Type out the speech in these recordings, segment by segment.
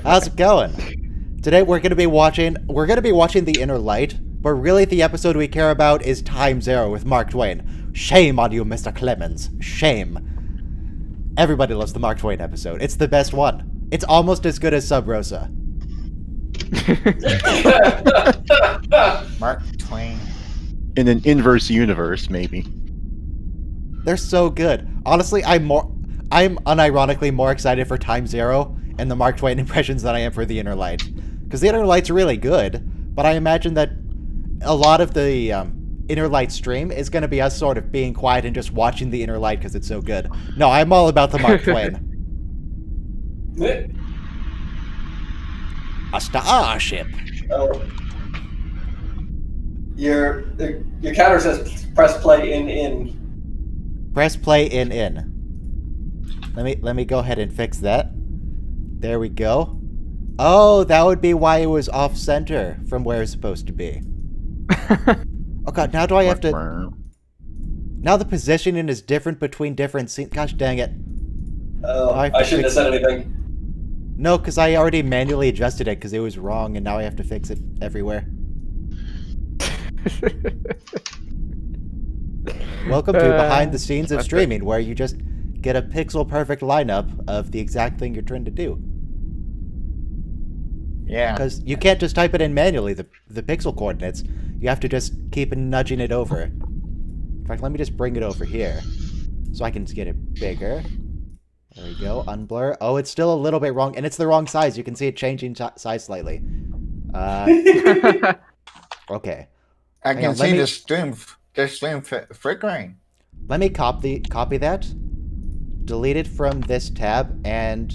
How's it going? Today we're gonna be watching The Inner Light, but really the episode we care about is Time Zero with Mark Twain. Shame on you, Mr. Clemens. Shame. Everybody loves the Mark Twain episode. It's the best one. It's almost as good as Sub Rosa. Mark Twain. In an inverse universe, maybe. They're so good. Honestly, I'm unironically more excited for Time Zero and the Mark Twain impressions than I am for The Inner Light. Because The Inner Light's really good, but I imagine that a lot of the Inner Light stream is going to be us sort of being quiet and just watching The Inner Light because it's so good. No, I'm all about the Mark Twain. A starship. Oh. Your counter says press play in. Press play in. Let me go ahead and fix that. There we go. Oh, that would be why it was off center from where it's supposed to be. Oh god, now do I have to... Now the positioning is different between different scenes. Gosh dang it. Oh, I shouldn't have said anything. No, because I already manually adjusted it because it was wrong and now I have to fix it everywhere. Welcome to Behind the Scenes of Streaming, where you just get a pixel-perfect lineup of the exact thing you're trying to do. Yeah. Because you can't just type it in manually, the pixel coordinates. You have to just keep nudging it over. In fact, let me just bring it over here so I can get it bigger. There we go. Unblur. Oh, it's still a little bit wrong, and it's the wrong size. You can see it changing size slightly. Okay. I can see the stream flickering. Let me copy that, delete it from this tab, and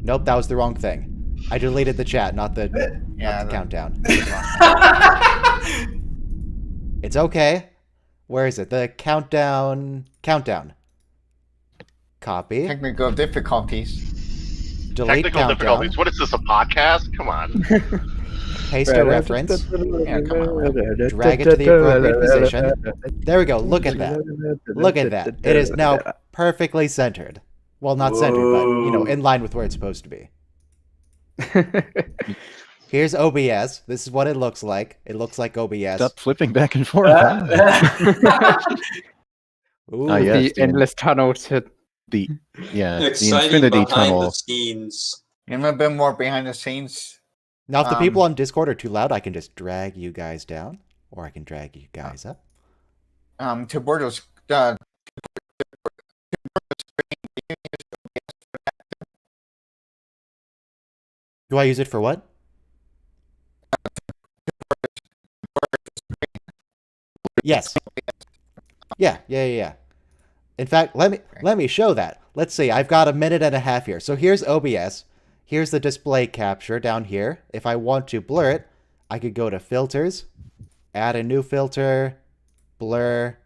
nope, that was the wrong thing. I deleted the chat, not the countdown. It's okay. Where is it? The countdown. Copy. Technical difficulties. Delete Technical countdown. difficulties. What is this, a podcast? Come on. Paste a reference. Yeah, come on. Drag it to the appropriate position. There we go. Look at that. Look at that. It is now perfectly centered. Well, not centered, but, in line with where it's supposed to be. Here's OBS. This is what it looks like. It looks like OBS. Stop flipping back and forth. Ooh, The endless tunnel to... The Exciting infinity behind tunnel. the scenes. You know a bit more behind the scenes. Now, if the people on Discord are too loud, I can just drag you guys down, or I can drag you guys up. Tuberto's Do I use it for what? Yes. Yeah. In fact, let me show that. Let's see. I've got a minute and a half here. So here's OBS. Here's the display capture down here. If I want to blur it, I could go to filters, add a new filter, blur,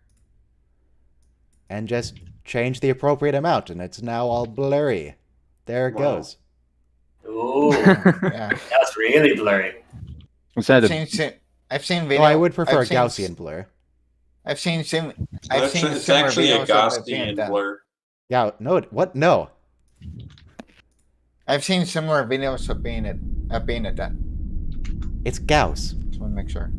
and just change the appropriate amount, and it's now all blurry. There it goes. Ooh, yeah. that's really blurry. I've seen video. Oh, I would prefer a Gaussian blur. I've seen It's similar actually a videos of it being Gaussian done. blur. Yeah, no, what? No. I've seen similar videos of being it done. It's Gauss. Just want to make sure.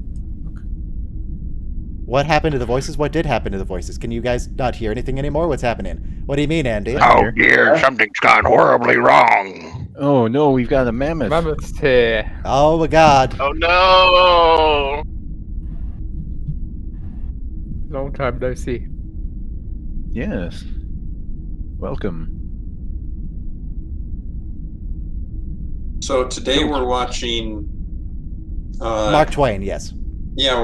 What happened to the voices? What did happen to the voices? Can you guys not hear anything anymore? What's happening? What do you mean, Andy? Oh dear, something's gone horribly wrong. Oh no, we've got a mammoth. Mammoth's here. Oh my god. Oh no! Long time no see. Yes. Welcome. So today we're watching. Mark Twain, yes. Yeah,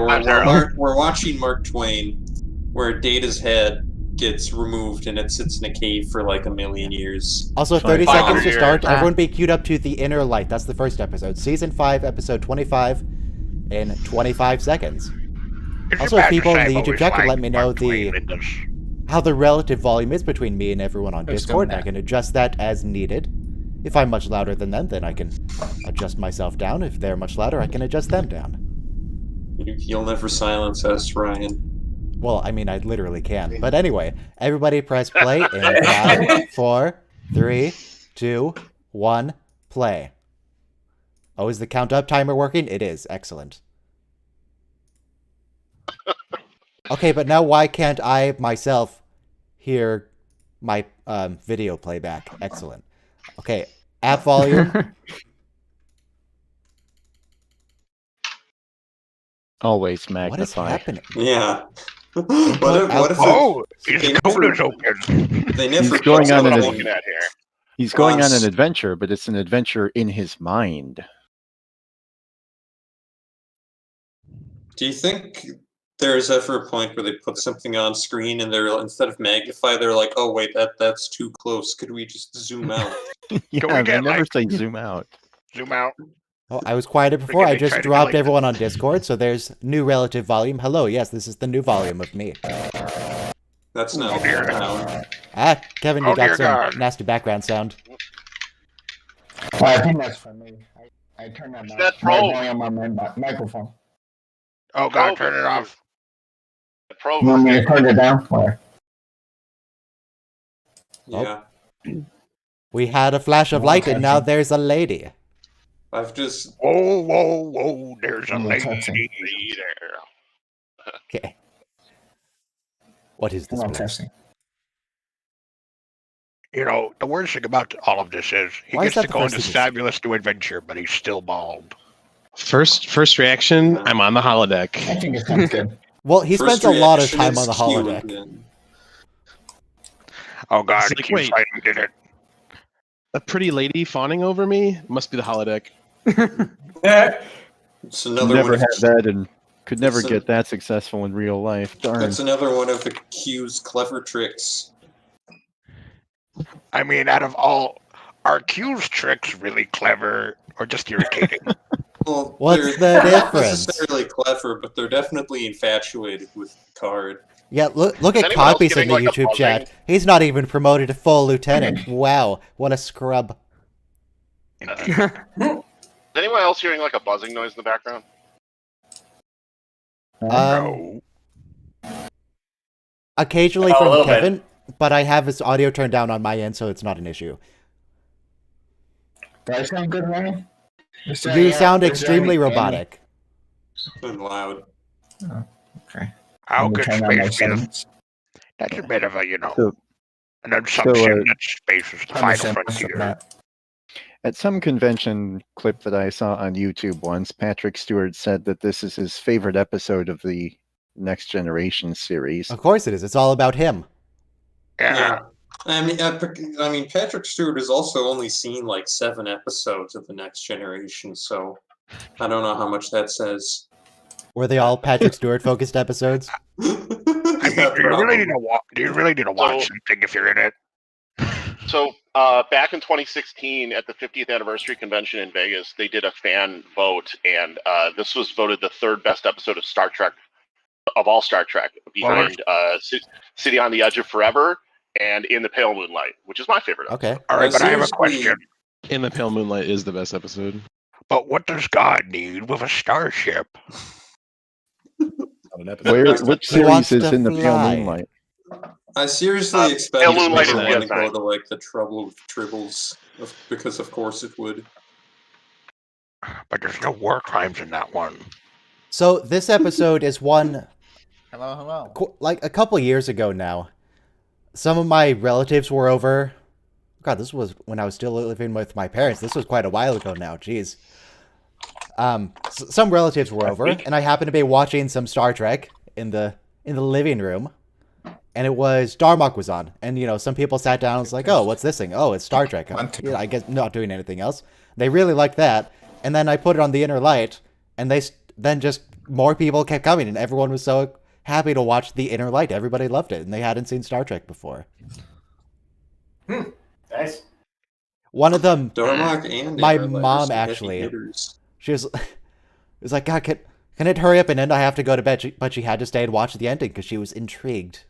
we're watching Mark Twain, where Data's head gets removed and it sits in a cave for like 1,000,000 years. Also, 30 500 seconds to years. start. Everyone be queued up to The Inner Light. That's the first episode. Season 5, episode 25 in 25 seconds. Also, if people in the YouTube chat could let me know how the relative volume is between me and everyone on Discord, and I can adjust that as needed. If I'm much louder than them, then I can adjust myself down. If they're much louder, I can adjust them down. You'll never silence us, Ryan. Well, I mean, I literally can. But anyway, everybody press play in 5, 4, 3, 2, 1, play. Oh, is the count up timer working? It is. Excellent. Okay, but now why can't I myself hear my video playback? Excellent. Okay, app volume. Always What is magnify. happening? Yeah. Input, what if Oh, they his never- code is open. they never He's going put on That's what I'm an something- looking at here. He's going on Plus- an adventure, but it's an adventure in his mind. Do you think there's ever a point where they put something on screen and they're instead of magnify, they're like, "Oh wait, that's too close. Could we just zoom out?" Yeah, we they get, never like- say zoom out. Zoom out. Oh, I was quieted before. Freaking I just excited to dropped like- everyone on Discord, so there's new relative volume. Hello, yes, this is the new volume of me. That's not Oh, dear. Ah, Kevin, you Oh, got dear some God. nasty background sound. I think that's for me. I turned that That my Pro. volume on my microphone. Oh God, turn it off. The Pro You want me to version. turn it down? Or? Yeah. We had a flash of light, and now there's a lady. I've just Whoa, whoa, whoa! There's a Yeah, lady touching. there. Okay. What is this Come on, place? testing. You know, the worst thing about all of this is he Why is gets that to the go on first this thing you say? fabulous new adventure, but he's still bald. First reaction, I'm on the holodeck. I think it sounds good. Well, he first spends a lot of reaction time is on the cute, holodeck. then. Oh God, It's he like, keeps wait. fighting, did it? A pretty lady fawning over me must be the holodeck. It's another Never one. had Of, that and could never It's a- get that successful in real life. Darn. that's another one of the Q's clever tricks. I mean, out of all, are Q's tricks really clever or just irritating? Well, What's they're the not difference? necessarily clever, but they're definitely infatuated with Picard. Yeah, look Is at anyone else Copies in giving, the like, a YouTube buzzing? chat. He's not even promoted to full lieutenant. Wow, what a scrub. Indeed. Is anyone else hearing like a buzzing noise in the background? No. Occasionally Oh, a from little bit. Kevin, but I have his audio turned down on my end, so it's not an issue. Do I sound good, Ryan? You sound extremely robotic. And loud. Okay. How Let me could turn on my space be the, settings. that's a bit of a, So- an assumption so, that space is the Turn the final settings frontier. up. At some convention clip that I saw on YouTube once, Patrick Stewart said that this is his favorite episode of the Next Generation series. Of course it is. It's all about him. Yeah. I mean, Patrick Stewart has also only seen like 7 episodes of The Next Generation, so I don't know how much that says. Were they all Patrick Stewart focused episodes? I mean, do you really need to watch? Do you really need to watch So- something if you're in it? So back in 2016 at the 50th anniversary convention in Vegas, they did a fan vote, and this was voted the 3rd best episode of Star Trek, of all Star Trek, behind City on the Edge of Forever and In the Pale Moonlight, which is my favorite. Okay. All right, but I have a seriously- question. In the Pale Moonlight is the best episode. But what does God need with a starship? Not an episode. Which He wants series is to in the Pale fly. Moonlight? I seriously expect Pale it's Moonlight never is want the to go outside. to like the trouble with tribbles, because of course it would. But there's no war crimes in that one. So this episode is one Hello. like a couple years ago now. Some of my relatives were over. God, this was when I was still living with my parents. This was quite a while ago now. Jeez. Some relatives were over, and I happened to be watching some Star Trek in the living room, and it was Darmok was on, and some people sat down and was like, "Oh, what's this thing? Oh, it's Star Trek." I guess not doing anything else. They really liked that, and then I put it on the Inner Light, and then just more people kept coming, and everyone was so happy to watch the Inner Light. Everybody loved it, and they hadn't seen Star Trek before. Nice. One of them, Darmok and My Arrowverse mom are heavy actually- hitters. she was like, "God, can it hurry up and end? I have to go to bed." But she had to stay and watch the ending because she was intrigued.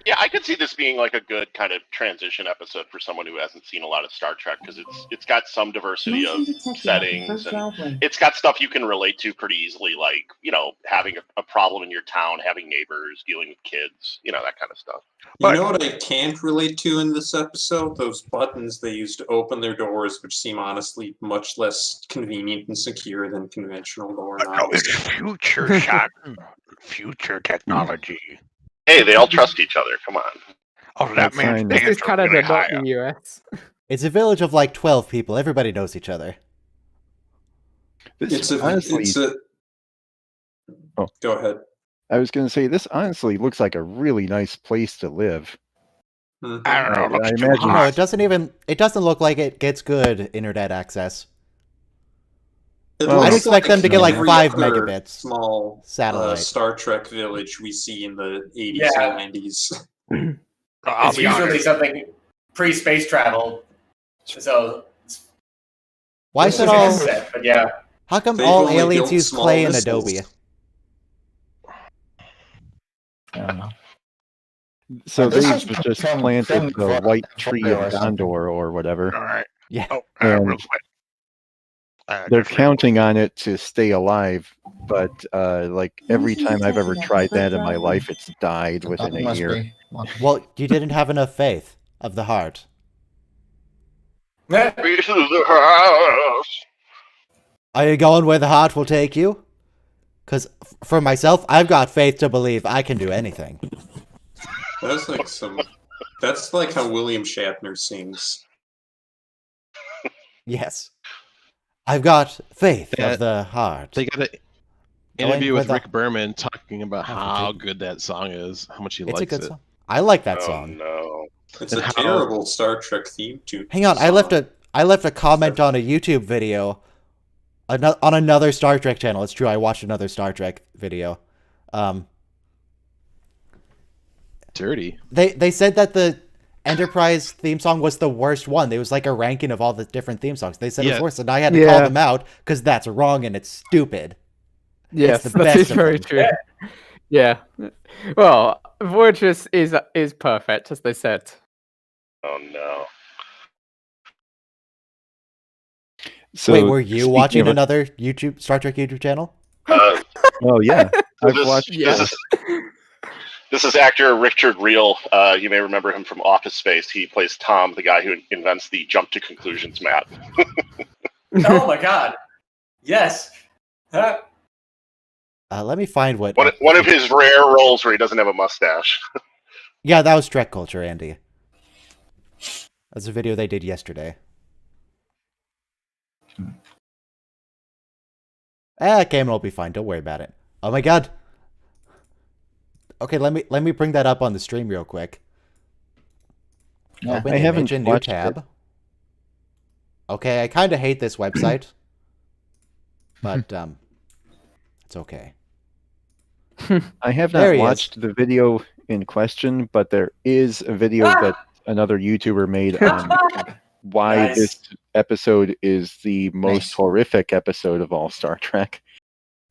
Yeah, I could see this being like a good kind of transition episode for someone who hasn't seen a lot of Star Trek because it's got some diversity of settings and it's got stuff you can relate to pretty easily, like having a problem in your town, having neighbors, dealing with kids, that kind of stuff. You know what I can't relate to in this episode? Those buttons they use to open their doors, which seem honestly much less convenient and secure than conventional No, doorknobs. it's future shot, future technology. Hey, they all trust each other. Come on. Oh, that That's man's fine. This is pants are Canada, really not high. the US. It's a village of like 12 people. Everybody knows each other. This It's honestly, a. Oh. Go ahead. I was going to say, this honestly looks like a really nice place to live. Mhm. I don't know. It looks I too imagine- No, hot. it doesn't look like it gets good internet access. It Well, I'd looks expect them to get like every 5 other megabits. Small Satellite. Star Trek village we see in the 80s Yeah. and 90s. I'll It's be usually honest. something pre-space travel. So Why is it all? set, but yeah. How come They've all only aliens built use small clay and missiles. Adobe? I don't know. So This they is just from planted the white Florida tree of or something. Gondor or whatever. All right. Yeah. Oh, And real quick. They're Just real counting on it to stay alive, but like every time I've ever tried that in my life, it's died within That a must year. be one. Well, you didn't have enough faith of the heart. This is the house. Are you going where the heart will take you? Because for myself, I've got faith to believe I can do anything. That's like That's like how William Shatner sings. Yes. I've got faith Yeah. of the heart. They got an Going interview with the- Rick Berman talking about Oh, how okay. good that song is, how much he It's a likes good it. song. I like that Oh song. no. It's And a how- terrible Star Trek theme tune. Hang on, I left a comment on a YouTube video on another Star Trek channel. It's true, I watched another Star Trek video. Dirty. They said that the Enterprise theme song was the worst one. There was like a ranking of all the different theme songs. They said it was Yeah. worse, and I had to call Yeah. them out because that's wrong and it's stupid. Yes, the that best is of very them. true. Yeah. Well, Voyages is perfect, as they said. Oh no. So Wait, were you speaking watching of- another Star Trek YouTube channel? Oh yeah, I've This- watched. Yeah. This is actor Richard Reel. You may remember him from Office Space. He plays Tom, the guy who invents the jump to conclusions map. Oh my god. Yes. Huh? Let me find what. One of his rare roles where he doesn't have a mustache. Yeah, that was Trek Culture, Andy. That's a video they did yesterday. Cameron will be fine. Don't worry about it. Oh my god. Okay, let me bring that up on the stream real quick. Yeah. Open I haven't image in new watched tab. Okay, I kind of hate this website, but it's okay. I have There not he is. watched the video in question, but there is a video that another YouTuber made on why Nice. this episode is the most Nice. horrific episode of all Star Trek.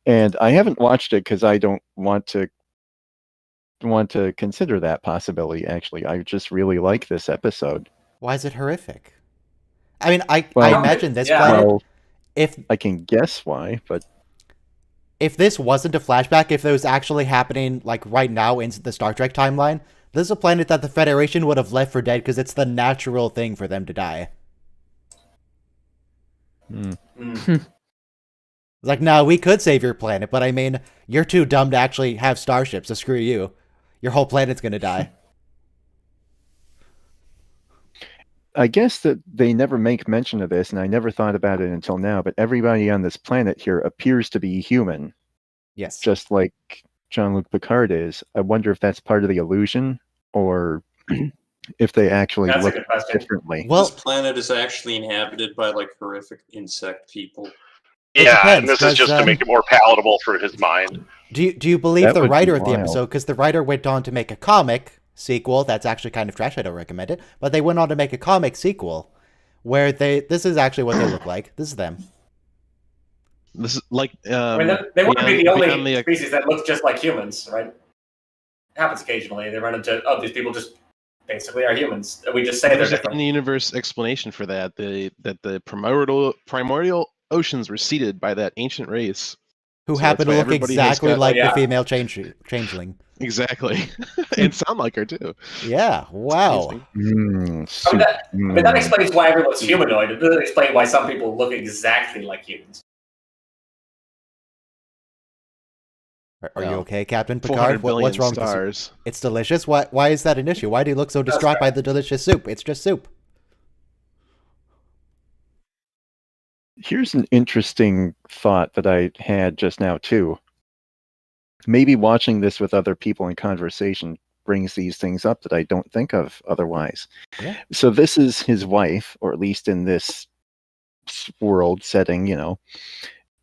And I haven't watched it because I don't want to consider that possibility. Actually, I just really like this episode. Why is it horrific? I mean, I Well- imagine this Yeah. planet. Well, If I can guess why, but this wasn't a flashback, if it was actually happening like right now in the Star Trek timeline, this is a planet that the Federation would have left for dead because it's the natural thing for them to die. Mm. It's like, no, we could save your planet, but I mean, you're too dumb to actually have starships, so screw you. Your whole planet's gonna die. I guess that they never make mention of this, and I never thought about it until now, but everybody on this planet here appears to be human, Yes. just like Jean-Luc Picard is. I wonder if that's part of the illusion, or if they actually That's a look good question. differently. Well, This planet is actually inhabited by like horrific insect people. It Yeah, depends, and this is 'cause, just to make it more palatable for his mind. do you believe That the would be writer of the wild. episode? Because the writer went on to make a comic sequel that's actually kind of trash. I don't recommend it, but they went on to make a comic sequel where this is actually what they look like. This is them. This is like I mean, they want to be the beyond only the- species that looks just like humans, right? happens occasionally. They run into these people just basically are humans. We just say they're There's an different. in-universe explanation for that. The primordial oceans were seeded by that ancient race. Who So happen that's to why look everybody has exactly got- like yeah. the female changeling. Exactly, and sound like her too. Yeah, wow. Amazing. I mean, that explains why everyone's humanoid. It doesn't explain why some people look exactly like humans. Are you Well, okay, Captain 400 Picard? billion What's wrong with the soup? stars. It's delicious. Why is that an issue? Why do you look so distraught by the delicious soup? It's just soup. Here's an interesting thought that I had just now too. Maybe watching this with other people in conversation brings these things up that I don't think of otherwise. Yeah. So this is his wife, or at least in this world setting,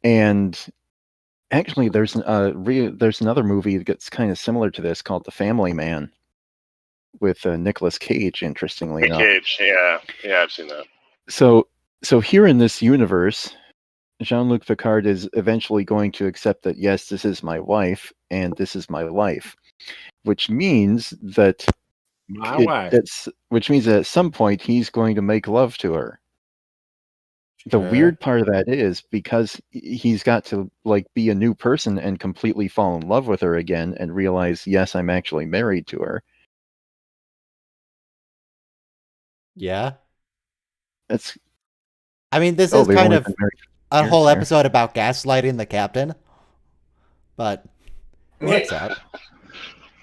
and actually there's another movie that's kind of similar to this called The Family Man with Nicolas Cage, interestingly enough. Cage, yeah, I've seen that. So here in this universe, Jean-Luc Picard is eventually going to accept that, yes, this is my wife and this is my life, which means that which means that at some point he's going to make love to her. The weird part of that is because he's got to be a new person and completely fall in love with her again and realize, yes, I'm actually married to her. Yeah. I mean, this is kind of a whole episode about gaslighting the captain, but it works out.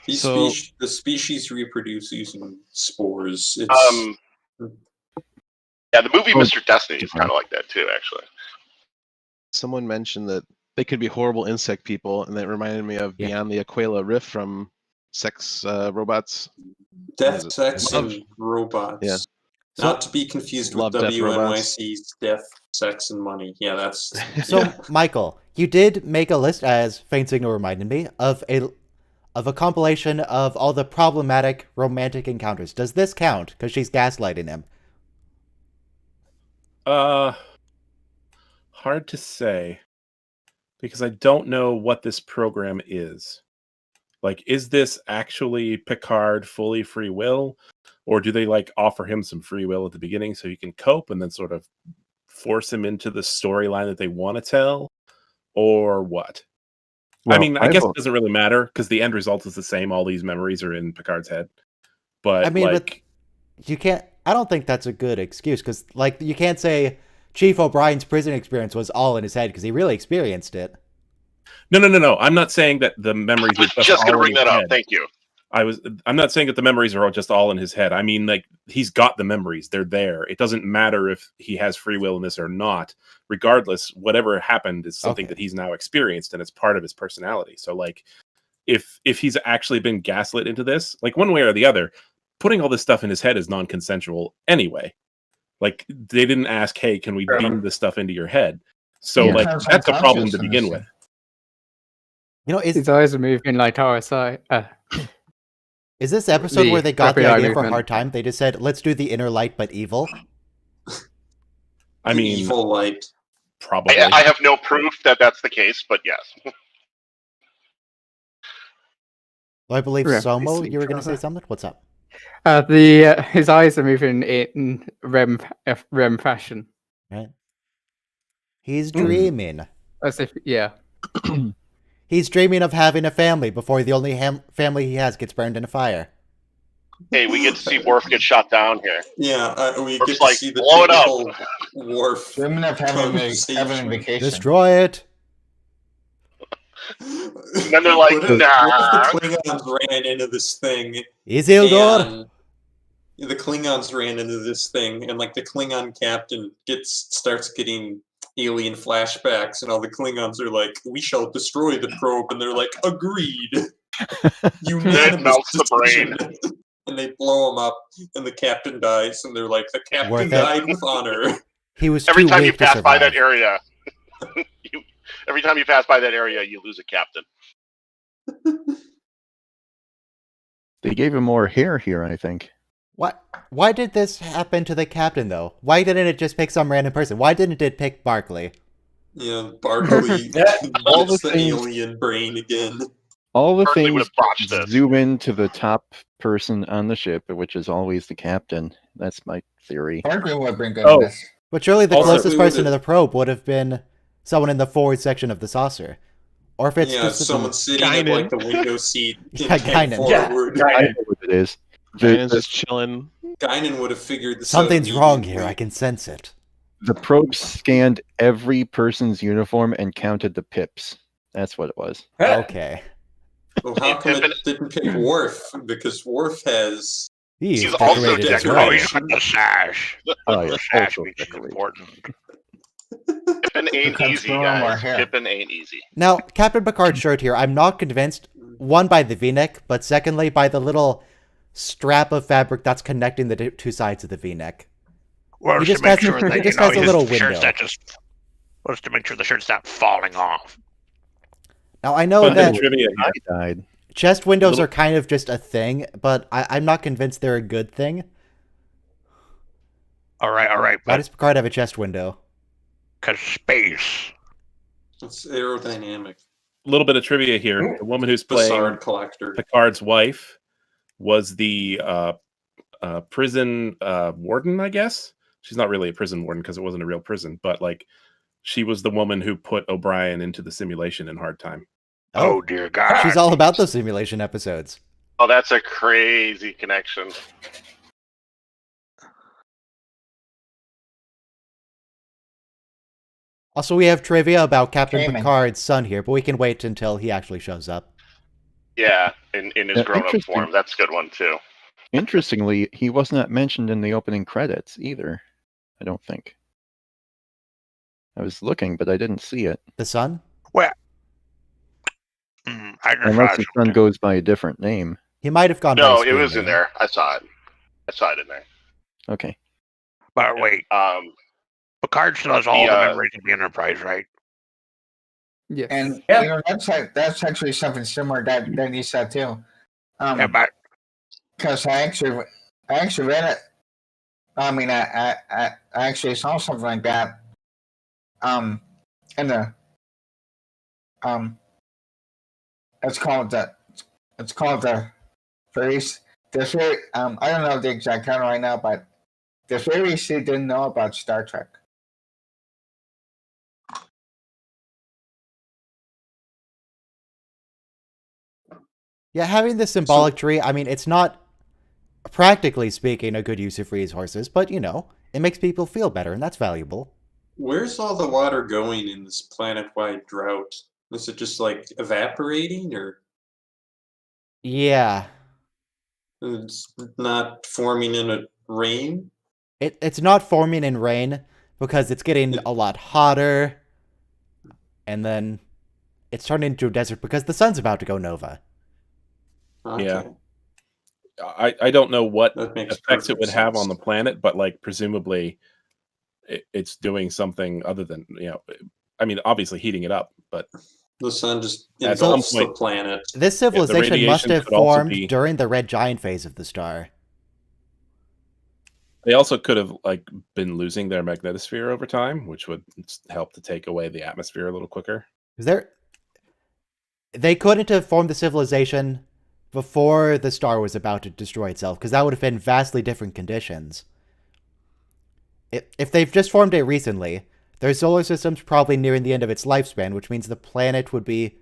The species reproduce using spores. Yeah, the movie Mr. Destiny is kind of like that too, actually. Someone mentioned that they could be horrible insect people, and that reminded me of Beyond the Aquila Rift from Sex Robots. Death, Sex, and Robots. Yeah. Not to be confused with WNYC's Death, Sex, and Money. Yeah, that's... So, Michael, you did make a list, as Faint Signal reminded me, of a compilation of all the problematic romantic encounters. Does this count? Because she's gaslighting him. Hard to say. Because I don't know what this program is. Is this actually Picard fully free will? Or do they offer him some free will at the beginning so he can cope and then sort of force him into the storyline that they want to tell? Or what? Well, I mean, I guess it doesn't really matter because the end result is the same. All these memories are in Picard's head. But I mean, but you can't. I don't think that's a good excuse because, you can't say Chief O'Brien's prison experience was all in his head because he really experienced it. No. I'm not saying that the memories. I was just going to bring that up. Thank you. I'm not saying that the memories are all just all in his head. I mean, he's got the memories. They're there. It doesn't matter if he has free will in this or not. Regardless, whatever happened is something that he's now experienced, and it's part of his personality. So, if he's actually been gaslit into this, one way or the other, putting all this stuff in his head is non-consensual anyway. They didn't ask, hey, can we beam this stuff into your head? So, that's a problem to begin with. His eyes are moving like RSI. Is this episode where they got the idea for Hard Time? They just said, let's do the inner light, but evil? I mean... Evil light. Probably. I have no proof that that's the case, but yes. Well, I believe Somo, you were going to say something? What's up? His eyes are moving in REM fashion. Right. He's dreaming. As if, yeah. He's dreaming of having a family before the only family he has gets burned in a fire. Hey, we get to see Worf get shot down here. Yeah, we Worf's get to see the blow it up. Worf. Dreaming of having a vacation. Destroy it. And then they're like, nah. The Klingons ran into this thing. Isildur. The Klingons ran into this thing, and the Klingon captain starts getting alien flashbacks, and all the Klingons are like, we shall destroy the probe, and they're like, agreed. That melts the brain. And they blow him up, and the captain dies, and they're like, the captain died with honor. He was every time you pass survive. by that area, every time you pass by that area, you lose a captain. They gave him more hair here, I think. What? Why did this happen to the captain, though? Why didn't it just pick some random person? Why didn't it pick Barclay? Yeah, Barclay. All the the alien brain again. All the Berkeley would things have botched this. zoom in to the top person on the ship, which is always the captain. That's my theory. Berkeley would have been good Oh. in this. But surely the Also, closest we person to would've- the probe would have been someone in the forward section of the saucer. Or if it's Yeah, just someone sitting at like the window seat Yeah, and head Guinan. Yeah, forward. I Guinan. know what it is. Guinan's just chilling. Guinan would have figured this something's out wrong here. immediately. I can sense it. The probe scanned every person's uniform and counted the pips. That's what it was. Okay. Well, how And come Pippin- it didn't pick Worf? Because Worf has. He's He's also decorated as decorated. well. Oh, he's got the sash. Oh, yeah. The sash Also means he's decorated. important. Pippin ain't Becomes easy, more and more guys. hair. Pippin ain't easy. Now, Captain Picard's shirt here, I'm not convinced, one, by the V-neck, but secondly, by the little strap of fabric that's connecting the two sides of the V-neck. Well, He it's just to make has- sure that he just you know, has a his little shirt's window. not just. Well, it's to make sure the shirt's not falling off. Now, I know Fun bit that of trivia I here. died. chest windows Little- are kind of just a thing, but I'm not convinced they're a good thing. All right, Why but does Picard have a chest window? because space. It's aerodynamic. A little bit of trivia here. The woman who's playing Bassard collector. Picard's wife was the prison warden, I guess. She's not really a prison warden because it wasn't a real prison, but like she was the woman who put O'Brien into the simulation in Hard Time. Oh dear God. She's all about those simulation episodes. Oh, that's a crazy connection. Also, we have trivia about Captain Damon. Picard's son here, but we can wait until he actually shows up. Yeah, in his Yeah, grown-up interesting. form. That's a good one, too. Interestingly, he was not mentioned in the opening credits either. I don't think. I was looking, but I didn't see it. The son? I just Unless saw his son goes by a different name. He might have gone No, by it screen was in name. there. I saw it. I saw it in there. Okay. But wait, Picard still has all the memories of the Enterprise, right? Yes. And Yeah. you know that's actually something similar that he said too. Yeah, but Because I actually read it. I mean, I actually saw something like that. In the it's called the Fairies. The fairy. I don't know the exact title right now, but the fairies she didn't know about Star Trek. Yeah, having this symbolic tree, I mean, it's not, practically speaking, a good use of resources, but, you know, it makes people feel better, and that's valuable. Where's all the water going in this planet-wide drought? Is it just like evaporating, or Yeah. it's not forming in a rain? It's not forming in rain, because it's getting a lot hotter, and then it's turning into a desert because the sun's about to go nova. Okay. Yeah. I don't know what That makes effects it perfect would have on sense. the planet, but like presumably it's doing something other than, you know, I mean, obviously heating it up, but The sun just At some engulfs the point- planet. This civilization must radiation have could also formed be- during the red giant phase of the star. they also could have like been losing their magnetosphere over time, which would help to take away the atmosphere a little quicker. They couldn't have formed the civilization before the star was about to destroy itself, because that would have been vastly different conditions. If they've just formed it recently, their solar system's probably nearing the end of its lifespan, which means the planet would be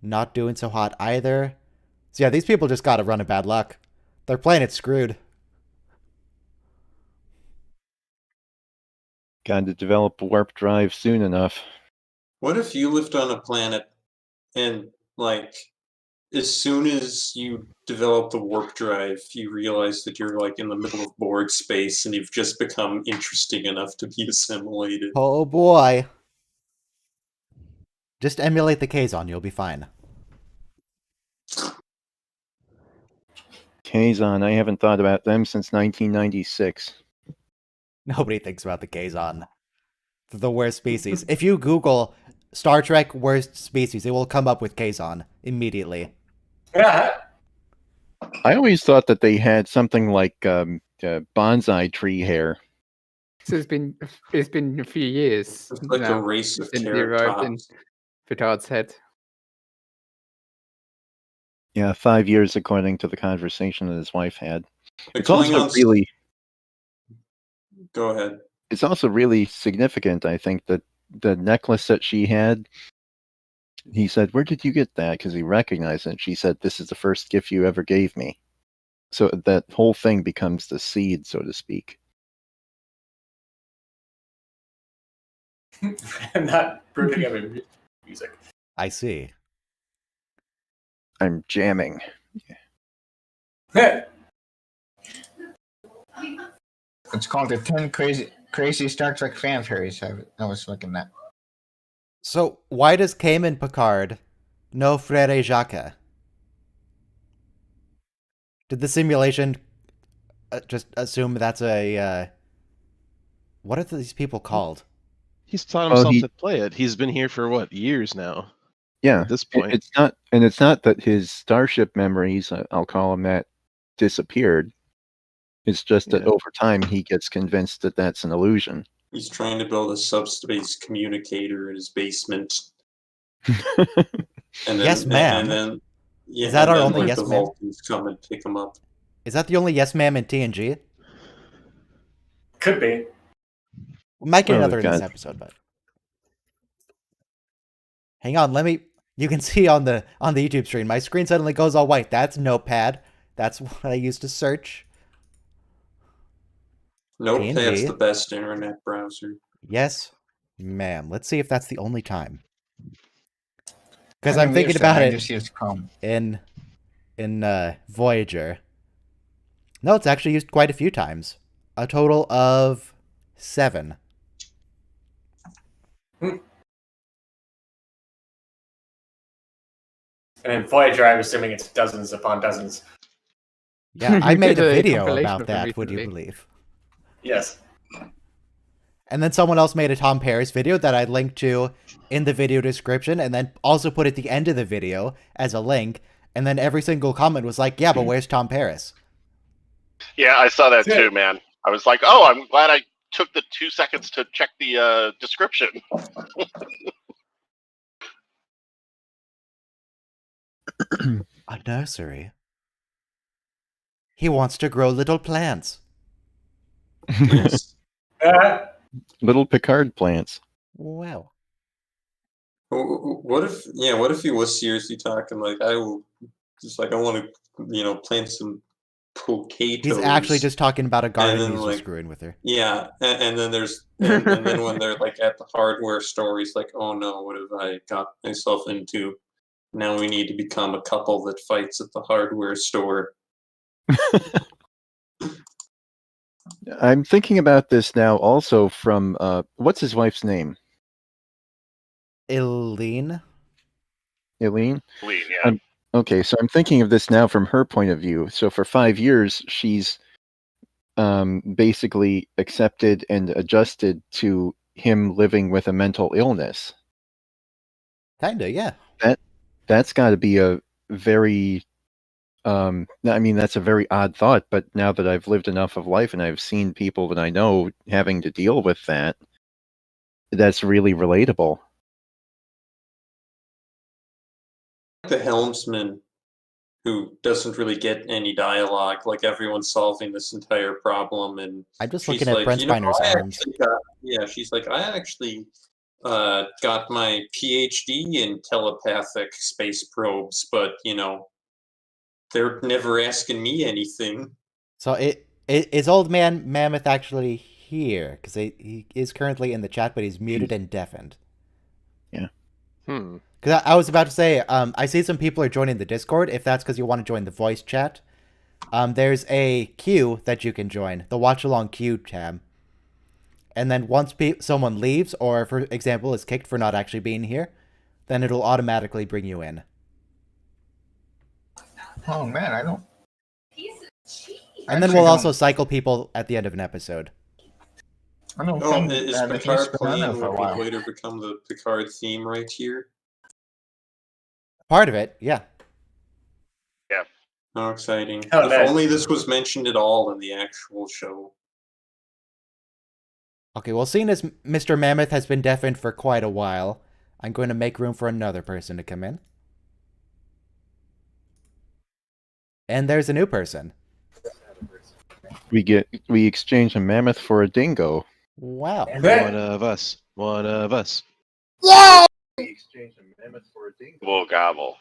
not doing so hot either. So yeah, these people just got a run of bad luck. Their planet's screwed. Got to develop a warp drive soon enough. What if you lived on a planet and, like, as soon as you develop the warp drive, you realize that you're, like, in the middle of Borg space and you've just become interesting enough to be assimilated? Oh boy. Just emulate the Kazon, you'll be fine. Kazon, I haven't thought about them since 1996. Nobody thinks about the Kazon. They're the worst species. If you Google Star Trek worst species, it will come up with Kazon immediately. Yeah. I always thought that they had something like bonsai tree hair. So it's been a few years It's like now a race of since he arrived in Terratops. Picard's head. Yeah, 5 years according to the conversation that his wife had. The It's also Klingons. really Go ahead. it's also really significant, I think, that the necklace that she had, he said, "Where did you get that?" Because he recognized it. She said, "This is the first gift you ever gave me." So that whole thing becomes the seed, so to speak. I'm not brooding over music. I see. I'm jamming. It's called the 10 crazy Star Trek fan theories. I was looking at. So why does Cayman Picard know Frere Jacques? Did the simulation just assume that's a... what are these people called? He's taught Well, himself to play it. He's been here for what, years now? Yeah, At this point. it's not that his starship memories, I'll call them that, disappeared. It's just that over time he gets convinced that that's an illusion. He's trying to build a subspace communicator in his basement. And then, Yes, ma'am. And then, yeah, Is that and our then, only like, yes, the ma'am? Vulcans come and pick him up. Is that the only yes ma'am in TNG? Could be. We might get Oh, another in this God. episode, but hang on, let me... You can see on the YouTube stream, my screen suddenly goes all white. That's Notepad. That's what I use to search. Nope, TNG. that's the best internet browser. Yes, ma'am. Let's see if that's the only time. Because I I'm don't thinking use that, about I it just use Chrome. in Voyager. No, it's actually used quite a few times. A total of 7. And in Voyager, I'm assuming it's dozens upon dozens. Yeah, I made a Did a video compilation about of them that, would you recently. believe? Yes. And then someone else made a Tom Paris video that I linked to in the video description, and then also put at the end of the video as a link. And then every single comment was like, yeah, but where's Tom Paris? Yeah, I saw that too, man. I was like, oh, I'm glad I took the 2 seconds to check the description. A nursery. He wants to grow little plants. Yes. Little Picard plants. Wow. What if he was seriously talking like, I will, just like, I want to, plant some potatoes. He's actually just talking about a garden then, he's like, just screwing with her. Yeah, and then there's and then when they're like at the hardware store, he's like, oh no, what have I got myself into? Now we need to become a couple that fights at the hardware store. I'm thinking about this now also from what's his wife's name? Eileen? Eileen? Lee, yeah. Okay, so I'm thinking of this now from her point of view. So for 5 years, she's basically accepted and adjusted to him living with a mental illness. Kinda, yeah. That's got to be a very I mean, that's a very odd thought, but now that I've lived enough of life and I've seen people that I know having to deal with that, that's really relatable. The helmsman who doesn't really get any dialogue, like everyone's solving this entire problem, and I'm just she's looking at like, Brent Spiner's I arms. actually she's like, I actually got my PhD in telepathic space probes, but they're never asking me anything. So is old man Mammoth actually here? Because he is currently in the chat, but he's muted and deafened. Yeah. Because I was about to say, I see some people are joining the Discord. If that's because you want to join the voice chat, there's a queue that you can join, the Watch Along queue tab. And then once someone leaves, or for example is kicked for not actually being here, then it'll automatically bring you in. Oh man, I don't. And then we'll also cycle people at the end of an episode. I don't Oh, think is that the Picard game's been on there playing for a what while. would later become the Picard theme right here? Part of it, yeah. Yeah. How exciting. Oh, If nice. only this was mentioned at all in the actual show. Okay, well, seeing as Mr. Mammoth has been deafened for quite a while, I'm going to make room for another person to come in. And there's a new person. We exchange a mammoth for a dingo. Wow. One of us. One of us. We exchange a mammoth for a dingo. Will gobble.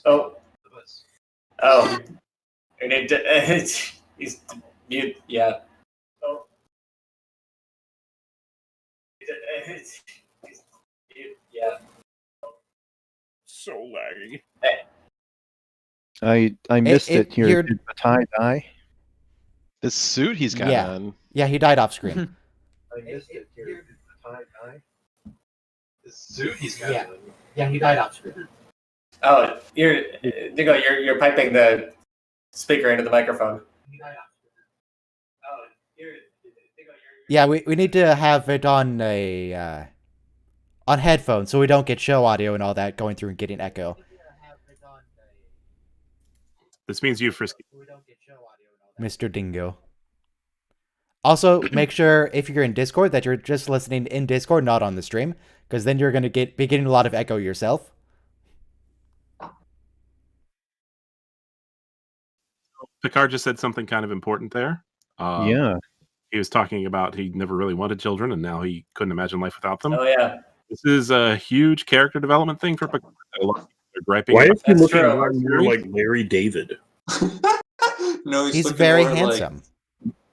Oh. Oh. And he's mute. Yeah. Oh. He's mute. Yeah. So laggy. I missed it here. you're- Did Batai die? The suit he's got Yeah. on. Yeah, he died off screen. I missed it here. Did Batai die? The suit he's got on. Yeah, he died off screen. Oh, you're piping the speaker into the microphone. Oh, Yeah, we need to have it on on headphones so we don't get show audio and all that going through and getting echo. This means you, Frisky. Mr. Dingo. Also, make sure if you're in Discord that you're just listening in Discord, not on the stream, because then you're going to be getting a lot of echo yourself. Picard just said something kind of important there. Yeah. He was talking about he never really wanted children, and now he couldn't imagine life without them. Oh yeah. This is a huge character development thing for Picard. A lot of people are griping. Why about is he That's looking true. more and more like Larry David? No, He's looking very more handsome.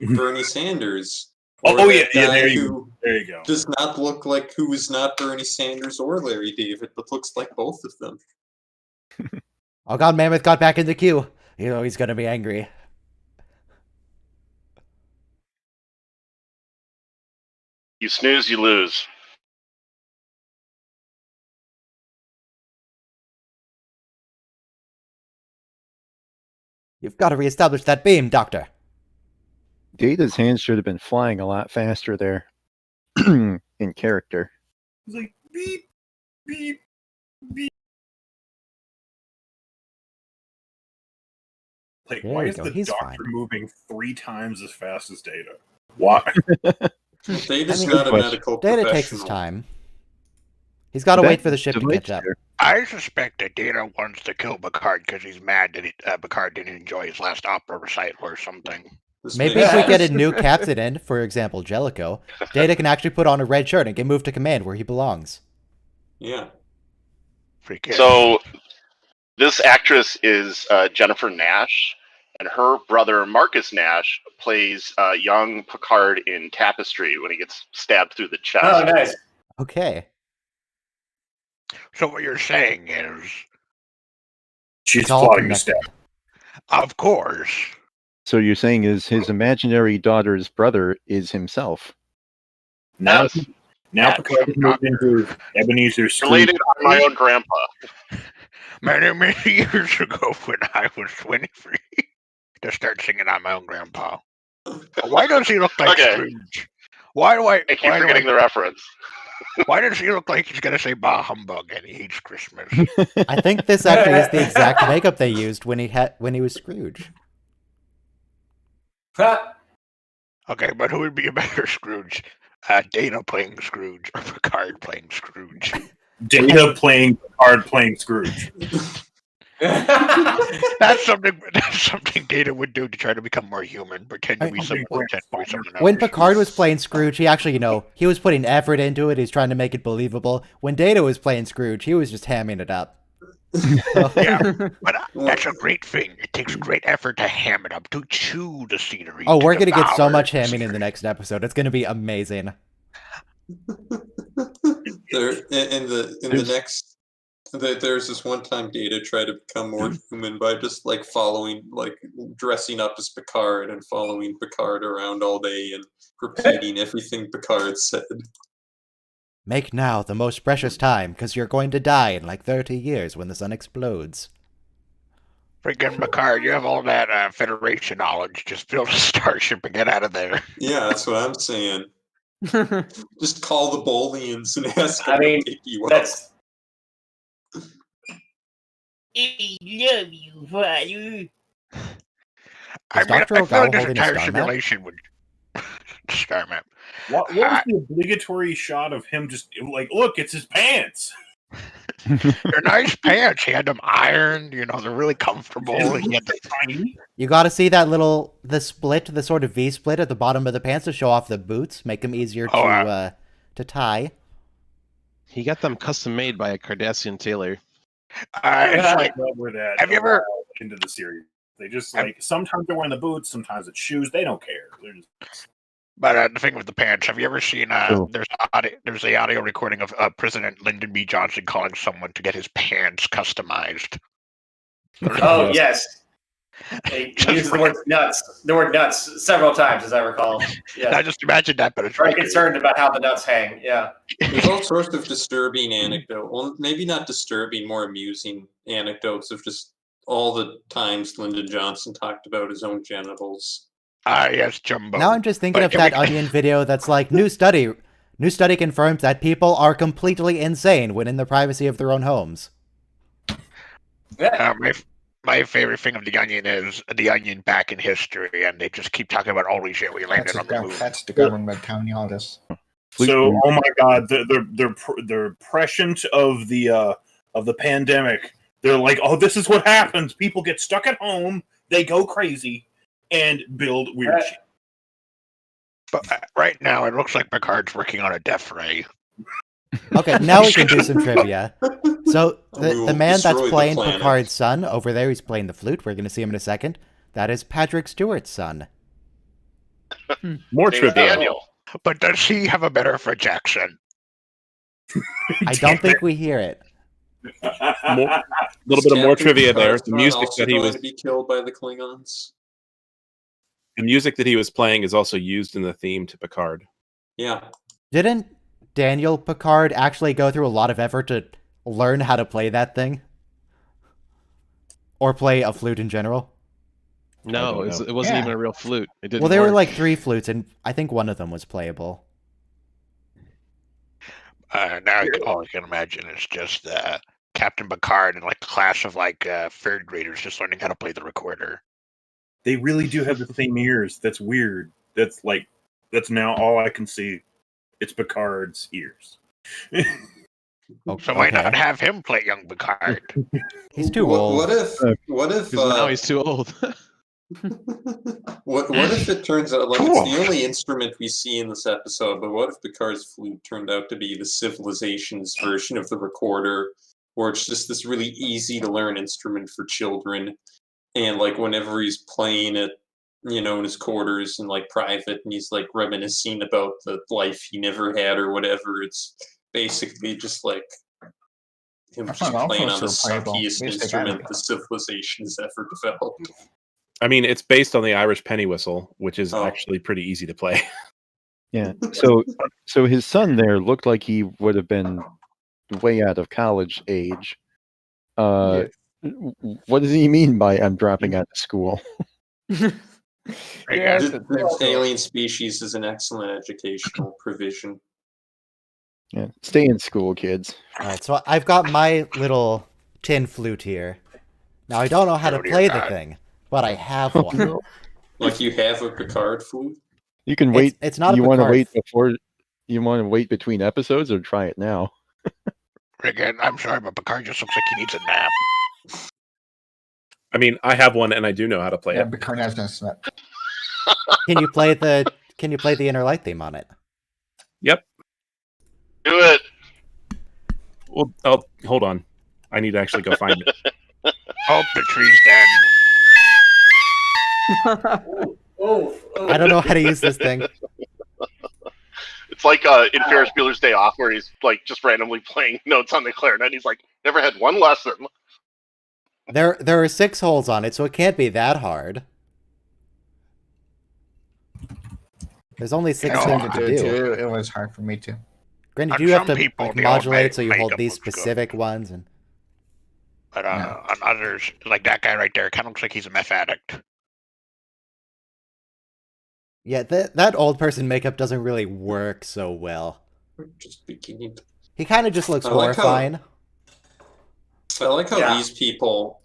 Like Bernie Sanders. Oh, Or yeah, that yeah. guy There who you go. does not look like who is not Bernie Sanders or Larry David, but looks like both of them. Oh god, Mammoth got back in the queue. You know he's going to be angry. You snooze, you lose. You've got to reestablish that beam, Doctor. Data's hands should have been flying a lot faster there. In character. He's like beep, beep, beep. Like, There why we is go, the he's doctor fine. moving 3 times as fast as Data? Why? They just I mean, got a good medical Data takes his professional. time. He's got to That wait for the ship to device catch up. there. I suspect that Data wants to kill Picard because he's mad that Picard didn't enjoy his last opera recital or something. This Maybe makes if we get a sense. new captain in, for example, Jellicoe, Data can actually put on a red shirt and get moved to command where he belongs. Yeah. Freaking. So this actress is Jennifer Nash, and her brother Marcus Nash plays young Picard in Tapestry when he gets stabbed through the chest. Oh, nice. Okay. So what you're saying is, She's It's all plotting to stab. connected. of course, So you're saying is his imaginary daughter's brother is himself. Now, Yes. now That's Picard has moved into Ebenezer Scrooge. Related on my own grandpa. many, many years ago when I was 23, to start singing on my own grandpa. Why does he look like Okay. Scrooge? Why do I? I keep why do forgetting I- the reference. Why does he look like he's gonna say "Bah humbug" and he hates Christmas? I think this actually is the exact makeup they used when he was Scrooge. Okay, but who would be a better Scrooge? Dana playing Scrooge or Picard playing Scrooge? Data playing Picard playing Scrooge. That's something Data would do to try to become more human, pretend to be someone, pretend to be someone else. When Picard was playing Scrooge, he actually, he was putting effort into it. He's trying to make it believable. When Data was playing Scrooge, he was just hamming it up. Yeah, but that's a great thing. It takes great effort to ham it up, to chew the scenery. Oh, to we're gonna get so devour much the hamming in scenery. the next episode. It's gonna be amazing. There's this one time Data tried to become more human by just dressing up as Picard and following Picard around all day and repeating everything Picard said. Make now the most precious time, because you're going to die in like 30 years when the sun explodes. Freaking Picard, you have all that Federation knowledge. Just build a starship and get out of there. Yeah, that's what I'm saying. Just call the Bolians and ask them I mean, to pick you up. that's I love you, Father. Is Dr. I feel like O'Gall this holding a entire star map? simulation would star map. What was the obligatory shot of him just like, look, it's his pants? They're nice pants. He had them ironed. You know, they're really comfortable. He had the Tiny. You got to see that the split, the sort of V split at the bottom of the pants to show off the boots, make them easier to tie. He got them custom made by a Cardassian tailor. it's like, Over that. have you ever into the series? They just like sometimes they're wearing the boots, sometimes it's shoes. They don't care. They're just... But the thing with the pants, have you ever seen? Cool. There's the audio recording of President Lyndon B. Johnson calling someone to get his pants customized. Oh yes. He uses the word nuts. The word nuts several times, as I recall. Yeah. I just imagine that, but it's very concerned about how the nuts hang. Yeah. There's all sorts of disturbing anecdotes. Well, maybe not disturbing, more amusing anecdotes of just all the times Lyndon Johnson talked about his own genitals. Ah, yes, Jumbo. Now I'm just thinking of that Onion video that's like, new study confirms that people are completely insane when in the privacy of their own homes. My favorite thing of the Onion is the Onion back in history, and they just keep talking about all these shit we landed on the moon. That's the government telling you all this. So, oh my God, they're prescient of the pandemic. They're like, oh, this is what happens. People get stuck at home, they go crazy, and build weird shit. But right now, it looks like Picard's working on a death ray. Okay, now we can do some trivia. So the man that's playing Picard's son over there, he's playing the flute. We're going to see him in a second. That is Patrick Stewart's son. More trivia. Daniel. But does he have a better French accent? I don't think we hear it. A little bit of more trivia there. The music that he was to be killed by the Klingons. The music that he was playing is also used in the theme to Picard. Yeah. Didn't Daniel Picard actually go through a lot of effort to learn how to play that thing? Or play a flute in general? No, it wasn't even a real flute. It didn't. Well, there were work. like 3 flutes, and I think one of them was playable. Now all I can imagine is just Captain Picard and like a class of like third graders just learning how to play the recorder. They really do have the same ears. That's weird. That's now all I can see. It's Picard's ears. So why not have him play young Picard? He's too old. What if now he's too old? what if it turns out like it's the only instrument we see in this episode, but what if Picard's flute turned out to be the civilization's version of the recorder, or it's just this really easy to learn instrument for children, and like whenever he's playing it, in his quarters and like private, and he's like reminiscing about the life he never had or whatever, it's basically just like him just playing on the suckiest instrument the civilization has ever developed. I mean, it's based on the Irish penny whistle, which is actually pretty easy to play. Yeah. So his son there looked like he would have been way out of college age. What does he mean by I'm dropping out of school? The alien species is an excellent educational provision. Yeah. Stay in school, kids. All right, so I've got my little tin flute here. Now I don't know how to play the thing, but I have one. Like you have a Picard flute? You can wait. It's not. You want to wait before? You want to wait between episodes, or try it now? Again, I'm sorry, but Picard just looks like he needs a nap. I mean, I have one, and I do know how to play it. Picard has no snap. Can you play the Inner Light theme on it? Yep. Do it. Well, hold on. I need to actually go find it. Oh, the tree's dead. I don't know how to use this thing. It's like in Ferris Bueller's Day Off, where he's like just randomly playing notes on the clarinet. He's like, never had one lesson. There are 6 holes on it, so it can't be that hard. There's only 6 things to do. It was hard for me too. Granted, you have to modulate, so you hold these specific ones, and. But on others, like that guy right there, kind of looks like he's a meth addict. Yeah, that old person makeup doesn't really work so well. Just beginning. He kind of just looks horrifying. I like how these people,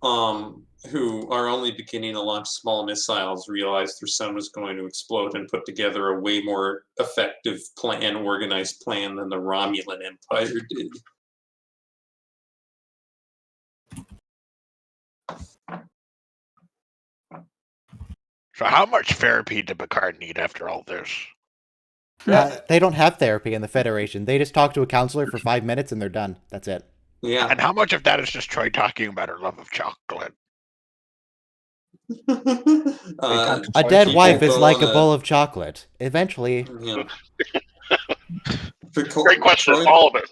who are only beginning to launch small missiles, realize their sun was going to explode and put together a way more effective plan, organized plan than the Romulan Empire did. So how much therapy did Picard need after all this? They don't have therapy in the Federation. They just talk to a counselor for 5 minutes and they're done. That's it. Yeah. And how much of that is just Troy talking about her love of chocolate? A dead wife is like a bowl of chocolate. Eventually. Yeah. Great question. All of it.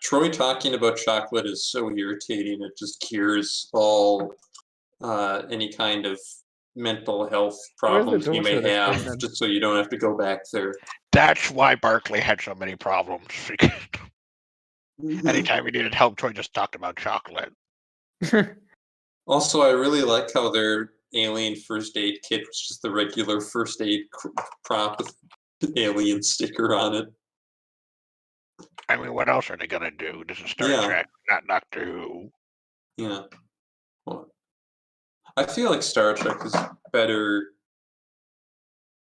Troy talking about chocolate is so irritating. It just cures all any kind of mental health problems you may have, just so you don't have to go back there. That's why Barclay had so many problems. Anytime he needed help, Troy just talked about chocolate. Also, I really like how their alien first aid kit was just the regular first aid prop with the alien sticker on it. I mean, what else are they gonna do? This is Star Trek, not Doctor Who. Yeah. Well, I feel like Star Trek is better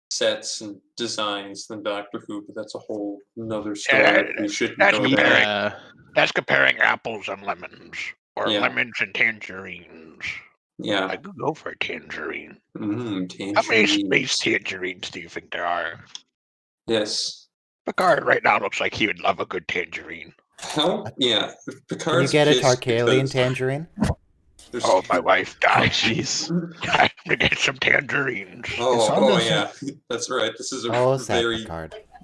sets and designs than Doctor Who, but that's a whole another story. We shouldn't go there. That's comparing apples and lemons, or lemons and tangerines. Yeah. I could go for a tangerine. Tangerines. How many space tangerines do you think there are? Yes. Picard right now looks like he would love a good tangerine. How? Yeah. Can you get a Tarkalian tangerine? Oh, my wife died. Jeez. I'm gonna get some tangerines. Oh yeah. That's right. This is a very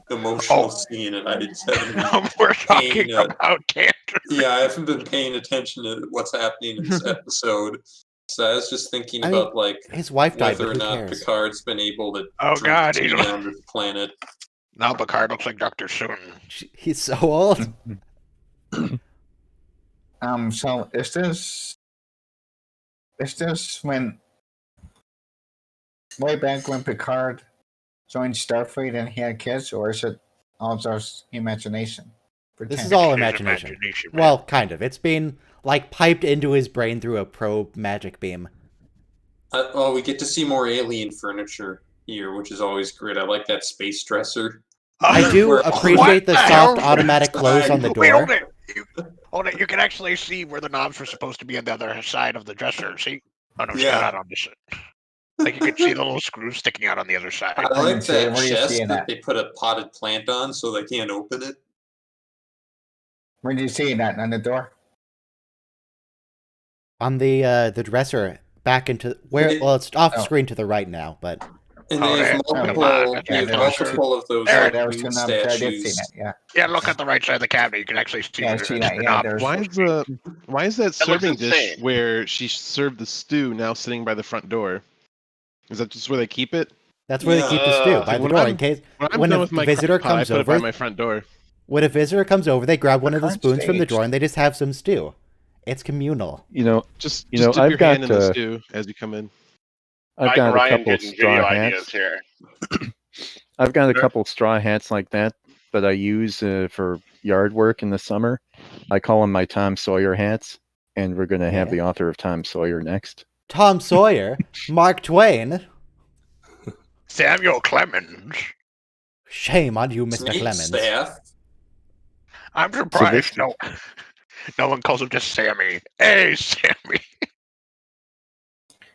emotional scene, and I just haven't We're talking about tangerines. Yeah, I haven't been paying attention to what's happening in this episode. So I was just thinking about his wife died, whether or but who not cares? Picard's been able to God, drink tea on the planet. Now Picard looks like Dr. Soon. He's so old. So is this when way back when Picard joined Starfleet and he had kids, or is it all just imagination? This is all imagination. Well, kind of. It's been piped into his brain through a probe magic beam. We get to see more alien furniture here, which is always great. I like that space dresser. I do appreciate the soft automatic close on the door. Wait, hold it. You can actually see where the knobs were supposed to be on the other side of the dresser. See? Oh no, it's not on this. Like you can see the little screws sticking out on the other side. I like that chest that they put a potted plant on so they can't open it. Where do you see that? On the door? On the dresser, back into where? Well, it's off screen to the right now, but. And there's multiple of those statues. Yeah, look at the right side of the cabinet. You can actually see. Why is that serving dish where she served the stew now sitting by the front door? Is that just where they keep it? That's where they keep the stew, by the door, in case when a visitor comes over. I put it by my front door. When a visitor comes over, they grab one of the spoons from the drawer and they just have some stew. It's communal. Just dip your hand in the stew as you come in. I've got a couple of straw hats. I've got a couple of straw hats like that I use for yard work in the summer. I call them my Tom Sawyer hats, and we're going to have the author of Tom Sawyer next. Tom Sawyer? Mark Twain? Samuel Clemens. Shame on you, Mr. Clemens. Staff. I'm surprised no one calls him just Sammy. Hey, Sammy.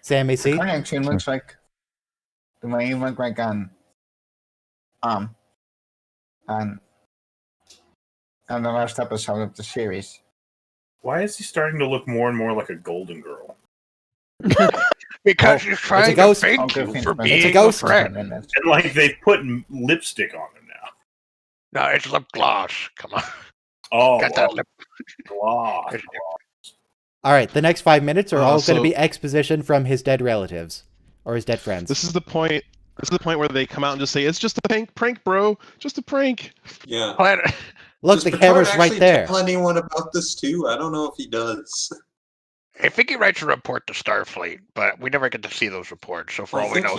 Sammy C. It actually looks like the way you look like on the last episode of the series. Why is he starting to look more and more like a Golden Girl? Because he's trying to thank you for being a friend. And they put lipstick on him now. No, it's lip gloss. Come on. Oh, got that lip gloss. All right, the next 5 minutes are all going to be exposition from his dead relatives or his dead friends. This is the point. This is the point where they come out and just say, "It's just a prank, bro. Just a prank." Yeah. Look, the camera's right there. Tell anyone about this too? I don't know if he does. I think he writes a report to Starfleet, but we never get to see those reports. So for all we know,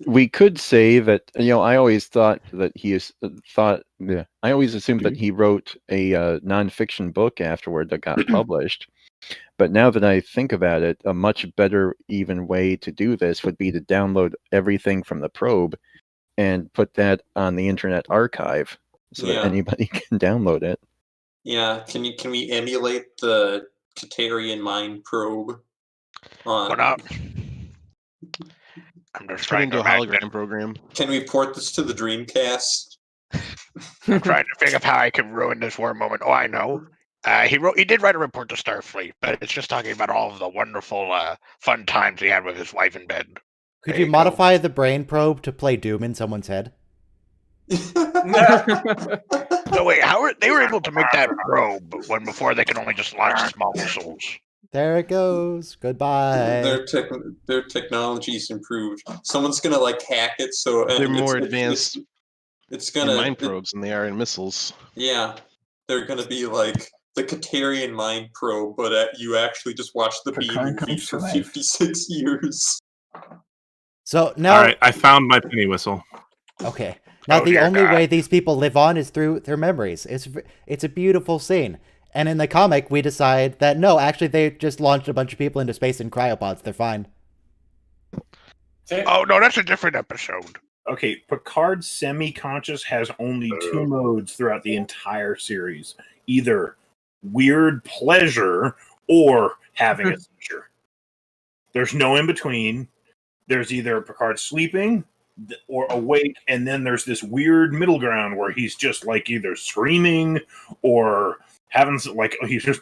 we could say that, I always thought that I always assumed that he wrote a nonfiction book afterward that got published. But now that I think about it, a much better even way to do this would be to download everything from the probe and put that on the Internet Archive so that anybody can download it. Yeah, can we emulate the Katarian mind probe? I'm just Turn trying into to a imagine. hologram program. Can we port this to the Dreamcast? I'm trying to think of how I can ruin this for a moment. Oh, I know. He did write a report to Starfleet, but it's just talking about all of the wonderful, fun times he had with his wife in bed. Could There you you go. modify the brain probe to play Doom in someone's head? No, wait, they were able to make that probe before they could only just launch small missiles? There it goes. Goodbye. Their technology's improved. Someone's gonna like hack it, so They're and more it's advanced It's in gonna mind probes than they are in missiles. Yeah, they're gonna be like the Katarian mind probe, but you actually just watch the B Picard movie comes to for life. 56 years. So now, All right, I found my penny whistle. okay. Now Oh, the dear only God. way these people live on is through their memories. It's a beautiful scene. And in the comic, we decide that no, actually, they just launched a bunch of people into space in cryopods. They're fine. Oh, no, that's a different episode. Okay, Picard's semi-conscious has only two modes throughout the entire series. Either weird pleasure or having a seizure. There's no in between. There's either Picard sleeping or awake, and then there's this weird middle ground where he's just like either screaming or having like he's just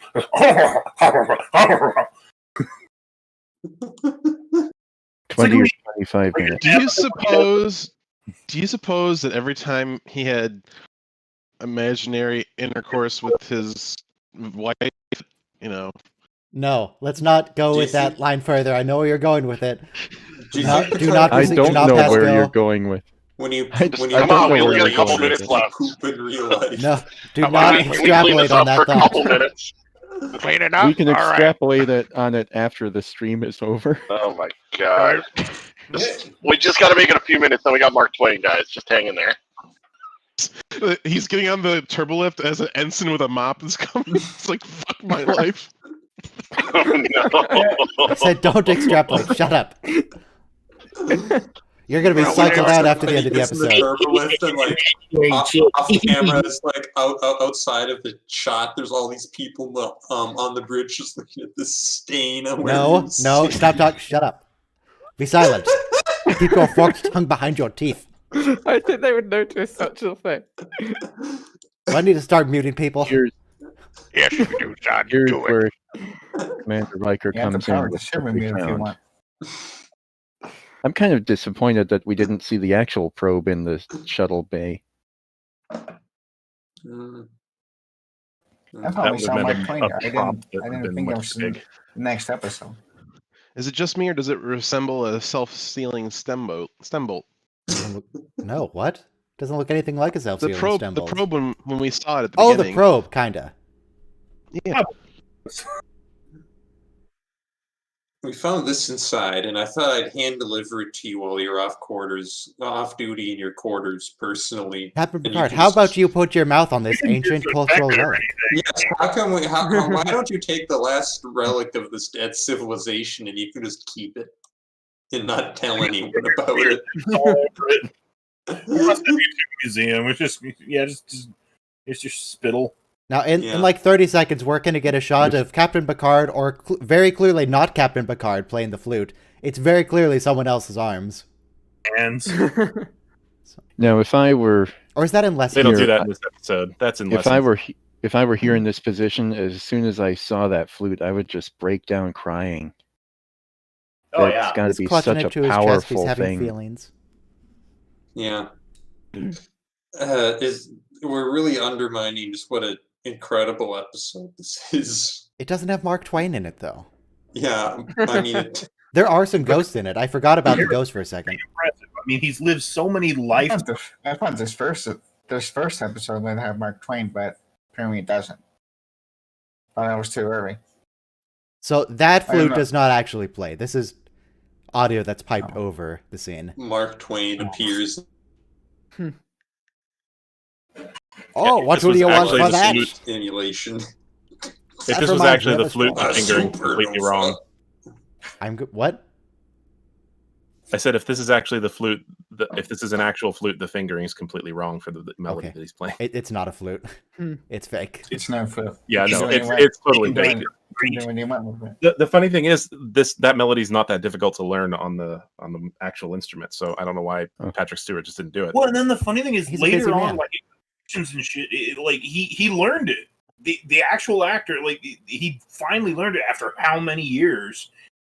20 or 25 minutes. Do you suppose that every time he had imaginary intercourse with his wife, No, let's not go Do you with that think- line further. I know where you're going with it. Do you Not- think do Picard- not I do don't not know pass where go. you're going with. when you I when don't you know Come on, we where only got you're a couple going with minutes it. left. poop in real life. No, do Come not on, can we clean extrapolate this on up that for a thought. couple minutes? Clean it up? We can All right. extrapolate it on it after the stream is over. Oh my god. We just got to make it a few minutes, then we got Mark Twain, guys. Just hang in there. he's getting on the turbolift as an ensign with a mop is coming. It's like, fuck my life. Oh, no. I said don't extrapolate. Shut up. You're gonna be When cycled you're out after the end of the gets in episode. turbolift and like off the camera is like outside of the shot. There's all these people on the bridge just looking at this stain on where No, you no, sit. stop talking. Shut up. Be silent. Keep your forked tongue behind your teeth. I think they would notice such a thing. Do I need to start muting people? Here's, Yes, you do, John. here's Do it. where Commander Riker You have the comes in power to with shiver what me we if you found. want. I'm kind of disappointed that we didn't see the actual probe in the shuttle bay. Mm. I thought we would've saw been Mark a Twain. I prompt that didn't would've been think I much was in big. the next episode. Is it just me, or does it resemble a self-sealing stem bolt? No, what? Doesn't look anything like a The self-sealing probe, stem the bolt. probe when we saw it at the Oh, the beginning. probe, kinda. Yeah. We found this inside, and I thought I'd hand deliver it to you while you're off duty in your quarters personally. Captain And you Picard, can how just- about you put your mouth on this ancient cultural relic? Yes. How come why don't you take the last relic of this dead civilization and you can just keep it and not tell anyone about it? Museum. It's just it's just spittle. Now, in Yeah. like 30 seconds, we're going to get a shot of Captain Picard, or very clearly not Captain Picard, playing the flute. It's very clearly someone else's arms. And Now, if I were Or is that in Lesson? They don't do Here, that in this episode. That's in if I lessons. were if I were here in this position, as soon as I saw that flute, I would just break down crying. Oh That's yeah. got to He's be clutching such it a to his chest. He's powerful having thing. feelings. Yeah. We're really undermining just what an incredible episode this is. It doesn't have Mark Twain in it, though. Yeah, I mean, There are some ghosts in it. I forgot about the ghost for a second. impressive. I mean, he's lived so many lives. I thought this first episode would have Mark Twain, but apparently it doesn't. Thought that was too early. So that I don't flute know. does not actually play. This is audio that's piped over the scene. Mark Twain appears. Oh, if what this do was you want actually for the that? flute- Emulation. If That this was reminds actually me the of a flute story. fingering completely wrong. I'm good. What? I said if this is actually the flute, if this is an actual flute, the fingering is completely wrong for the melody Okay. that he's playing. It's not a flute. It's fake. It's not for. Yeah, He's no, doing it's what- it's totally he's doing- fake. The funny thing is, that melody's not that difficult to learn on the actual instrument. So I don't know why Patrick Stewart just didn't do it. Well, and then the funny thing is, He's a busy later on, man. like and shit, like he learned it. The actual actor, like he finally learned it after how many years?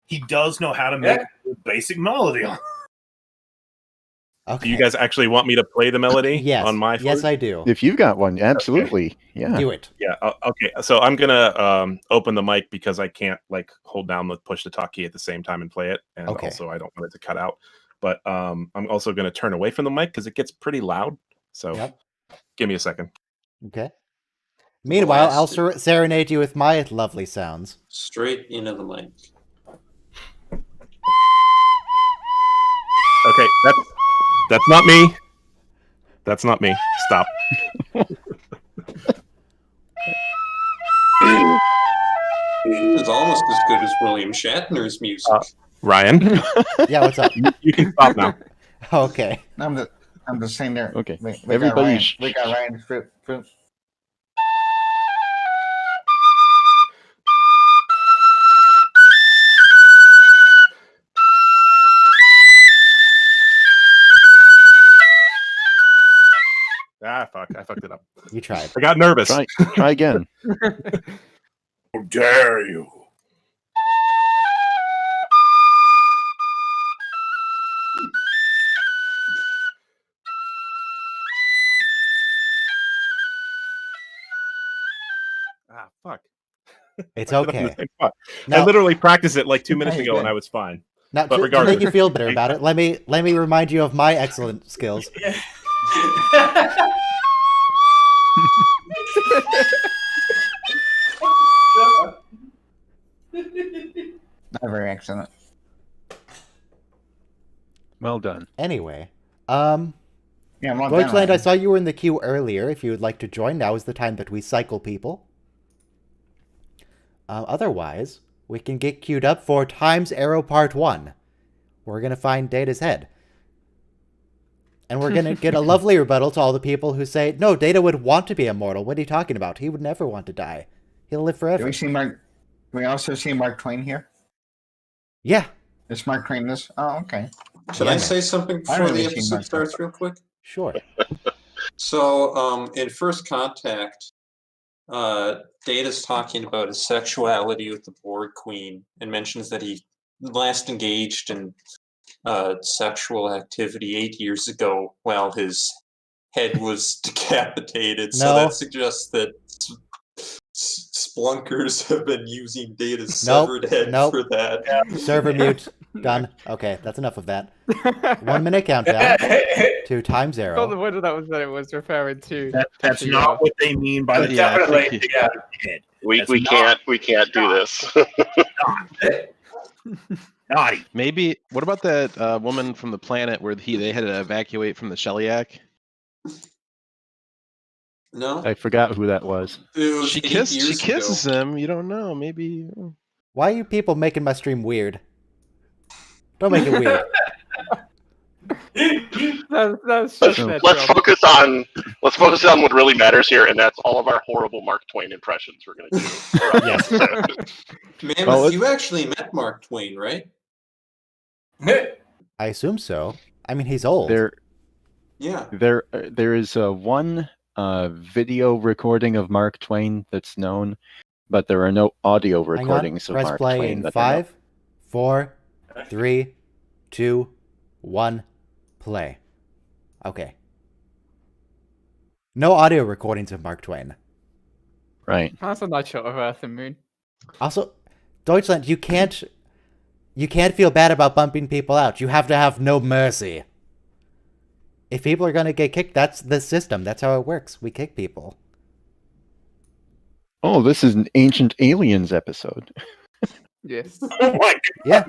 He does know how to make a basic melody. Okay. Do you guys actually want me to play the melody Yes. on my Yes, flute? I do. If you've got one, absolutely. Yeah. Do it. Yeah. Okay. So I'm gonna open the mic because I can't like hold down the push to talk key at the same time and play it, and Okay. also I don't want it to cut out. But I'm also gonna turn away from the mic because it gets pretty loud. So give me a second. Okay. Meanwhile, I'll serenade you with my lovely sounds. Straight into the mic. Okay, that's not me. That's not me. Stop. It's almost as good as William Shatner's music. Ryan. Yeah, what's up? You can stop now. Okay. I'm just saying there. Okay. We Everybody got Ryan's fruit. Ah, fuck! I fucked it up. You tried. I got nervous. Try again. How dare you? It's I fucked it up in okay. the same spot. Now- I literally practiced it like 2 minutes Hey, ago, good. and I was fine. Now, But to regardless, make you feel better about it, let me remind you of my excellent skills. Not very excellent. Well done. Anyway, Yeah, I'm not done, Deutschland, I Ryan. saw you were in the queue earlier. If you would like to join, now is the time that we cycle people. Otherwise, we can get queued up for Time's Arrow Part 1. We're going to find Data's head. And we're going to get a lovely rebuttal to all the people who say, no, Data would want to be immortal. What are you talking about? He would never want to die. He'll live Do forever. we see Mark? Do we also see Mark Twain here? Yeah. Is Mark Twain this? Oh, okay. Can I say something I before really the see episode Mark starts real quick? Sure. So, in First Contact, Data's talking about his sexuality with the Borg Queen and mentions that he last engaged in sexual activity 8 years ago while his head was decapitated. So No. that suggests that Splunkers have been using Data's severed head for that. Server mute. Done. Okay, that's enough of that. 1 minute countdown to Time's I Arrow. thought whether that was what it was referring to. That's not what they mean by the Definitely, yeah. We can't do this. Naughty. Maybe. What about that woman from the planet where they had to evacuate from the Shellyak? No, I forgot who that was. it was She 8 kissed. She years kisses ago. him. You don't know. Maybe. Why are you people making my stream weird? Don't make it weird. That's just their Let's job. focus on what really matters here, and that's all of our horrible Mark Twain impressions we're going to do. Yes. Mammoth, Oh, you actually met Mark Twain, right? I assume so. I mean, he's old. Yeah. There is one video recording of Mark Twain that's known, but there are no audio Hang on. recordings of Press Mark play Twain. in that I know. 5, 4, 3, 2, 1, play. Okay. No audio recordings of Mark Twain. Right. That's a nice shot of Earth and Moon. Also, Deutschland, you can't feel bad about bumping people out. You have to have no mercy. If people are going to get kicked, that's the system. That's how it works. We kick people. Oh, this is an Ancient Aliens episode. Yes. Oh my Yeah.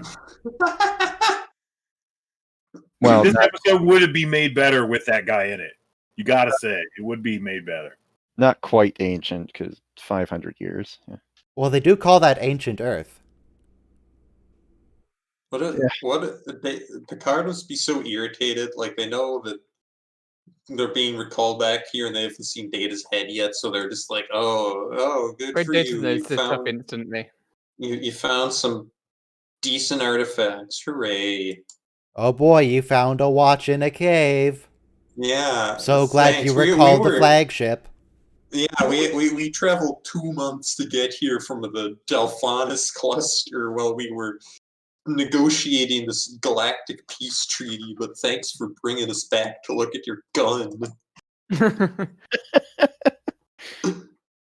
Well, this episode would be made better with that guy in it. You gotta say, it would be made better. not quite ancient because 500 years. Yeah. Well, they do call that ancient Earth. Picard must be so irritated. Like, they know that they're being recalled back here and they haven't seen Data's head yet, so they're just like, oh, good Red for Data you. knows You this stuff found... instantly. You found some decent artifacts. Hooray! Oh boy, you found a watch in a cave. Yeah. So glad thanks. you We recalled the were- flagship. Yeah, we traveled 2 months to get here from the Delphinus cluster while we were negotiating this galactic peace treaty. But thanks for bringing us back to look at your gun.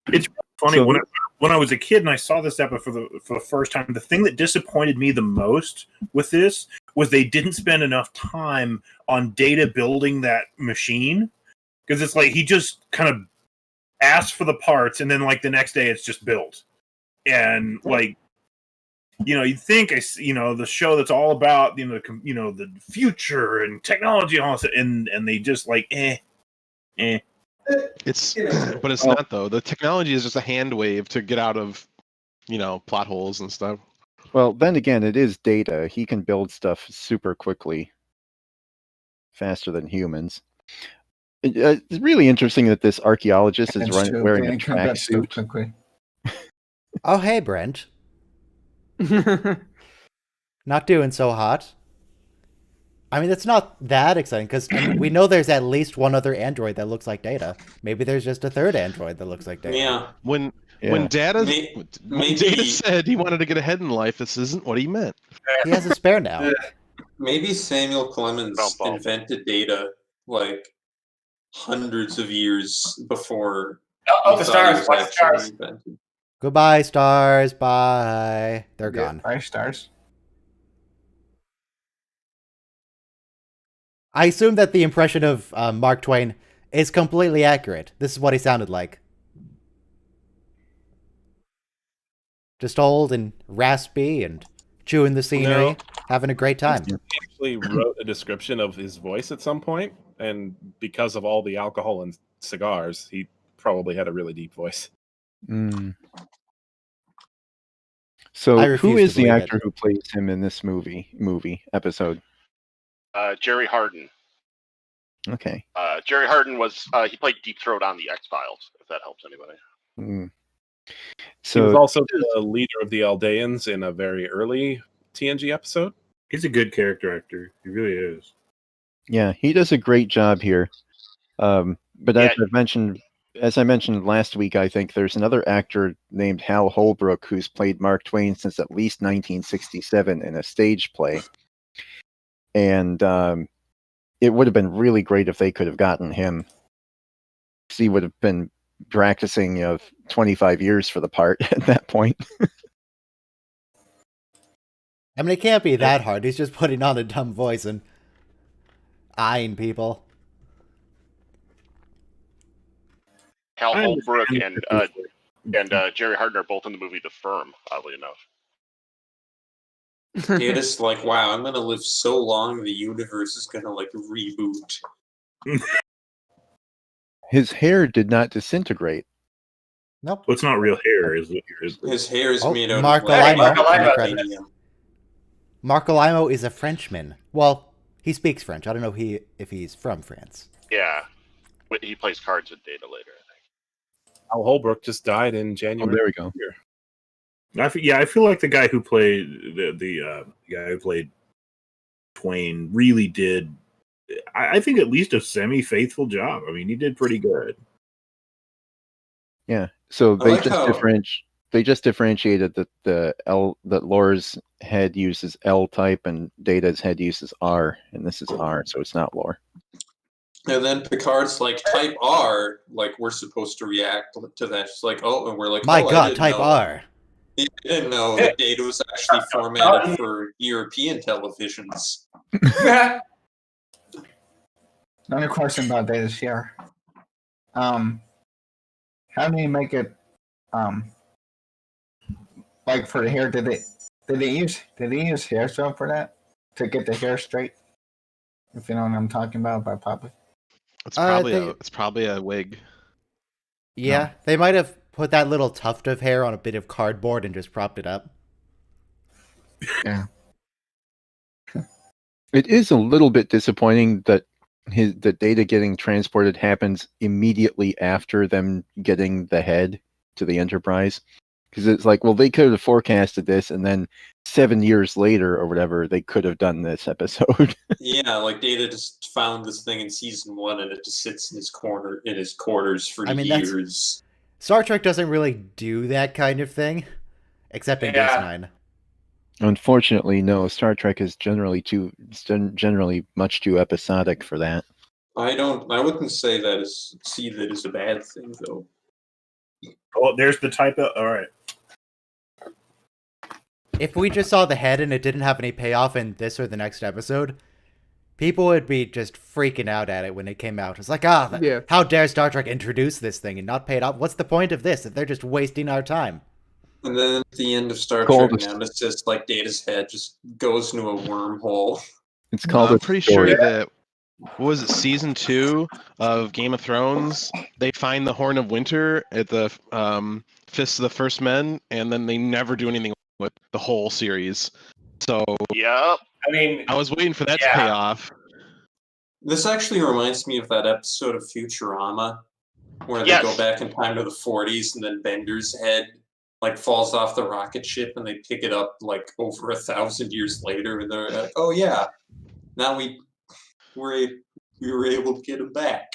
It's funny So- when I was a kid and I saw this episode for the first time. The thing that disappointed me the most with this was they didn't spend enough time on Data building that machine, because it's like he just kind of asked for the parts and then like the next day it's just built. And like, you'd think the show that's all about the future and technology and all this, and they just like It's but it's not though. The technology is just a hand wave to get out of plot holes and stuff. Well, then again, it is Data. He can build stuff super quickly, faster than humans. It's really interesting that this archaeologist is wearing a tracksuit. Quickly. Oh, hey, Brent. Not doing so hot. I mean, it's not that exciting, because we know there's at least one other android that looks like Data. Maybe there's just a third android that looks like Data. Yeah. When Data said he wanted to get ahead in life, this isn't what he meant. He has a spare now. Maybe Samuel Clemens invented Data like hundreds of years before. Oh, the stars! Watch the stars! Invented. Goodbye, stars. Bye. They're gone. Bye, stars. I assume that the impression of Mark Twain is completely accurate. This is what he sounded like. Just old and raspy and chewing the scenery, No. having a great time. He actually wrote a description of his voice at some point, and because of all the alcohol and cigars, he probably had a really deep voice. Mm. So, I who refuse is to the believe actor who plays him in this movie episode? Jerry Hardin. Okay. Jerry Hardin was he played Deep Throat on the X-Files, if that helps anybody. Mm. He So was also the leader of the Aldeans in a very early TNG episode. He's a good character actor. He really is. yeah, he does a great job here. But as I mentioned last week, I think there's another actor named Hal Holbrook who's played Mark Twain since at least 1967 in a stage play. And it would have been really great if they could have gotten him. He would have been practicing 25 years for the part at that point. I mean, it can't be that hard. He's just putting on a dumb voice and eyeing people. Hal Holbrook and Jerry Hardin are both in the movie The Firm, oddly enough. It is like, wow, I'm gonna live so long, the universe is gonna like reboot. His hair did not disintegrate. Nope. Well, it's not real hair, is it? His hair is made out Mark of like, Alimo. titanium. Mark Alimo is a Frenchman. Well, he speaks French. I don't know if he's from France. Yeah, he plays cards with Data later. I think. Hal Holbrook just died in January. There we go. I feel like the guy who played the guy who played Twain really did, I think, at least a semi-faithful job. I mean, he did pretty good. Yeah. So I like how- they just differentiated that Lore's head uses L type and Data's head uses R, and this is R, so it's not Lore. And then Picard's like, type R, like we're supposed to react to that. It's like, oh, and we're like, My oh, I God, didn't type know. R. He didn't know that Data was actually formatted for European televisions. The only question about Data is here. How do you make it like for the hair? Did they use hair gel for that to get the hair straight? If you know what I'm talking about by Papa. It's probably a wig. Yeah, they might have put that little tuft of hair on a bit of cardboard and just propped it up. Yeah. It is a little bit disappointing that the Data getting transported happens immediately after them getting the head to the Enterprise, Because it's like, well, they could have forecasted this, and then 7 years later or whatever, they could have done this episode. Yeah, like Data just found this thing in season 1, and it just sits in his quarters for years. Star Trek doesn't really do that kind of thing, except in DS9. Unfortunately, no. Star Trek is generally much too episodic for that. I wouldn't say that is a bad thing, though. Oh, there's the typo. All right. If we just saw the head and it didn't have any payoff in this or the next episode, people would be just freaking out at it when it came out. It's like, how dare Star Trek introduce this thing and not pay it off? What's the point of this if they're just wasting our time? And then at the end of Star Trek Nemesis, like Data's head just goes into a wormhole. It's called. I'm pretty sure that was it season 2 of Game of Thrones. They find the Horn of Winter at the Fists of the First Men, and then they never do anything with the whole series. So yeah, I mean, I was waiting for that to pay off. This actually reminds me of that episode of Futurama where they go back in time to the 40s, and then Bender's head like falls off the rocket ship, and they pick it up like over 1,000 years later, and they're like, "Oh yeah, now we were able to get him back."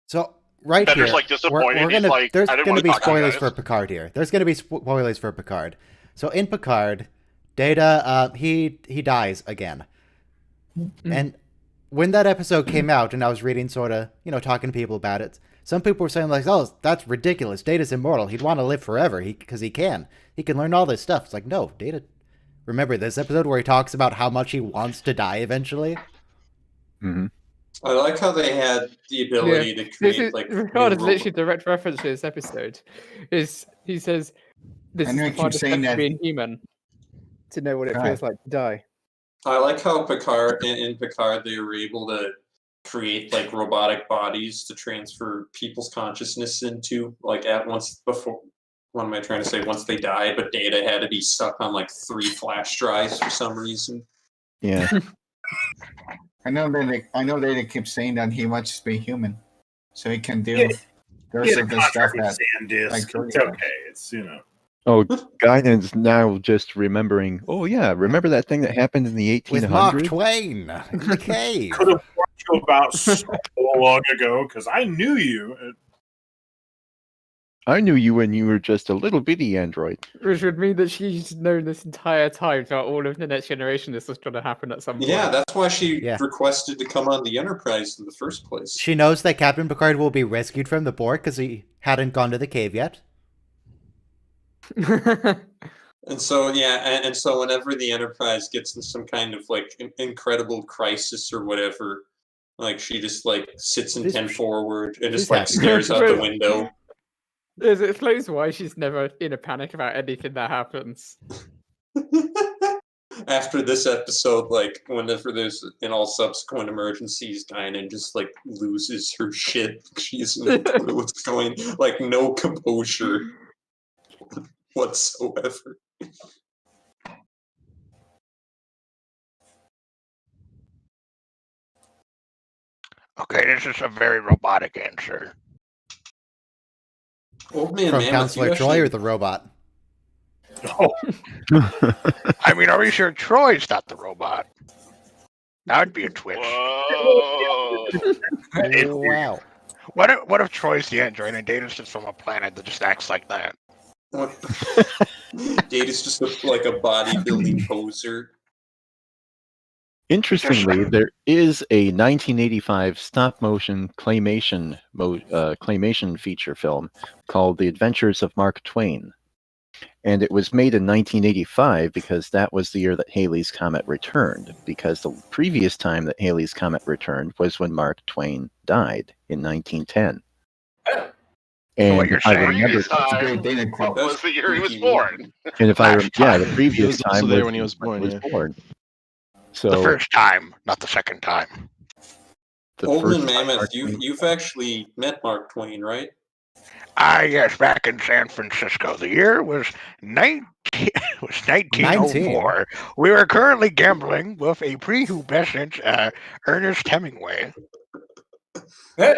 So Bender's here, like disappointed. There's going to be spoilers for Picard here. There's going to be spoilers for Picard. So in Picard, Data he dies again, and when that episode came out, and I was reading, sort of, talking to people about it. Some people were saying, like, oh, that's ridiculous. Data's immortal. He'd want to live forever because he can. He can learn all this stuff. It's like, no, Data... Remember this episode where he talks about how much he wants to die eventually? Mm-hmm. I like how they had the ability to create, Ricardo is literally direct reference to this episode. He says, this is the hardest step to being human. To know what it feels like to die. I like how in Picard, they were able to create like robotic bodies to transfer people's consciousness into, like once they died, but Data had to be stuck on like 3 flash drives for some reason. Yeah. I know they keep saying that he wants to be human, so he can do those of the stuff that it's okay. It's Oh, Guinan's now just remembering. Oh yeah, remember that thing that happened in the 1800s with Mark Twain in the cave. Could have warned you about so long ago because I knew you. I knew you when you were just a little bitty android. Which would mean that she's known this entire time throughout all of the Next Generation this was going to happen at some point. Yeah, that's why she requested to come on the Enterprise in the first place. She knows that Captain Picard will be rescued from the Borg because he hadn't gone to the cave yet. And so and so whenever the Enterprise gets in some kind of like incredible crisis or whatever, like she just like sits in 10 forward and just like stares out the window. It explains why she's never in a panic about anything that happens. After this episode, like whenever there's in all subsequent emergencies, Guinan just like loses her shit. She's what's going, like no composure whatsoever. Okay, this is a very robotic answer. Old man, from Counselor Troy or the robot? Oh. I mean, are we sure Troy's not the robot? That would be a twist. Wow. What if Troy's the android and Data's just from a planet that just acts like that? Data's just like a bodybuilding poser. Interestingly, there is a 1985 stop-motion claymation feature film called The Adventures of Mark Twain. And it was made in 1985 because that was the year that Halley's Comet returned, because the previous time that Halley's Comet returned was when Mark Twain died in 1910. And what you're saying is was the year he was born. And if the previous time was when he was born. So the first time, not the second time. Oldman Mammoth, you've actually met Mark Twain, right? Yes, back in San Francisco. The year was 1904. We were currently gambling with a prepubescent Ernest Hemingway.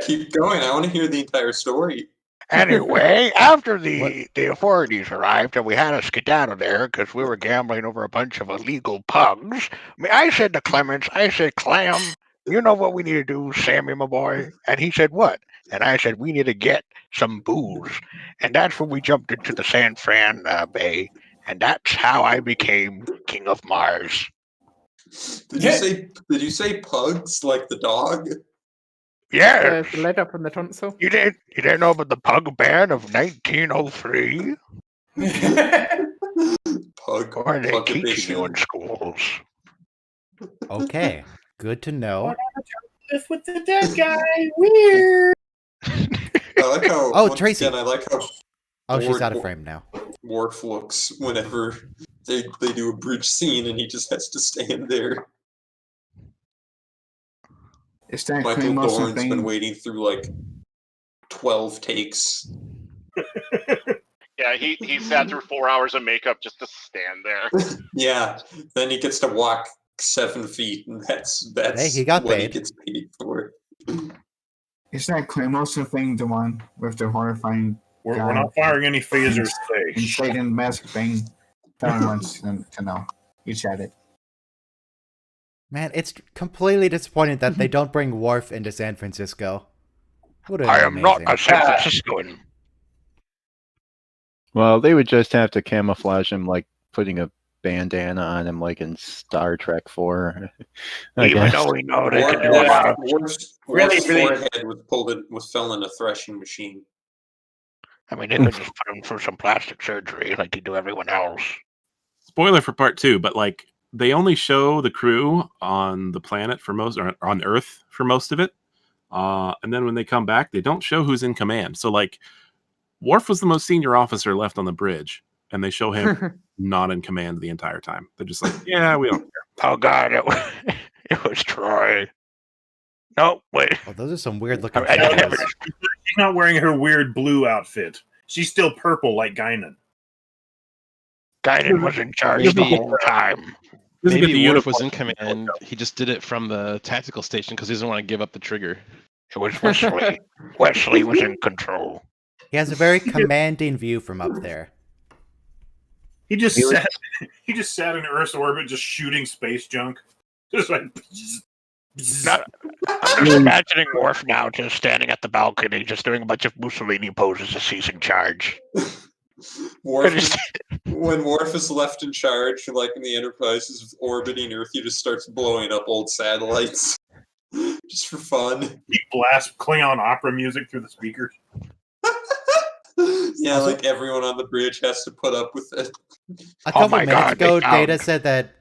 Keep going. I want to hear the entire story. Anyway, after the authorities arrived and we had to skedaddle there because we were gambling over a bunch of illegal pugs, I said to Clemens, I said, Clam, you know what we need to do, Sammy, my boy? And he said, what? And I said, we need to get some booze. And that's when we jumped into the San Fran Bay. And that's how I became King of Mars. Did you say pugs like the dog? Yeah. The lead up on the tonsil. You didn't know about the pug ban of 1903? Pug. Or they Pug teaching edition. you in schools. Okay, good to know. Live with the dead guy. Weird. I like how. Oh, once Tracy. Again, I like how. Oh, she's bored out of frame now. Worf looks whenever they do a bridge scene, and he just has to stand there. Is that Michael Klingos Thorne's been thing? waiting through like 12 takes. Yeah, he sat through 4 hours of makeup just to stand there. Yeah, then he gets to walk 7 feet, and that's Hey, he got what paid. he gets paid for. Is that Klingos thing the one with the horrifying? We're not firing any phasers today. Inflated mask thing. That wants to know. You said it. Man, it's completely disappointing that they don't bring Worf into San Francisco. I am not a San Franciscoan. Well, they would just have to camouflage him, like putting a bandana on him, like in Star Trek 4. Even though we know they can do a lot of... Worf's Really- forehead was fell in a threshing machine. I mean, they could just put him through some plastic surgery like they do everyone else. Spoiler for part 2, but like they only show the crew on the planet for most, or on Earth for most of it. And then when they come back, they don't show who's in command. So like Worf was the most senior officer left on the bridge, and they show him not in command the entire time. They're just like, yeah, we don't care. Oh God, it was Troy. No, wait. Oh, those are some weird looking I shadows. never- She's not wearing her weird blue outfit. She's still purple like Guinan. Guinan was in charge the whole time. Maybe Worf was in command. He just did it from the tactical station because he doesn't want to give up the trigger. It was Wesley. Wesley was in control. He has a very commanding view from up there. He just sat in Earth's orbit, just shooting space junk. Just like. I'm just imagining Worf now just standing at the balcony, just doing a bunch of Mussolini poses as he's in charge. When Worf is left in charge, like in the Enterprise is orbiting Earth, he just starts blowing up old satellites. Just for fun. He blasts Klingon opera music through the speakers. Yeah, like everyone on the bridge has to put up with it. A couple minutes ago, Data said that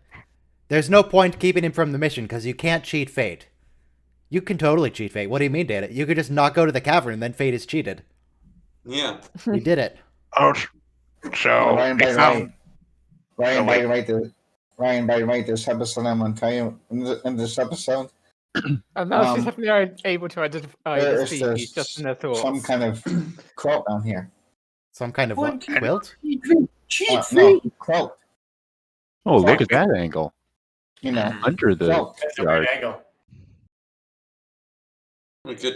there's no point keeping him from the mission because you can't cheat fate. You can totally cheat fate. What do you mean, Data? You could just not go to the cavern and then fate is cheated. Yeah. You did it. Oh, so Ryan, by the way, this episode I'm going to tell you in this episode. And that's just something I'm able to identify the there's species just in their thoughts. some kind of quilt down here. Some kind of what? Quilt? No, quilt. Oh, look at that angle. You know, Under the That's a yard. great angle. We get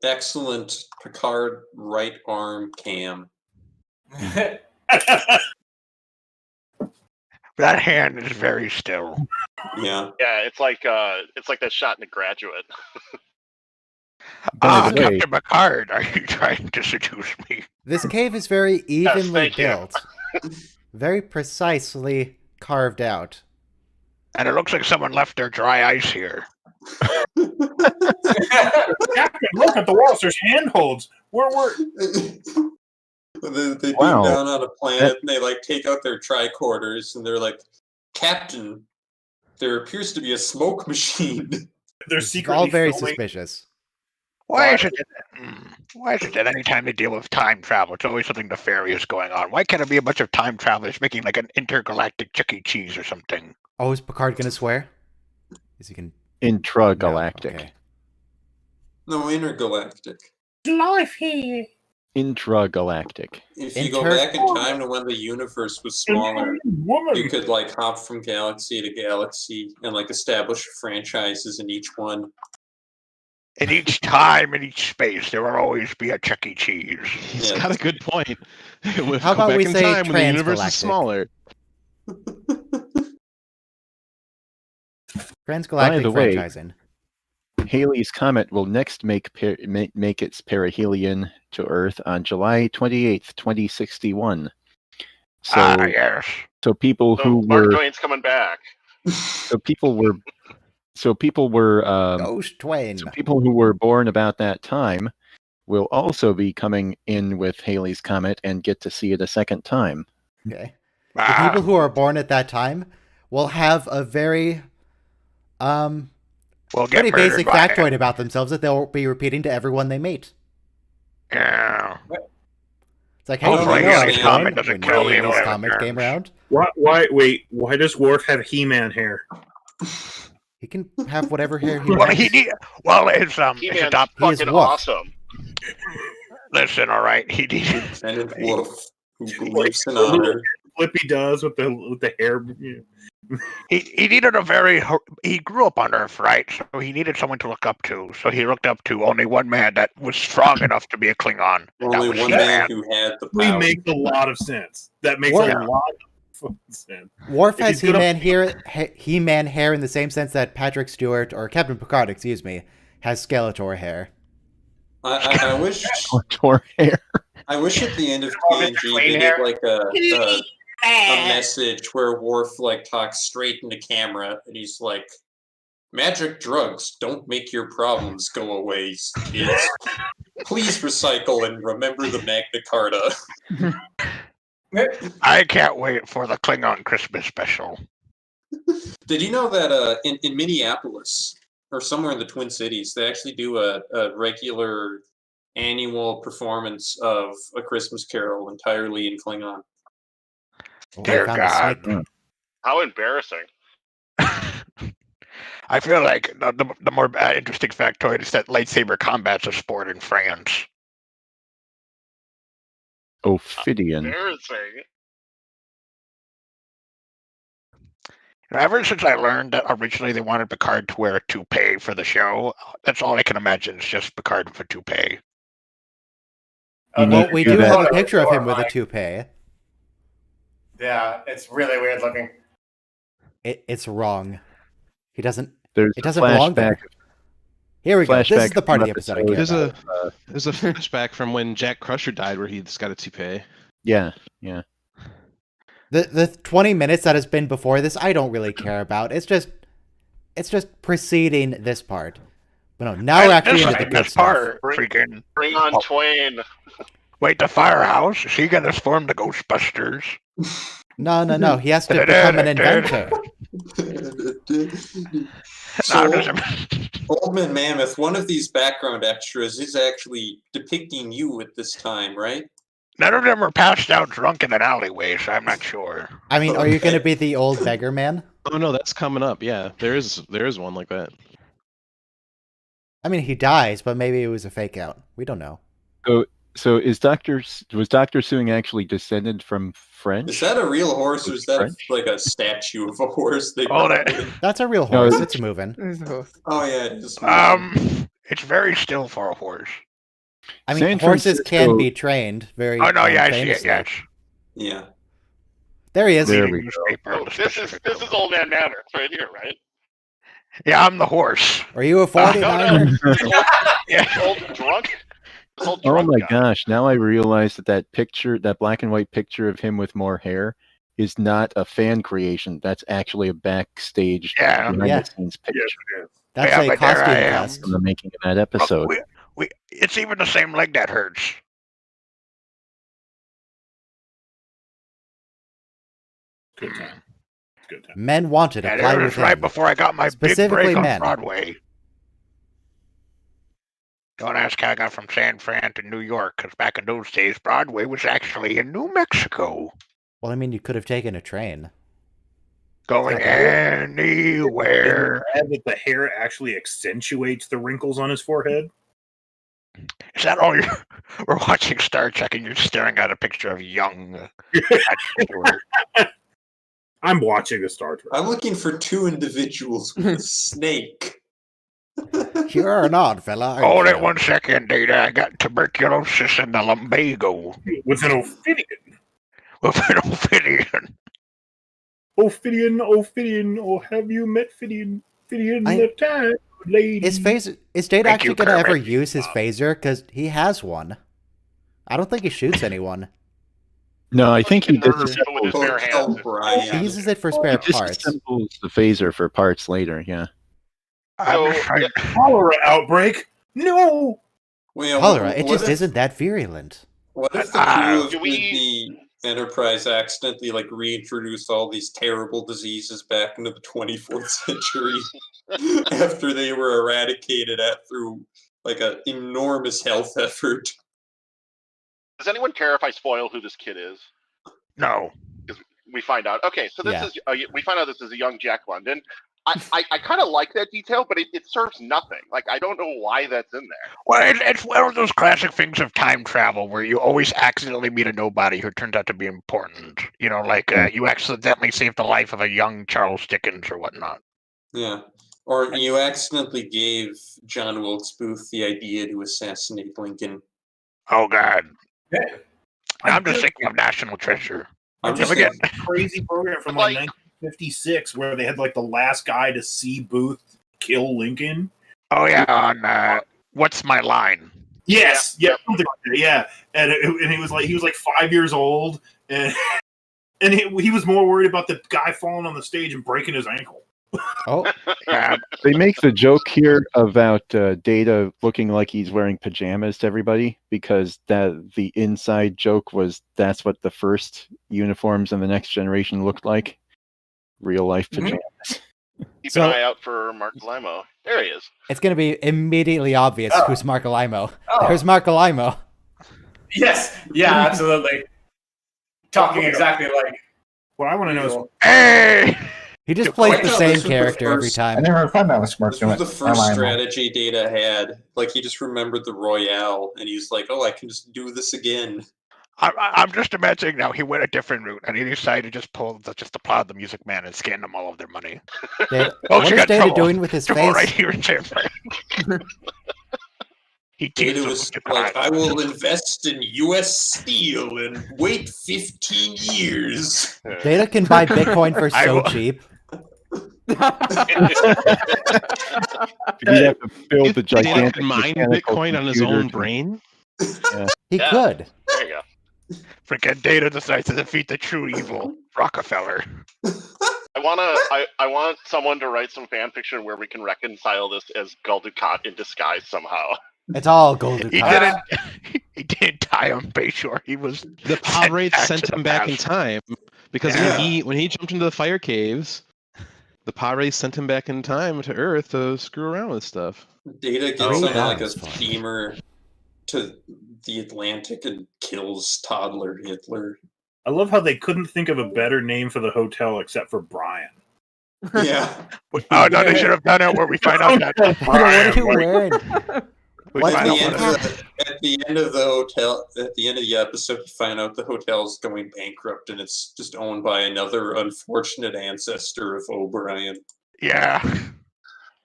excellent Picard right arm cam. that hand is very still. Yeah. Yeah, it's like that shot in The Graduate. By the way, Captain Picard, are you trying to seduce me? This cave is very evenly thank you. built. Very precisely carved out. And it looks like someone left their dry ice here. Captain, look at the walls. There's handholds. They beam Wow. down on a planet and they like take out their tricorders and they're like, Captain, there appears to be a smoke machine. They're It's secretly all very filming. suspicious. Why is it that anytime they deal with time travel, it's always something nefarious going on? Why can't it be a bunch of time travelers making like an intergalactic Chuck E. Cheese or something? Oh, is Picard gonna swear? Is he can? intragalactic. Okay. No, intergalactic. Life here. Intragalactic. If you go back in time to when the universe was smaller, you could like hop from galaxy to galaxy and like establish franchises in each one. In each time, in each space, there will always be a Chuck E. Cheese. He's got a good point. We'll How go about back we in say time when the universe is transgalactic? smaller. Transgalactic the way, franchising. Halley's Comet will next make its perihelion to Earth on July 28th, 2061. So, yes. so people So who Mark were Twain's coming back. so people were Ghost Twain. so people who were born about that time will also be coming in with Halley's Comet and get to see it a second time. Okay. The people who are born at that time will have a very pretty basic factoid about themselves that they'll be repeating to everyone they meet. Yeah. It's like, hey, Hopefully you know I Halley's was Comet born doesn't when kill me Halley's when it Comet came returns. around. Why does Worf have He-Man hair? He can have whatever hair he Well, wants. his He-Man's He is fucking Wolf. awesome. Listen, all right, he did. Lieutenant Wolf, who believes in honor. Flippy does with the hair. He needed he grew up on Earth, right? So he needed someone to look up to. So he looked up to only one man that was strong enough to be a Klingon. Only that was one He-Man. man who had the We power. make a lot of sense. That makes Worf- a lot of sense. Worf If has he's gonna- He-Man hair in the same sense that Patrick Stewart, or Captain Picard, excuse me, has Skeletor hair. I wish. Skeletor hair. I wish at the end of Oh, Mr. TNG Twain they hair. did like a message where Worf like talks straight into camera and he's like, "Magic drugs don't make your problems go away, kids. Please recycle and remember the Magna Carta." I can't wait for the Klingon Christmas special. Did you know that in Minneapolis or somewhere in the Twin Cities they actually do a regular annual performance of A Christmas Carol entirely in Klingon? Dear God. How embarrassing. I feel like the more interesting factoid is that lightsaber combat's a sport in France. Ophidian. Embarrassing. Ever since I learned that originally they wanted Picard to wear a toupee for the show, that's all I can imagine is just Picard with a toupee. Well, we do have a picture of him with a toupee. Yeah, it's really weird looking. It's wrong. He doesn't. There's it doesn't belong there. Here we go. This is the part of the episode I care There's about. there's a flashback from when Jack Crusher died where he's got a toupee. Yeah. The 20 minutes that has been before this, I don't really care about. It's just preceding this part. But no, now we're actually into the good stuff. Bring on Twain. Wait, the firehouse? Is he gonna form the Ghostbusters? No. He has to become an inventor. So, Old Man Mammoth, one of these background extras is actually depicting you at this time, right? None of them were passed out drunk in an alleyway, so I'm not sure. I mean, are you going to be the old beggar man? Oh no, that's coming up. Yeah, there is one like that. I mean, he dies, but maybe it was a fake out. We don't know. So was Dr. Seuing actually descended from French? Is that a real horse, or is that like a statue of a horse? That's a real horse. It's moving. Oh yeah, it is. It's very still for a horse. I mean, horses can be trained very. Oh no, yes. Yeah. There he is. There we go. Oh, this is Old Man Manor. It's right here, right? Yeah, I'm the horse. Are you a 49er? Old drunk. Oh my gosh! Now I realize that picture, that black and white picture of him with more hair, is not a fan creation. That's actually a backstage behind the scenes picture. That's a costume cast from the making of that episode. It's even the same leg that hurts. Good time. Men wanted to fly with right him. before I got my big Specifically break on men. Broadway. Don't ask how I got from San Fran to New York, because back in those days, Broadway was actually in New Mexico. Well, I mean, you could have taken a train. Going anywhere. That the hair actually accentuates the wrinkles on his forehead. Is that all you're... We're watching Star Trek and you're staring at a picture of young... I'm watching the Star Trek. I'm looking for two individuals with a snake. You're an odd fella. aren't Hold it you? 1 second, Data. I got tuberculosis in the lumbago. With an Ophidian. With an Ophidian. Ophidian, oh, have you met Phidian? Phidian the time, lady. Is Data Thank actually you, going to ever Kermit. use his phaser? Because he has one. I don't think he shoots anyone. No, I think he Murder disassembles, people with his bare hands. Hotel Brian. He uses it for spare he parts. disassembles the phaser for parts later. Yeah. I'm just trying. Cholera outbreak? No! Well, Cholera, it what just if- isn't that virulent. What if the crew of Do we- the Enterprise accidentally like reintroduced all these terrible diseases back into the 24th century after they were eradicated through like an enormous health effort? Does anyone care if I spoil who this kid is? No. We find out. Okay, so this Yeah. is we find out this is a young Jack London. I kind of like that detail, but it serves nothing. Like I don't know why that's in there. Well, it's one of those classic things of time travel where you always accidentally meet a nobody who turns out to be important. You know, like you accidentally saved the life of a young Charles Dickens or whatnot. Yeah. Or you accidentally gave John Wilkes Booth the idea to assassinate Lincoln. Oh God. Yeah. I'm just thinking of National Treasure. I'm just just a crazy program from like 1956 where they had like the last guy to see Booth kill Lincoln. Oh yeah, on What's My Line? Yes, yeah, yeah. And he was like 5 years old, and he was more worried about the guy falling on the stage and breaking his ankle. Oh, Yeah, They make the joke here about Data looking like he's wearing pajamas to everybody because that the inside joke was that's what the first uniforms in the Next Generation looked like. Real life pajamas. Keep So- an eye out for Mark Limo. There he is. it's going to be immediately obvious who's Mark Alimo. Oh. There's Mark Alimo. Yes. Yeah, absolutely. Talking exactly like. What I want to know is hey, He just Wait, plays no, the this same was the character every first- I time. never found that was smart. This was the first strategy Data had. Like he just remembered the Royale, and he's like, "Oh, I can just do this again." I'm just imagining now he went a different route and he decided to just applaud the Music Man and scan them all of their money. Data, Oh, what she is got Data trouble. doing with his Trouble right face? here in San Fran. He Data teased was them. like, "I will invest in U.S. Steel and wait 15 years." Data can buy Bitcoin for I so will- cheap. You'd have to build the Data gigantic could mine mechanical Bitcoin on his computer own to- brain. He Yeah. could. There you go. Freaking Data decides to defeat the true evil, Rockefeller. I want someone to write some fan fiction where we can reconcile this as Gul Dukat in disguise somehow. It's all golden. He Cops. didn't. He didn't die on Bayshore. He was The pirates back sent to the him back in past. time because Yeah. when he jumped into the fire caves, the pirates sent him back in time to Earth to screw around with stuff. Data gets Oh, on like a that's fun. steamer to the Atlantic and kills toddler Hitler. I love how they couldn't think of a better name for the hotel except for Brian. Yeah. Oh no, they should have done it where we find out that What are you wearing? we What find the out end what of At the end of the hotel, at the end of the episode, you find out the hotel's going bankrupt and it's just owned by another unfortunate ancestor of O'Brien. yeah.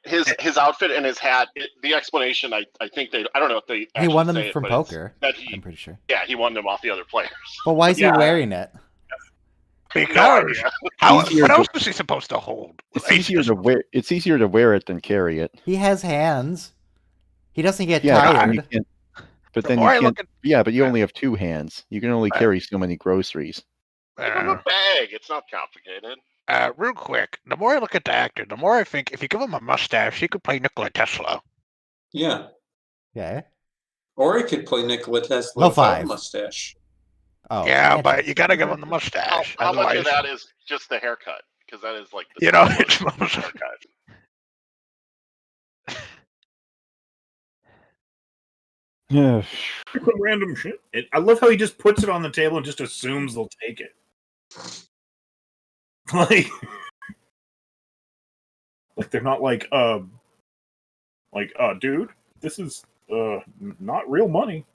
His outfit and his hat. The explanation, I think I don't know if they. He actually won them say it, from but it's poker. That I'm pretty sure. he won them off the other players. But why is he Yeah. wearing it? Because idea. what else was he supposed to hold? It's easier to wear. It's easier to wear it than carry it. He has hands. He doesn't get Yeah, but tired. you can't. But The then more I you look can't. Yeah, but you only have two hands. You can only Right. carry so many groceries. Give him a bag. It's not complicated. Real quick, the more I look at the actor, the more I think if you give him a mustache, he could play Nikola Tesla. Yeah. Yeah. Or he could play Nikola Tesla Low without a five. mustache. Oh, yeah, can't but you gotta give him the How, mustache. how much of otherwise- that is just the haircut? Because that is like the You know, simplest it's most- haircut. Yeah. Some random shit. I love how he just puts it on the table and just assumes they'll take it. Like they're not like, dude, this is not real money.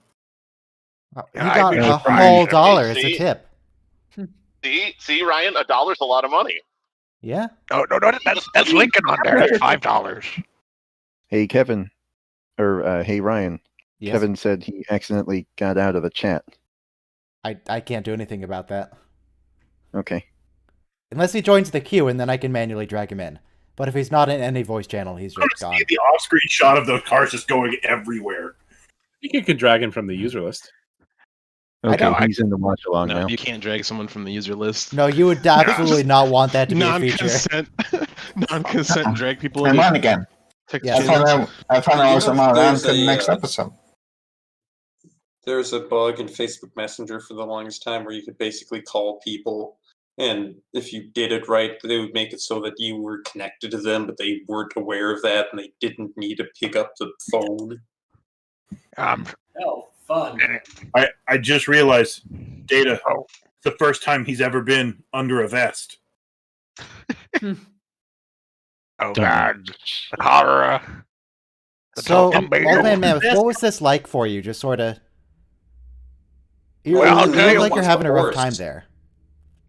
Oh, he I'd got be a surprised. whole dollar as a See? tip. See, Ryan, $1's a lot of money. Yeah. No, that's Lincoln on there. That's $5. Hey, Kevin. hey Ryan, Yes? Kevin said he accidentally got out of the chat. I can't do anything about that. Okay. Unless he joins the queue, and then I can manually drag him in. But if he's not in any voice channel, he's I just want gone. to see the off-screen shot of those cars just going everywhere. I think you could drag him from the user list. Okay, he's in the watch along No, now. you can't drag someone from the user list. No, you would absolutely not want that to be a feature. Non-consent drag people I'm in. on again. Yes. I found out I'm on to the next episode. There's a bug in Facebook Messenger for the longest time where you could basically call people, and if you did it right, they would make it so that you were connected to them, but they weren't aware of that, and they didn't need to pick up the phone. Oh, fun. I just realized, Data, it's the first time he's ever been under a vest. Oh, God. The cholera. So, Old Man Mammoth, what was this like for you? Just sort of... You look like you're having a rough time there.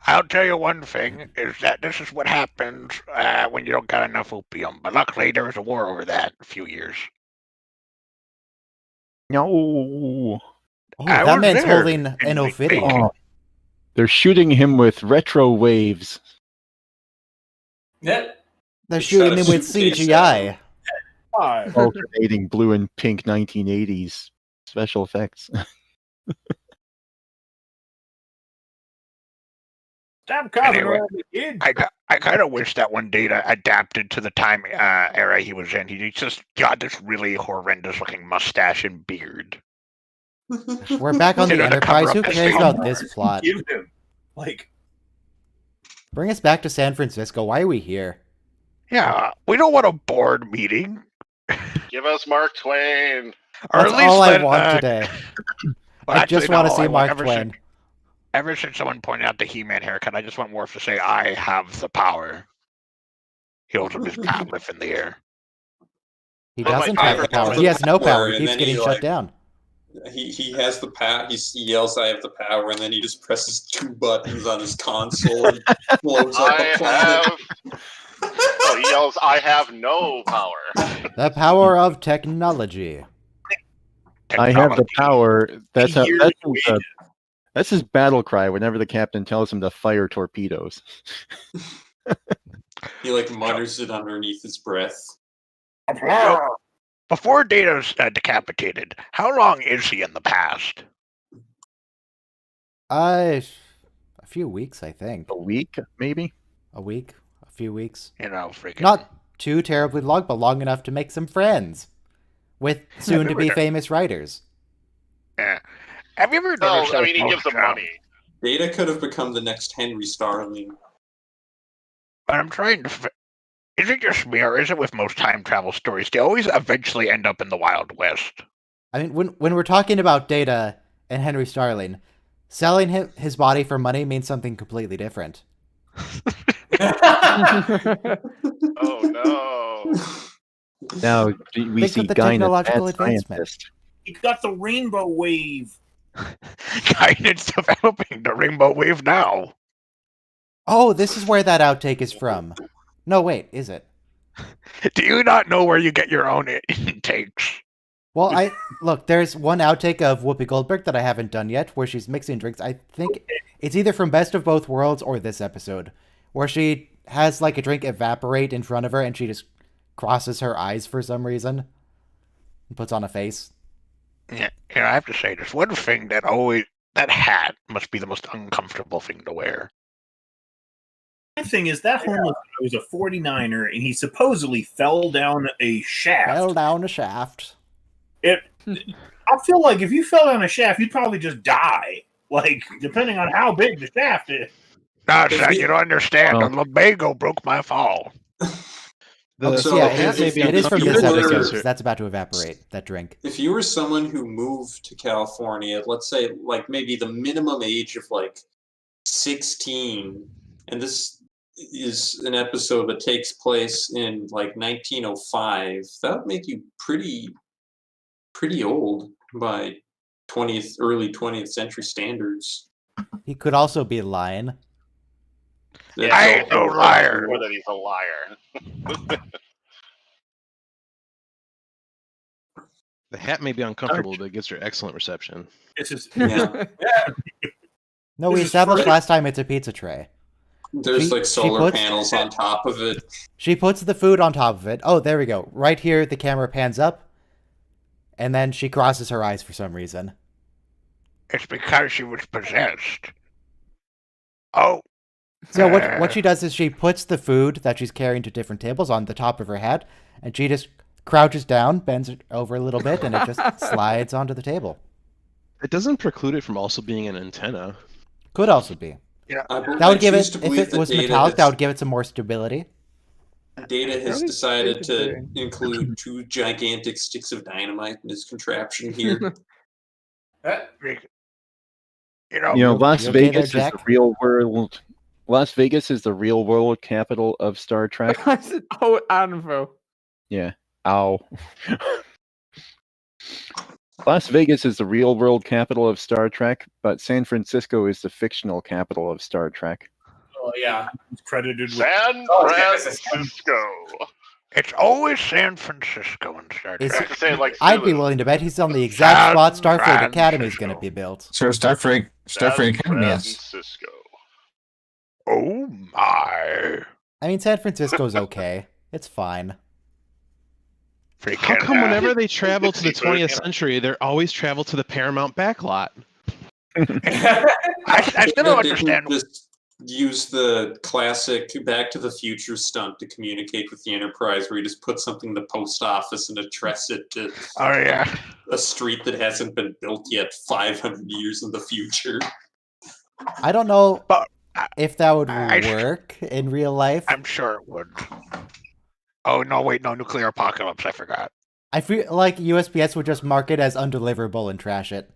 I'll tell you one thing, is that this is what happens when you don't got enough opium. But luckily, there was a war over that a few years. No. Oh, that man's holding an Ophidian. Oh, they're shooting him with retro waves. Yeah. They're shooting him with CGI. Alternating blue and pink 1980s special effects. Stop coughing Anyway, around the kid. I kind of wish that one Data adapted to the time era he was in. He just got this really horrendous looking mustache and beard. We're back on the Consider the Enterprise. cover Who up the cares same. about this plot? Give him, Bring us back to San Francisco. Why are we here? Yeah, we don't want a board meeting. Give us Mark Twain. Or That's at least all I let, want today. Well, I just actually, want no, to see Mark ever Twain. Since, ever since someone pointed out the He-Man haircut, I just want Worf to say, "I have the power." He holds up his palette in the air. He Oh, my doesn't have the favorite power. part He has no power. and He keeps then getting he, shut like, down. He has the power. He yells, "I have the power," and then he just presses 2 buttons on his console and blows up a planet. Oh, he yells, "I have no power." The power of technology. I have the power. That's his battle cry whenever the captain tells him to fire torpedoes. He like mutters it underneath his breath. Before Data's decapitated, how long is he in the past? A few weeks, I think. A week, maybe? A week? A few weeks? You know, freaking... Not too terribly long, but long enough to make some friends. With soon-to-be famous writers. Yeah. Have you ever No, noticed I mean, he gives them money. Data could have become the next Henry Starling. But I'm trying to... Is it just me, or is it with most time travel stories? They always eventually end up in the Wild West. I mean, when we're talking about Data and Henry Starling, selling his body for money means something completely different. Oh no! Now we see Guinan, mad scientist. He got the rainbow wave. Guinan's developing the rainbow wave now. Oh, this is where that outtake is from. No, wait, is it? Do you not know where you get your own intakes? Well, look, there's one outtake of Whoopi Goldberg that I haven't done yet, where she's mixing drinks. I think it's either from Best of Both Worlds or this episode, where she has like a drink evaporate in front of her and she just crosses her eyes for some reason and puts on a face. Yeah, I have to say, there's one thing that hat must be the most uncomfortable thing to wear. The thing is, that homeless guy was a 49er, and he supposedly fell down a shaft. I feel like if you fell down a shaft, you'd probably just die. Like, depending on how big the shaft is. No, sir, you don't understand. The lumbago broke my fall. It is from this episode. So that's about to evaporate, that drink. If you were someone who moved to California at, let's say, like maybe the minimum age of like 16, and this is an episode that takes place in like 1905, that would make you pretty old by early 20th century standards. He could also be lying. I ain't no liar. Or that he's a liar. The hat may be uncomfortable, but it gives her excellent reception. This is Yeah. No, we This is established for- last time it's a pizza tray. There's She- like she solar puts- panels on top of it. She puts the food on top of it. Oh, there we go. Right here, the camera pans up, and then she crosses her eyes for some reason. It's because she was possessed. Oh. So what she does is she puts the food that she's carrying to different tables on the top of her head, and she just crouches down, bends it over a little bit, and it just slides onto the table. It doesn't preclude it from also being an antenna. Could also be. Yeah. That would give it, if it was metallic, that would give it some more stability. Data has What is decided Data to doing? include 2 gigantic sticks of dynamite in his contraption here. You know, You know, Las you okay there, Vegas is the Jack? real world. Las Vegas is the real world capital of Star Trek. Oh, Anvil. Yeah. Ow. Las Vegas is the real world capital of Star Trek, but San Francisco is the fictional capital of Star Trek. Oh yeah. It's credited with San Oh, yes. Francisco. it's always San Francisco in Star It's- I Trek. have to say it like I'd be Sulu. willing to bet he's on the exact spot San Starfleet Academy is going to Francisco. be built. So Starfleet San Academy, yes. Francisco. Oh my. I mean, San Francisco's okay. It's fine. Freaking How come whenever they It's travel to the seafood, 20th century, they're always travel to the Paramount backlot? I still don't They didn't understand. just use the classic Back to the Future stunt to communicate with the Enterprise, where you just put something in the post office and address it to Oh yeah. a street that hasn't been built yet 500 years in the future. I don't know But if that would I- work in real life. I'm sure it would. Oh no! Wait, no nuclear apocalypse. I forgot. I feel like USPS would just mark it as undeliverable and trash it.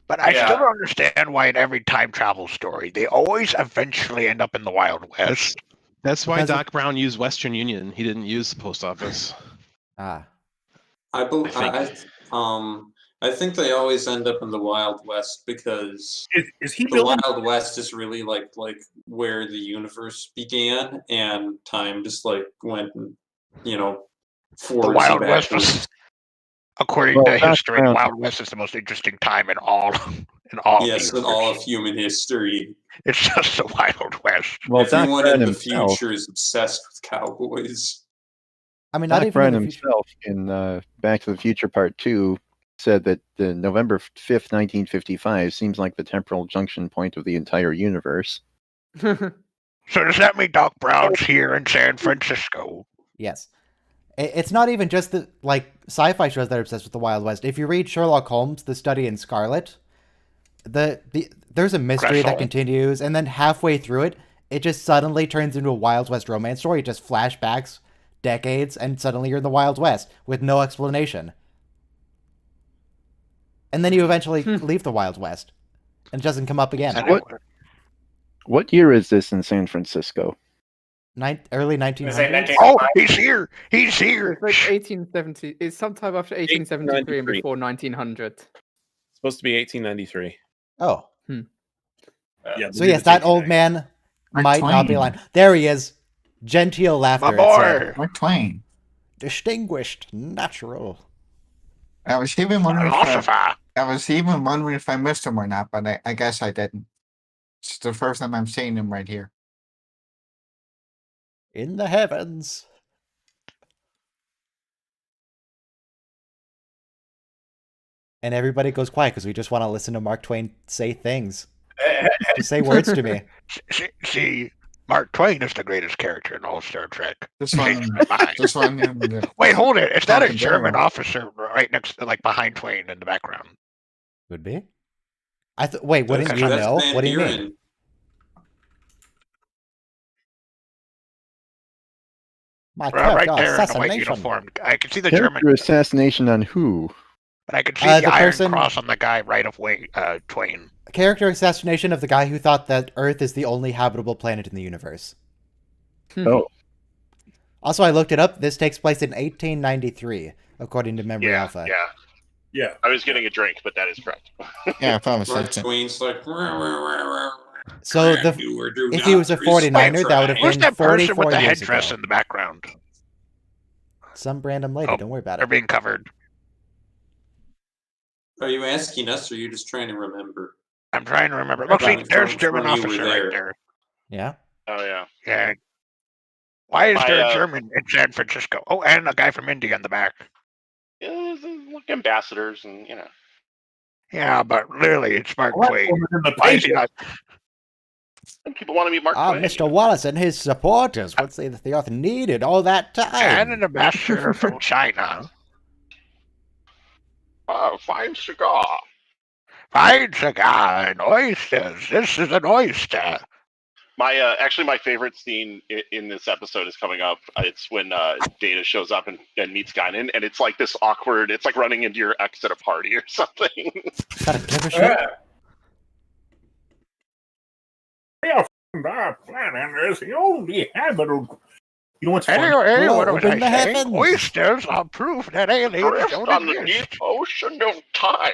But I Yeah. still don't understand why in every time travel story they always eventually end up in the Wild West. That's why Because of- Doc Brown used Western Union. He didn't use the post office. Ah. I believe. think. I think they always end up in the Wild West because is he the building? Wild West is really like where the universe began, and time just like went, The forwards Wild and West backwards. was, according Well, to Doc history, the Brown- Wild West is the most interesting time in all in all. Yes, the in all universe. of human history. It's just the Wild West. Well, Doc Everyone Brown in the himself, future is obsessed with cowboys. I mean, not Doc even Brown in the future. himself in Back to the Future Part 2 said that the November 5th, 1955 seems like the temporal junction point of the entire universe. So does that mean Doc Brown's here in San Francisco? Yes. It's not even just the sci-fi shows that are obsessed with the Wild West. If you read Sherlock Holmes, The Study in Scarlet, there's a mystery that Gressel. continues, and then halfway through it, it just suddenly turns into a Wild West romance story. It just flashbacks decades, and suddenly you're in the Wild West with no explanation. And then you eventually leave the Wild West, and it doesn't come up again. What year is this in San Francisco? Early Is it 1900s. 19- Oh, he's here! He's here! It's like 1870. It's sometime after 1873 and 1893. before 1900. Supposed to be 1893. Oh, Yeah, so yes, that old man Mark might not be Twain. lying. There he is. Genteel laughter. My it said. boy! Mark Twain. Distinguished, natural. I was even wondering Philosopher! if I missed him or not, but I guess I didn't. It's the first time I'm seeing him right here. In the heavens. And everybody goes quiet because we just want to listen to Mark Twain say things. Just say words to me. See, Mark Twain is the greatest character in all Star Trek. This one, Changed my mind. this one. Wait, hold it. Is that a Fucking German general. officer right next to, behind Twain in the background? Would be. Wait, wouldn't That's- you that's know? Van What do you Buren. mean? My Right character there in the white assassination. uniform. I can see the German, Character assassination on who? but I can see The the Iron person- Cross on the guy right of Twain. Character assassination of the guy who thought that Earth is the only habitable planet in the universe. Oh, Also, I looked it up. This takes place in 1893, according to Memory Yeah, Alpha. yeah. Yeah. I was getting a drink, but that is correct. Yeah, probably Mark so. Twain's like, So "Can do or do if he not was a respect 49er, that would have Who's been that person 44 with the years headdress ago. in the background? Some random lady. Oh, Don't worry about They're it. being covered. Are you asking us, or are you just trying to remember? I'm trying to remember. Look, see, there's German when you were officer right there. there. Yeah. Oh yeah. Yeah. Why is there a I, German in San Francisco? Oh, and a guy from India in the back. Yeah, like ambassadors and Yeah, but literally, it's Mark What Twain. woman in the Why is he paper? not? and people want to meet Mark Twain. Mr. Wallace and his supporters would say that the Earth needed all that And time. an ambassador from China. Fine cigar. Fine cigar and oysters. This is an oyster. My actually my favorite scene in this episode is coming up. It's when Data shows up and meets Guinan, and it's like this awkward. It's like running into your ex at a party or something. Is that a clipper ship? We are from our planet is the only habitable. You know what's funny? Anyway, what was Open I the saying? heavens. Oysters are proof that aliens Drift don't on the exist. deep ocean of time.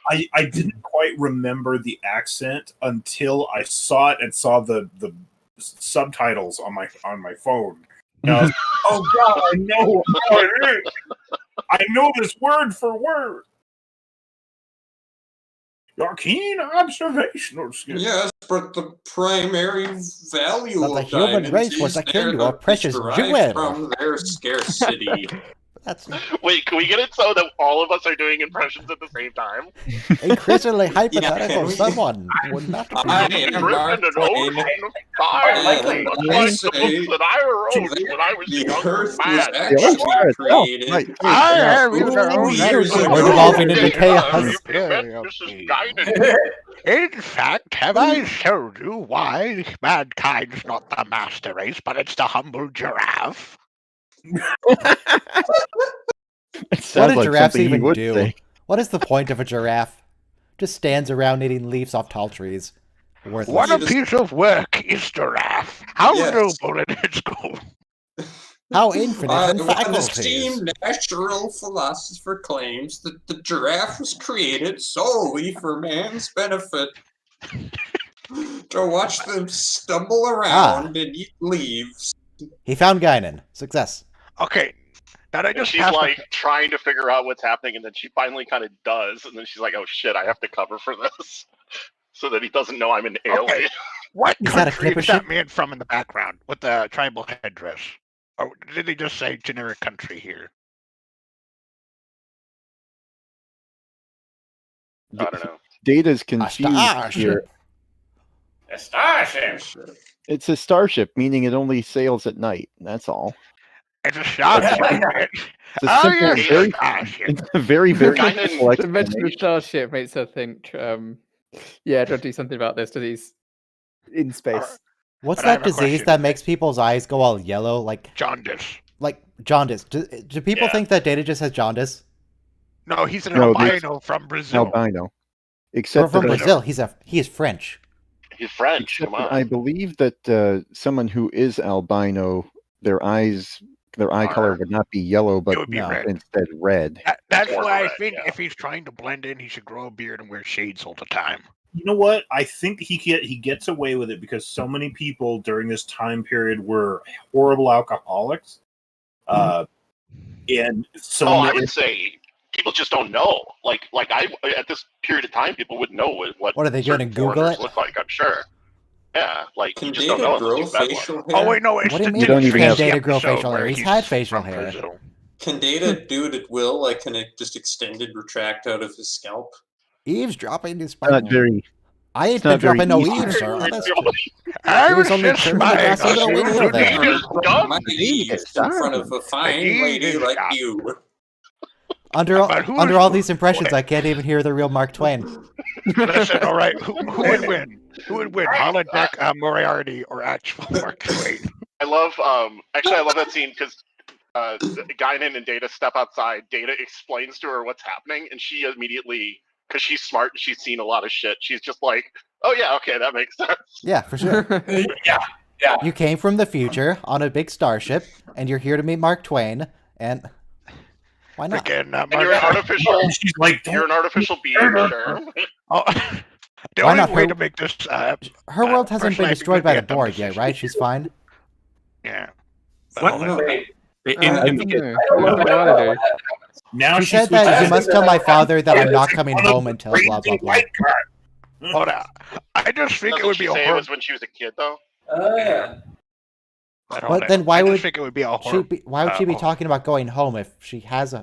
I didn't quite remember the accent until I saw it and saw the subtitles on my phone. And I was like, oh god, I know what it is. I know this word for word. Your keen observational skills. Yes, but the primary value That the of human diamonds race was is akin to their- a precious derived jewel. from their scarcity. That's Wait, can we get it so that all of us are doing impressions at the same time? increasingly hypothetical. Yeah, we- Someone would not be. I Drift am in Mark an Twain. ocean of time. likely. Just They like the say books that I wrote when I was The younger Earth was man. actually created. I have Ooh, you know, years that- ago. We're devolving into Yeah, chaos. you met Mrs. Guinan. In fact, have I told you why mankind's not the master race, but it's the humble giraffe? It What sounds do like giraffes something he even would do? say. What is the point of a giraffe? Just stands around eating leaves off tall trees. Worthless. What a Just- piece of work is giraffe. How Yes. noble in its goal. How infinite in One faculties. esteemed natural philosopher claims that the giraffe was created solely for man's benefit. To watch them stumble around and eat leaves. He found Guinan. Success. Okay, that I And just she's passed. like trying to figure out what's happening, and then she finally kind of does, and then she's like, "Oh shit, I have to cover for this, so that he doesn't know I'm an alien." Okay. What Is that a country clipper is that ship? man from in the background with the tribal headdress? Or did they just say generic country here? I don't know. Data's confused starship. here. A starship. It's a starship, meaning it only sails at night. That's all. It's a starship. It's a Oh, simple, yes, very, starship. it's a very, very Guinan- simple The mention of explanation. starship makes her think, yeah, try to do something about this because he's in space. What's But I that have a disease question. that makes people's eyes go all yellow? Like Jaundice. jaundice. Do people Yeah. think that Data just has jaundice? No, he's an No, there's- albino from Brazil. Albino. We're Except from that Brazil. He is French. He's French. Except Come that on. I believe that someone who is albino, their eye color would not be yellow, It but would be no. red. instead red. That's Or why I red, think yeah. if he's trying to blend in, he should grow a beard and wear shades all the time. You know what? I think he gets away with it because so many people during this time period were horrible alcoholics, and so Oh, I many, would say people just don't know. Like I at this period of time, people would know what. What are they certain gonna Google foreigners it? Look like, I'm sure. Yeah, like Can you just don't Data know grow unless you've met one. facial hair? Oh wait, no, it's What do you the mean? don't even Can have- Data grow episode facial hair? where He's he's had facial from hair. Brazil. Can Data do it at will? Like, can it just extended retract out of his scalp? Eavesdropping is Not very. I ain't it's been not very dropping no easy. eaves, sir. Honest. I He was was only just trimming the spying grass under the on window you. there. You just dumb. My eaves in front of a fine lady like you. Under But who under is- all these impressions, I can't even hear the real Mark Twain. Listen, all right, who would win? Who would win? Holodeck Moriarty or actual Mark Twain? I love actually I love that scene because Guinan and Data step outside. Data explains to her what's happening, and she immediately, because she's smart and she's seen a lot of shit, she's just like, "Oh yeah, okay, that makes sense." Yeah, for sure. Yeah. You came from the future on a big starship, and you're here to meet Mark Twain, and why not? Again, And you're an artificial. she's like, You're an artificial being, sure. Oh, the Why only not? way Her- to make this, Her world hasn't been personally, I think destroyed by the would be a Borg dumb yet, right? She's fine. yeah. What? Hold on. Wait, In- I in- don't know. What do I do? Now She said that you must tell my father that I'm not coming home until blah blah blah. Hold on. I just think it would be a say it horror. was when she was a kid, though. Oh yeah. But then why would think it would be a she horror? be? Why would she be talking about going home if she has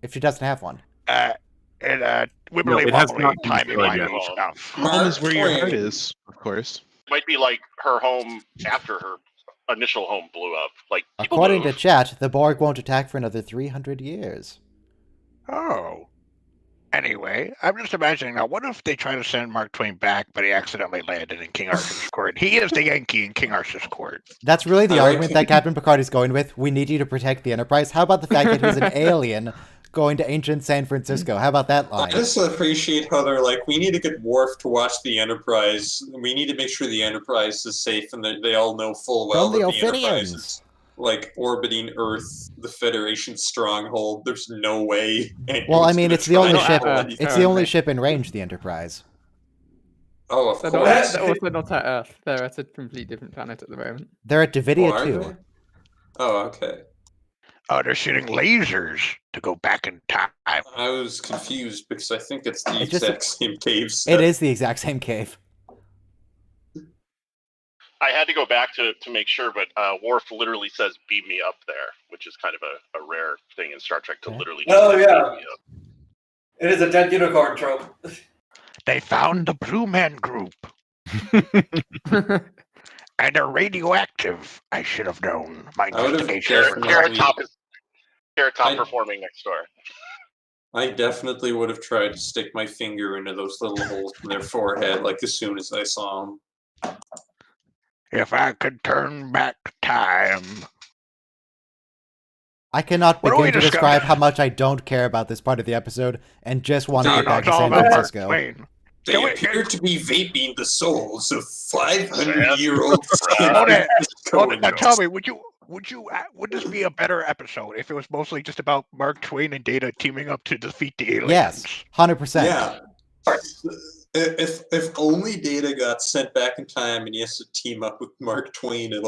if she doesn't have one? Wibbly it has wobbly, not been timey destroyed wimey yet. stuff. Home is where your heart is, of course. Might be like her home after her initial home blew up. Like people According move. to chat, the Borg won't attack for another 300 years. Oh. Anyway, I'm just imagining now, what if they try to send Mark Twain back, but he accidentally landed in King Arthur's court? He is the Yankee in King Arthur's court. That's really the argument that Captain Picard is going with. We need you to protect the Enterprise. How about the fact that he's an alien going to ancient San Francisco? How about that line? I just appreciate how they're like, we need to get Worf to watch the Enterprise. We need to make sure the Enterprise is safe, and they all know full well From that the the Enterprise Ophidians. is like orbiting Earth, the Federation stronghold. There's no way. Well, I mean, it's the only ship. It's It's the only ship in range, the Enterprise. Oh, of They're course. also not at Earth. They're at a completely different planet at the moment. They're at Davidia are too. they? Oh, okay. Oh, they're shooting lasers to go back in time. I was confused because I think it's the It's just exact same cave set. It is the exact same cave. I had to go back to make sure, but Worf literally says "beam me up there," which is kind of a rare thing in Star Trek to literally. Oh, just yeah. beam me up. It is a dead unicorn trope. They found the Blue Man Group. And they're radioactive. I should have known. My I would've investigation. definitely- Carrot Top I- performing next door. I definitely would have tried to stick my finger into those little holes in their forehead, like as soon as I saw them. If I could turn back time. I cannot What do we begin to discuss? describe how much I don't care about this part of the episode and just want to No, get back it's to all San about Mark Francisco. Twain. They Can we- appear to be vaping the souls of 500-year-old Hold it. Hold it. Now Francisco. tell me, would this be a better episode if it was mostly just about Mark Twain and Data teaming up to defeat the aliens? Yes, 100%. Yeah. If only Data got sent back in time and he has to team up with Mark Twain and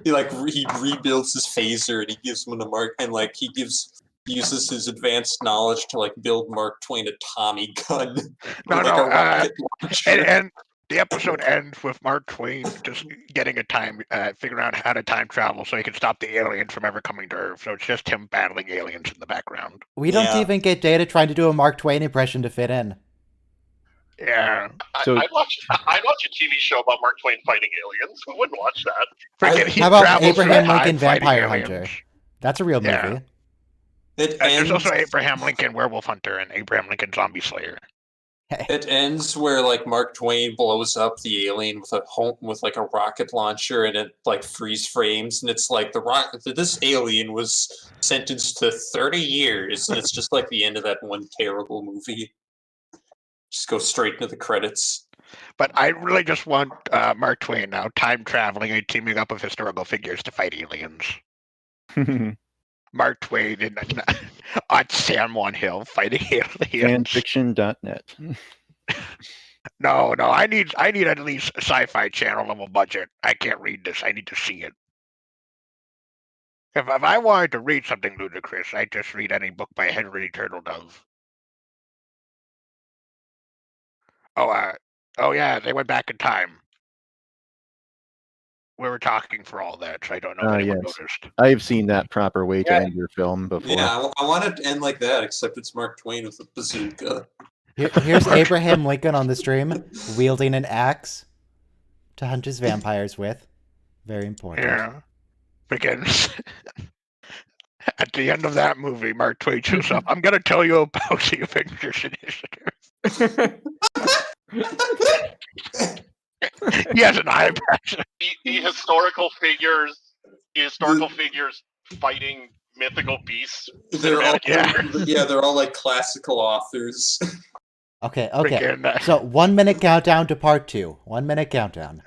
he rebuilds his phaser and he gives him to Mark and uses his advanced knowledge to build Mark Twain a Tommy gun. No, a rocket launcher. and the episode ends with Mark Twain just getting figuring out how to time travel so he can stop the aliens from ever coming to Earth. So it's just him battling aliens in the background. We don't Yeah. even get Data trying to do a Mark Twain impression to fit in. Yeah. So- I'd watch a TV show about Mark Twain fighting aliens. Who wouldn't watch that? Freaking, he How about travels through Abraham time Lincoln fighting Vampire aliens. Hunter? That's a real Yeah. movie. It There's ends, also Abraham Lincoln Werewolf Hunter and Abraham Lincoln Zombie Slayer. it ends where Mark Twain blows up the alien with a rocket launcher and it freeze frames and it's this alien was sentenced to 30 years and it's just the end of that one terrible movie. Just go straight into the credits. But I really just want Mark Twain now time traveling and teaming up with historical figures to fight aliens. Mark Twain on San Juan Hill fighting aliens. Fanfiction.net. No, I need at least a Sci-Fi Channel level budget. I can't read this. I need to see it. If I wanted to read something ludicrous, I'd just read any book by Henry Turtledove. Oh yeah, they went back in time. We were talking for all that, so I don't know if anyone Yes. noticed. I've seen that proper way to end your film before. Yeah, I want it to end like that, except it's Mark Twain with a bazooka. Here's Abraham Lincoln on the stream, wielding an axe to hunt his vampires with. Very important. Yeah. Because at the end of that movie, Mark Twain shows up. I'm going to tell you about the Avengers Initiative. He has an eye patch. The historical figures fighting mythical beasts. They're all, Yeah. they're all classical authors. Okay. Freaking, So 1 minute countdown to part 2. 1 minute countdown.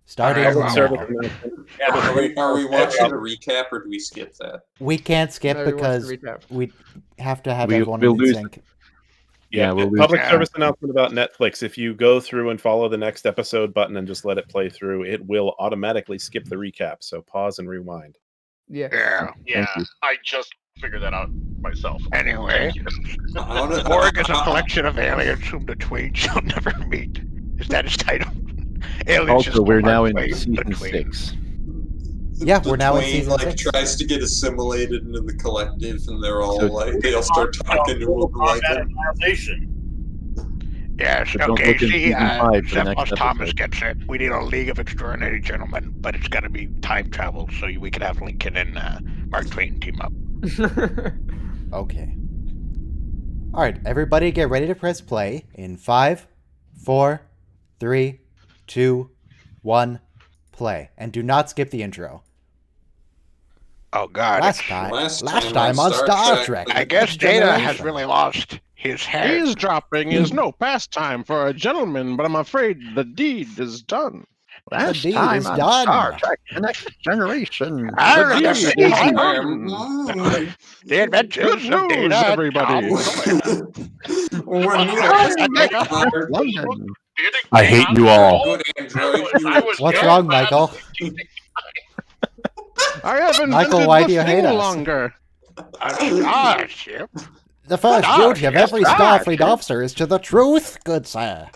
Starting Alright, now. Service announcement. Are we watching a recap or do we skip that? We can't skip No, we watched because the recap. we have to have We'll everyone in lose- sync. Yeah, we'll lose. Public Yeah. service announcement about Netflix. If you go through and follow the next episode button and just let it play through, it will automatically skip the recap. So pause and rewind. Yeah. Yeah. Yeah, you. I just figured that out. myself. Anyway, Borg is a collection of aliens whom the Twain shall never meet. Is that his title? Aliens Also, just we're Mark now in Twain, the season Twain. 6. Yeah, The we're now in Twain, season like 6. tries to get assimilated into the collective, and they're all So- like, they all start talking to him like him. Yes, But don't okay, look in see, season 5 for the Zeph next Thomas episode. gets it. We need a League of Extraordinary Gentlemen, but it's got to be time travel, so we could have Lincoln and Mark Twain team up. Okay. All right, everybody get ready to press play in 5, 4, 3, 2, 1, play. And do not skip the intro. Oh, God. Last time on Star Trek. I guess Next Data has Generation. really lost his head. Eavesdropping is no pastime for a gentleman, but I'm afraid the deed is done. Last deed time is on done. Star Trek: The Next Generation. The deed is done. The adventures Good of news, Data everybody. London. I hate you all. Good android. What's wrong, Michael? I haven't Michael, invented why the do you hate thing us? longer. A starship. The first Star duty of Trek, every Star Starfleet Trek. officer is to the truth, good sir.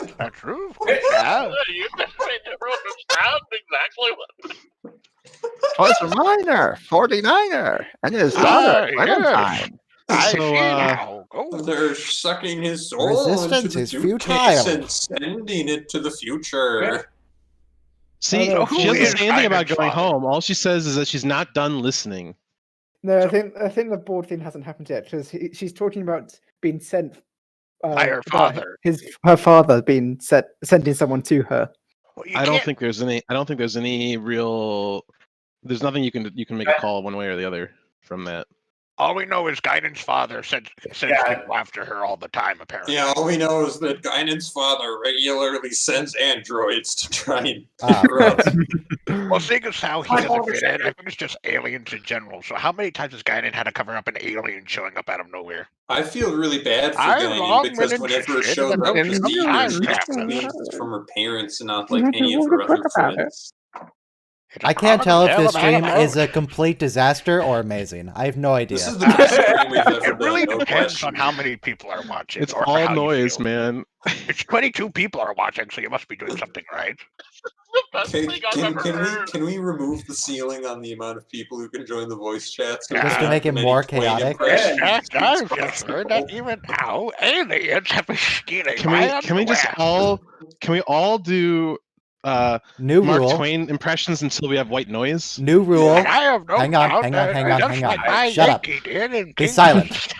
The truth. Yeah. You never understand exactly what. Was a minor, 49er, and his daughter, Clementine. I So, see now. Go. They're sucking his soul Resistance into the is suitcase futile. and sending it to the future. See, Oh, no, she who doesn't is say anything about Simon's going father? home. All she says is that she's not done listening. No, I think the board thing hasn't happened yet because she's talking about being sent By her about father. her father being sending someone to her. Well, I don't think there's any real. There's nothing you can make a call one way or the other from that. All we know is Guinan's father sends people after her all the time, apparently. Yeah, all we know is that Guinan's father regularly sends androids to try and Ah, pick her up. Well, seeing as how he doesn't fit in, I think it's just aliens in general. So how many times has Guinan had to cover up an alien showing up out of nowhere? I feel really bad for I've Guinan long because been whenever it interested shows in up the to see her, time she just travel. seems from her parents and not like any of her other friends. I can't tell if this stream is a complete disaster or amazing. I have no idea. This is the best stream we've ever It really done, no depends question. on how many people are watching. It's or all how you noise, feel. man. It's 22 people are watching, so you must be doing something right. Can we remove the ceiling on the amount of people who can join the voice chat? So Just to we make it have more Twain chaotic? impressions I've as just heard possible. that even now aliens have been stealing Can my we just underwear. can we all do New Mark rule. Twain impressions until we have white noise? New rule. And I have no Hang on, doubt hang that on, hang on, just hang like on. my Shut up. Yankee did in Be King silent.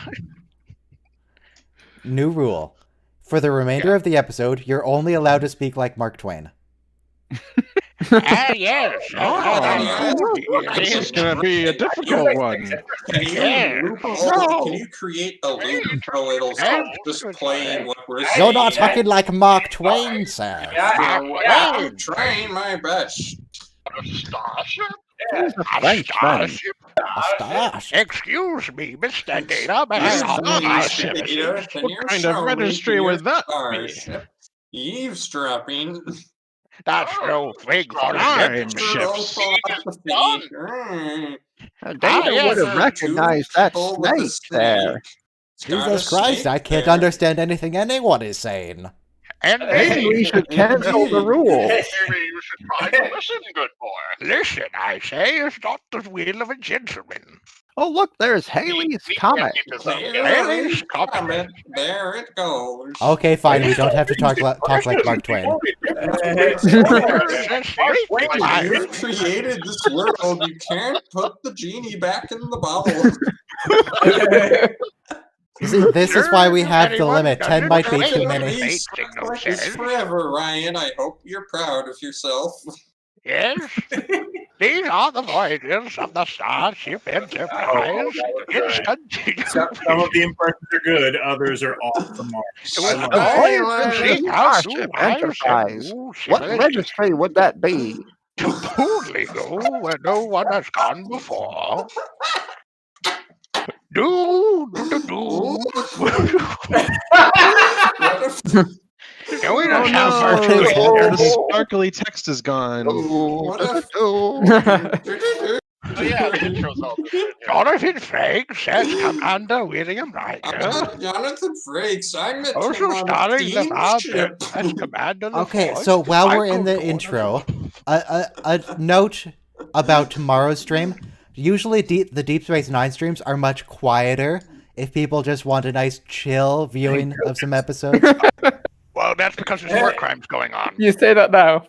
New rule. For the remainder of the episode, you're only allowed to speak like Mark Twain. Ah, yes. This is gonna be a difficult one. Can you create a loop so it'll stop just playing what we're saying? You're not talking like Mark Twain, sir. I'm trying my best. Frenchman. Excuse me, Mr. Data, may I This have is my Mr. Data. Can What you kind of show me registry your would that be? starship? Eavesdropping. That's no thing for Time a ships. Data would have recognized that snake there. Jesus Christ, I can't understand anything anyone is saying. And Maybe we should cancel the rule. Maybe you should try to listen, good boy. listen, I say, it's not the will of a gentleman. Oh, look, there's Haley's Comet. Haley's Comet. There it goes. Okay, fine, we don't have to talk like Mark Twain. You've created this world. You can't put the genie back in the bottle. See, this is why we have the limit. 10 might be too many. Like this forever, Ryan. I hope you're proud of yourself. Yes, these are the voyages of the Starship Enterprise. It's continued. Some of the impressions are good, others are off the mark. Starship Enterprise. What registry would that be? To boldly go where no one has gone before. Do. No, we don't have Oh, much no. to The sparkly text is gone. What if Oh yeah, the intro's all different. Jonathan Frakes as Commander William Riker. Jonathan Frakes. I met Also him on a starring Lamar steamship. as Commander Okay, LaForge, so while we're Michael in the Dorn. intro, a note about tomorrow's stream. Usually the Deep Space Nine streams are much quieter if people just want a nice chill viewing of some episodes. Well, that's because there's war crimes going on. You say that now.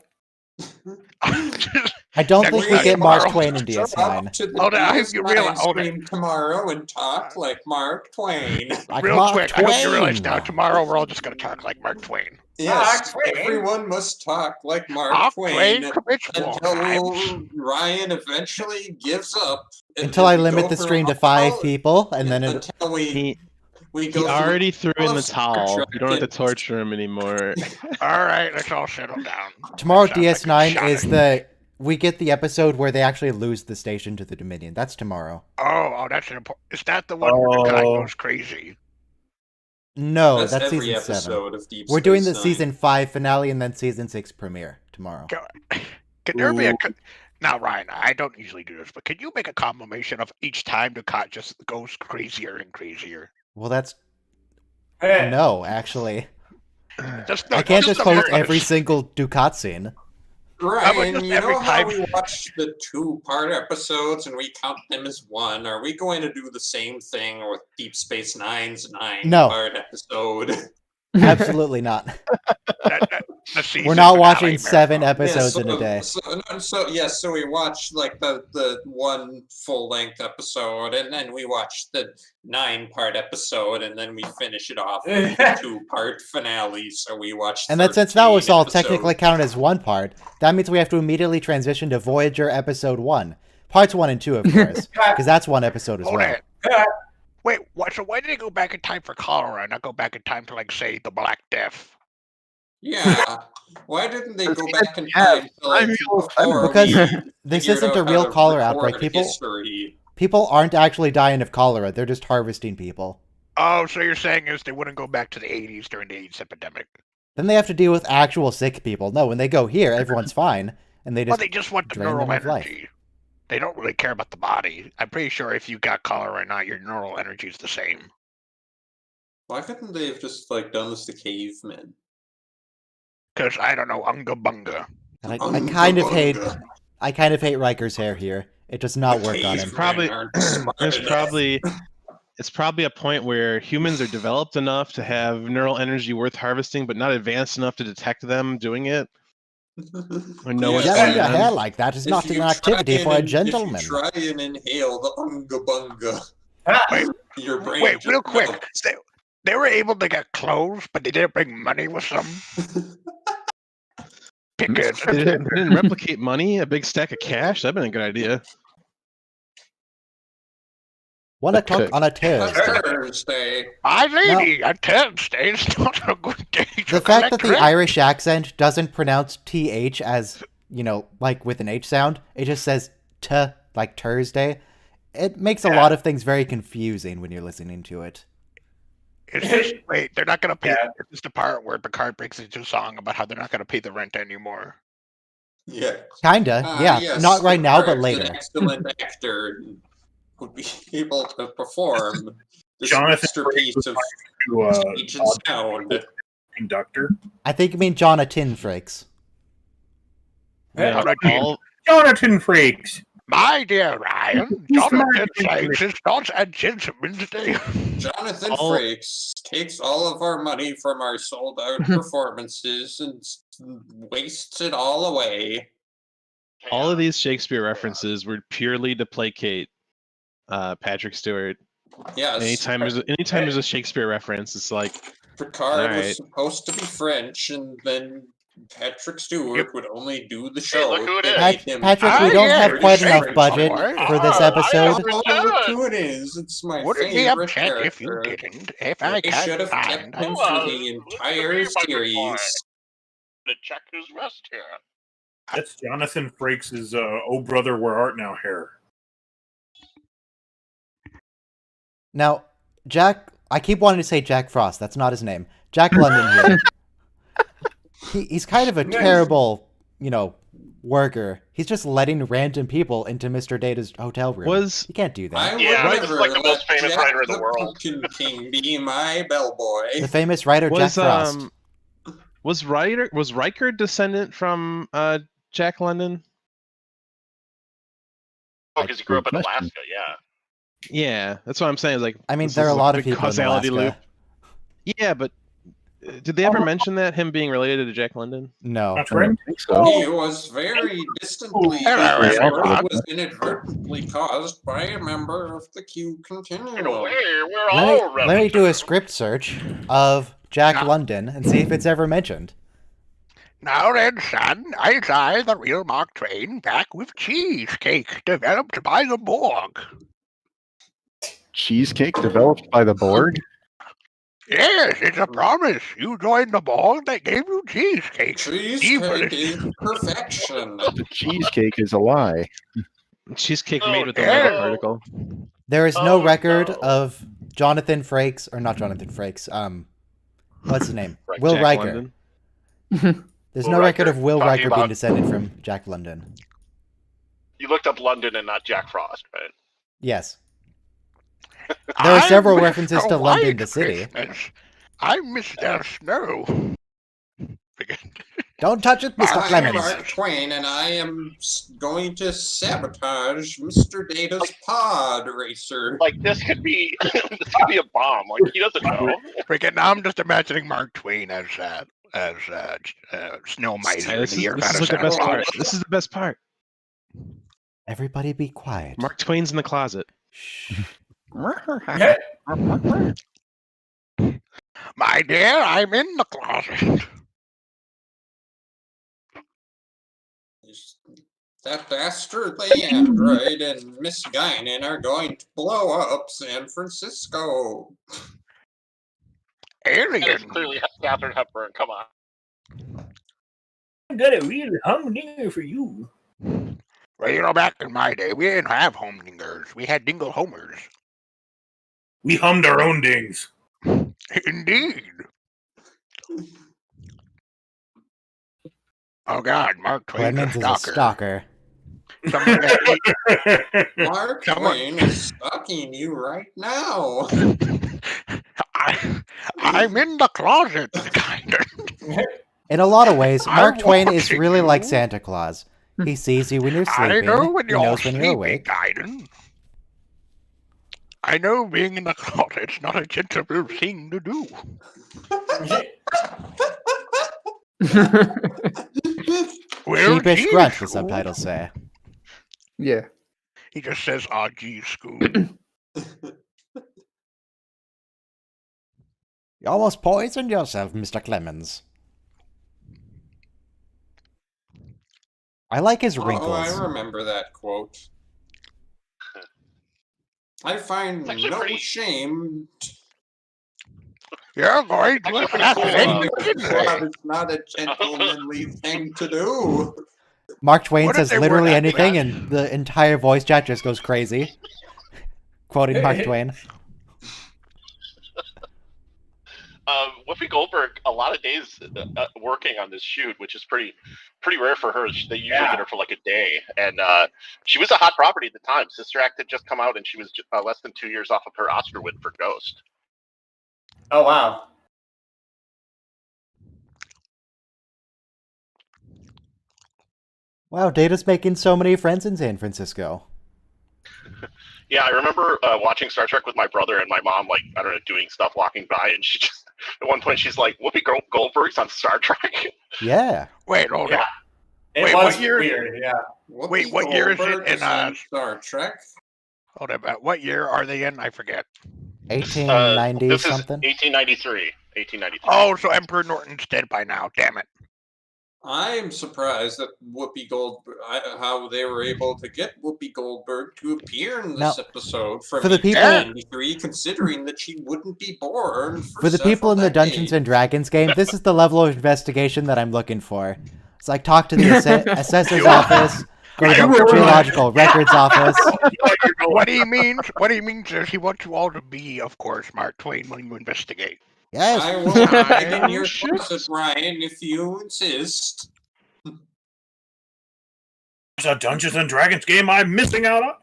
I don't Next think we week, get Mark tomorrow. Twain in Show DS9. up to the Hold on, I hope you DS9 realize- hold on. stream tomorrow and talk like Mark Twain. Like Real Mark quick, I hope you Twain. realize now, tomorrow we're all just going to talk like Mark Twain. Yes, Mark Twain. everyone must talk like Mark Mark Twain Twain commits war until crimes. Ryan eventually gives up. and Until then I we limit go the for stream to a 5 while, people, and then until we He go through already threw in the Star towel. Trek You don't have to and- torture him anymore. All right, let's all settle down. tomorrow That sounds like a DS9 is shot. we get the episode where they actually lose the station to the Dominion. That's tomorrow. Oh, that's an important. Is that the one where the guy Oh. goes crazy? No, That's that's every season 7. episode of Deep We're doing Space the Nine. season 5 finale and then season 6 premiere tomorrow. Can there be a? Ooh. Now, Ryan, I don't usually do this, but can you make a combination of each time the cut just goes crazier and crazier? Well, that's Eh, no, actually. Just I can't just the post purpose. every single Ducat scene. How about Ryan, just you every know how time- we watch the 2-part episodes and we count them as one? Are we going to do the same thing with Deep Space Nine's No. 9-part episode? Absolutely not. The season We're not finale watching 7 marathon. episodes in a day. So we watch like the one full-length episode, and then we watch the 9-part episode, and then we finish it off with the 2-part finale. So we watch. And then since that was 13 all episodes. technically counted as one part, that means we have to immediately transition to Voyager episode 1. Parts 1 and 2, of course, because that's one episode as Hold well. on. Wait, what? So why did they go back in time for cholera and not go back in time to, like, say, the Black Death? Yeah. Why didn't they go back in Yeah, time to like before Because we this figured isn't out a how real to cholera record outbreak. history? People aren't actually dying of cholera. They're just harvesting people. Oh, so you're saying is they wouldn't go back to the 80s during the AIDS epidemic? Then they have to deal with actual sick people. No, when they go here, everyone's fine, and they Well, just they just want the drain them neural of life. energy. They don't really care about the body. I'm pretty sure if you got cholera or not, your neural energy is the same. Why couldn't they have just like done this to cavemen? Because I don't know, unga bunga. And I kind of hate Riker's hair here. It does not work on him. Probably it's probably a point where humans are developed enough to have neural energy worth harvesting, but not advanced enough to detect them doing it. Or know what's Getting going your on. hair like that is not an activity for a gentleman. If you try and inhale the unga bunga, Wait, your brain. wait, just real quick. melts. They were able to get clothes, but they didn't bring money with them. Because They didn't replicate money, a big stack of cash. That'd been a good idea. 1 o'clock on a Thursday. Thursday. my lady, a Thursday is not a good day to The fact that collect the rent. Irish accent doesn't pronounce TH as, like with an H sound, it just says T, like Thursday. It makes a lot of things very confusing when you're listening to it. It's just, wait, they're not going to pay. Yeah. It's just the part where Picard breaks into a song about how they're not going to pay the rent anymore. Yeah. Kinda, yeah. Yes, Not right now, but Picard's later. An excellent actor and would be able to perform this Jonathan masterpiece of To, speech and sound. conductor. I think you mean Jonathan Frakes. Yeah, all, Jonathan Frakes. My dear Ryan, He's Jonathan smart. Frakes is not a gentleman's day. Jonathan All- Frakes takes all of our money from our sold out performances and wastes it all away. all of these Shakespeare references were purely to placate Patrick Stewart. Yes. Anytime there's a Shakespeare reference, it's like, Picard all was right. supposed to be French, and then Patrick Stewart would only do the show. look who it that is. made him Patrick, we Ah, don't yeah, have pretty quite enough safe, budget somewhere. for this Ah, episode. Oh, look who it is. It's my Wouldn't be favorite upset if you character. didn't. If I They should can't have find. kept him Oh, through the look entire at me, Bucket Boy. series. To check his vest here. That's Jonathan Frakes' "Oh Brother, Where Art Now" hair. Now, I keep wanting to say Jack Frost. That's not his name. Jack London here. He's kind of a terrible, worker. He's just letting random people into Mr. Data's hotel room. You can't do that. I would Yeah, never this is like the most let famous Jack writer in the world. Pumpkin King be my bellboy. The famous writer Jack Frost. Was Riker descendant from Jack London? Oh, because he grew up in Alaska, yeah. Yeah, that's what I'm saying. Like, I mean, there are a lot of people in Alaska. Loop. Yeah, but did they ever mention that him being related to Jack London? No. That's right. He was very distantly. It was inadvertently caused by a member of the Q Continuum. In a way, we're all Let me do a script search of Jack London and see if it's ever mentioned. Now then, son, I the real Mark Twain, back with cheesecake developed by the Borg. Cheesecake developed by the Borg? Yes, it's a promise. You joined the Borg, they gave you cheesecake. Cheesecake is perfection. The cheesecake is a lie. Cheesecake made with the nanoparticle. There is no record of Jonathan Frakes, or not Jonathan Frakes. What's his name? Will Jack Riker. There's no record of Will Riker being descended from Jack London. You looked up London and not Jack Frost, right? Yes. There are several references to London, the city. I miss their snow. Don't touch it, Mr. I'm Clemens. Mark Twain, and I am going to sabotage Mr. Data's pod racer. Like, this could be a bomb. Like, he doesn't know. Freaking, I'm just imagining Mark Twain as Snow Miser. This is the best part. This is the best part. Everybody be quiet. Mark Twain's in the closet. My dear, I'm in the closet. That bastard, the android, and Miss Guinan are going to blow up San Francisco. Alien. Clearly, Catherine Hepburn. Come on. I got a real humdinger for you. Well, back in my day, we didn't have humdingers. We had dingle homers. We hummed our own dings. Indeed. Oh God, Mark Twain's Clemens is a stalker. Mark Twain is stalking you right now. I'm in the closet, kind of. In a lot of ways, Mark Twain is really like Santa Claus. He sees you when you're sleeping. I know when he knows when you're sleeping, awake. Gaiden. I know being in the closet's not a sensible thing to do. Sheepish grunt, the subtitles say. Yeah. He just says, "Ah, gee, school." You almost poisoned yourself, Mr. Clemens. I like his wrinkles. Oh, I remember that quote. I find no shame. You're going to assassinate It's not a gentlemanly thing to do. Mark Twain says literally anything, and the entire voice chat just goes crazy. Quoting Mark Twain. Whoopi Goldberg, a lot of days working on this shoot, which is pretty rare for her. They usually get her for like a day, and she was a hot property at the time. Sister Act had just come out, and she was less than 2 years off of her Oscar win for Ghost. Oh wow! Wow, Data's making so many friends in San Francisco. Yeah, I remember watching Star Trek with my brother and my mom, like, I don't know, doing stuff, walking by, and she just, at one point, she's like, Whoopi Goldberg's on Star Trek? Yeah. Wait, hold on. It Wait, was what year? weird, yeah. Wait, what year is it in Star Trek? Hold on, what year are they in? I forget. 1890 this something? is 1893. 1893. Oh, so Emperor Norton's dead by now. Damn it. I'm surprised that Whoopi Goldberg, how they were able to get Whoopi Goldberg to appear in this episode from for the people, 1893, considering that she wouldn't be born for the people in the Dungeons and Dragons game, this is the level of investigation that I'm looking for. It's like talk to the assessor's office, go to the geological records office. What he means is he wants you all to be, of course, Mark Twain when you investigate. Yes. I will hide in your closet, Ryan, if you insist. a Dungeons and Dragons game I'm missing out on.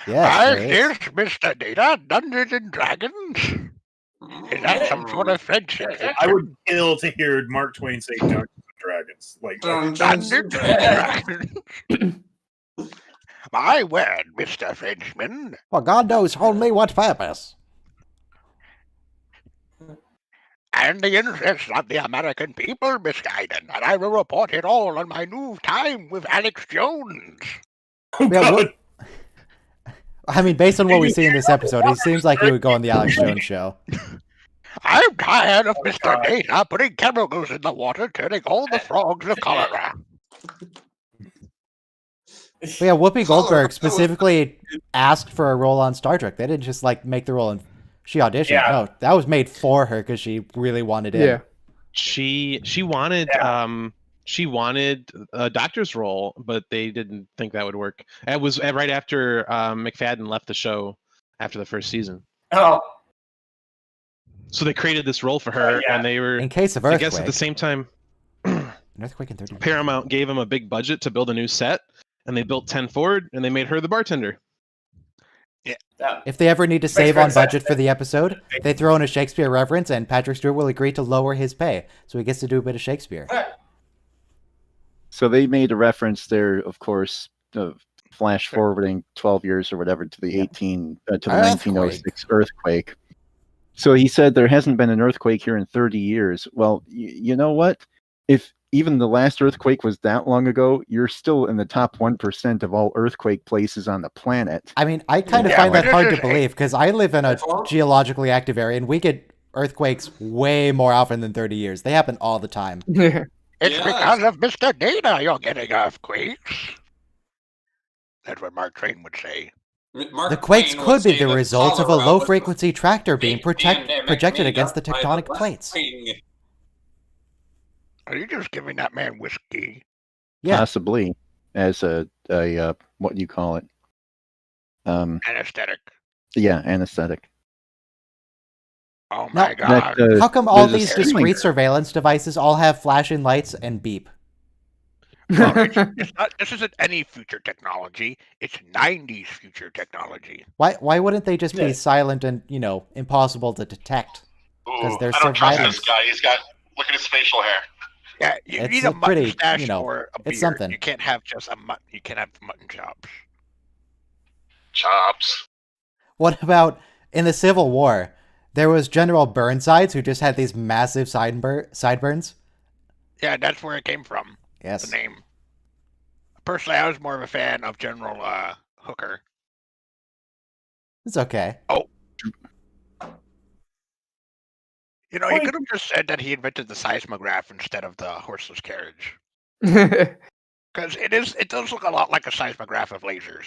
Yeah, Yes, Mr. Data, Dungeons and Dragons. Is that some sort of friendship? I would kill to hear Mark Twain say Dungeons and Dragons. Like Dungeons and Dragons. My word, Mr. Frenchman. Well, God knows only what purpose. And the interests of the American people, Miss Guiden, and I will report it all on my new time with Alex Jones. I mean, based on what we see in this episode, he seems like he would go on the Alex Jones show. I'm tired of Mr. Data putting chemicals in the water, turning all the frogs to cholera. But yeah, Whoopi Goldberg specifically asked for a role on Star Trek. They didn't just like make the role and she auditioned. Yeah. No, that was made for her because she really wanted it. Yeah. She wanted a doctor's role, but they didn't think that would work. It was right after McFadden left the show after the first season. Oh. So they created this role for her, and they were In case of I earthquake. guess at the same time, An earthquake in 30 years. Paramount gave them a big budget to build a new set, and they built 10 forward, and they made her the bartender. If they ever need to save on budget for the episode, they throw in a Shakespeare reference, and Patrick Stewart will agree to lower his pay, so he gets to do a bit of Shakespeare. So they made a reference there, of course, flash forwarding 12 years or whatever to the 1906 earthquake. So he said there hasn't been an earthquake here in 30 years. Well, you know what? If even the last earthquake was that long ago, you're still in the top 1% of all earthquake places on the planet. I mean, I kind of find that hard to believe because I live in a geologically active area and we get earthquakes way more often than 30 years. They happen all the time. It's because of Mr. Data you're getting earthquakes. That's what Mark Twain would say. The quakes could be the result of a low-frequency tractor beam projected against the tectonic plates. Are you just giving that man whiskey? Yeah. Possibly as a what do you call it? Anesthetic. Yeah, anesthetic. Oh my God! How come all these discrete surveillance devices all have flashing lights and beep? Well, this isn't any future technology. It's 90s future technology. Why wouldn't they just be silent and, impossible to detect? Because they're I don't trust surveillance. this guy. Look at his facial hair. Yeah, you It's need a pretty, mustache or a beard. it's something. You can't have just a mutton. You can't have mutton chops. Chops. What about in the Civil War? There was General Burnsides who just had these massive sideburns. Yeah, that's where it came from. Yes. The name. Personally, I was more of a fan of General Hooker. It's okay. Oh. He could have just said that he invented the seismograph instead of the horseless carriage. Because it does look a lot like a seismograph of lasers.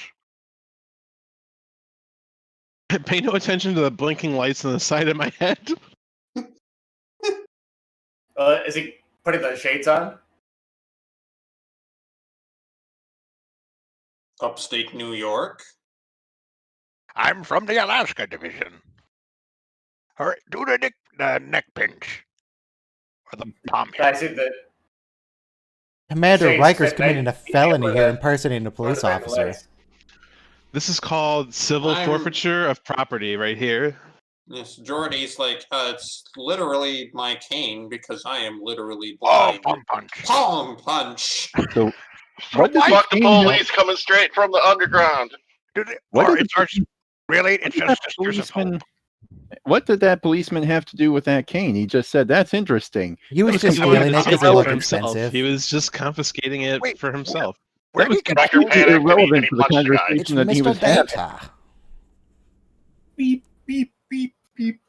Pay no attention to the blinking lights on the side of my head. Is he putting the shades on? Upstate New York. I'm from the Alaska Division. All right, do the neck pinch. Or the palm hit. I see that. Commander Shades Riker's that committing a they- felony for here, the- impersonating a police for the officer. legs. This is called civil forfeiture of property right here. Yes, Jordy's like, it's literally my cane because I am literally Oh, blind. palm punch. Palm punch. So what does Fuck the it mean? police coming straight from the underground. What Or did it's our, really, it's that just sisters of policeman- hope. What did that policeman have to do with that cane? He just said that's interesting. He was just He wanted stealing to it because sell it it looked for himself. expensive. He was just confiscating it for himself. Where That was did he get Riker completely panicked and irrelevant he to the punched the guy. It's conversation that he was Mr. having. Data. Beep, beep, beep, beep.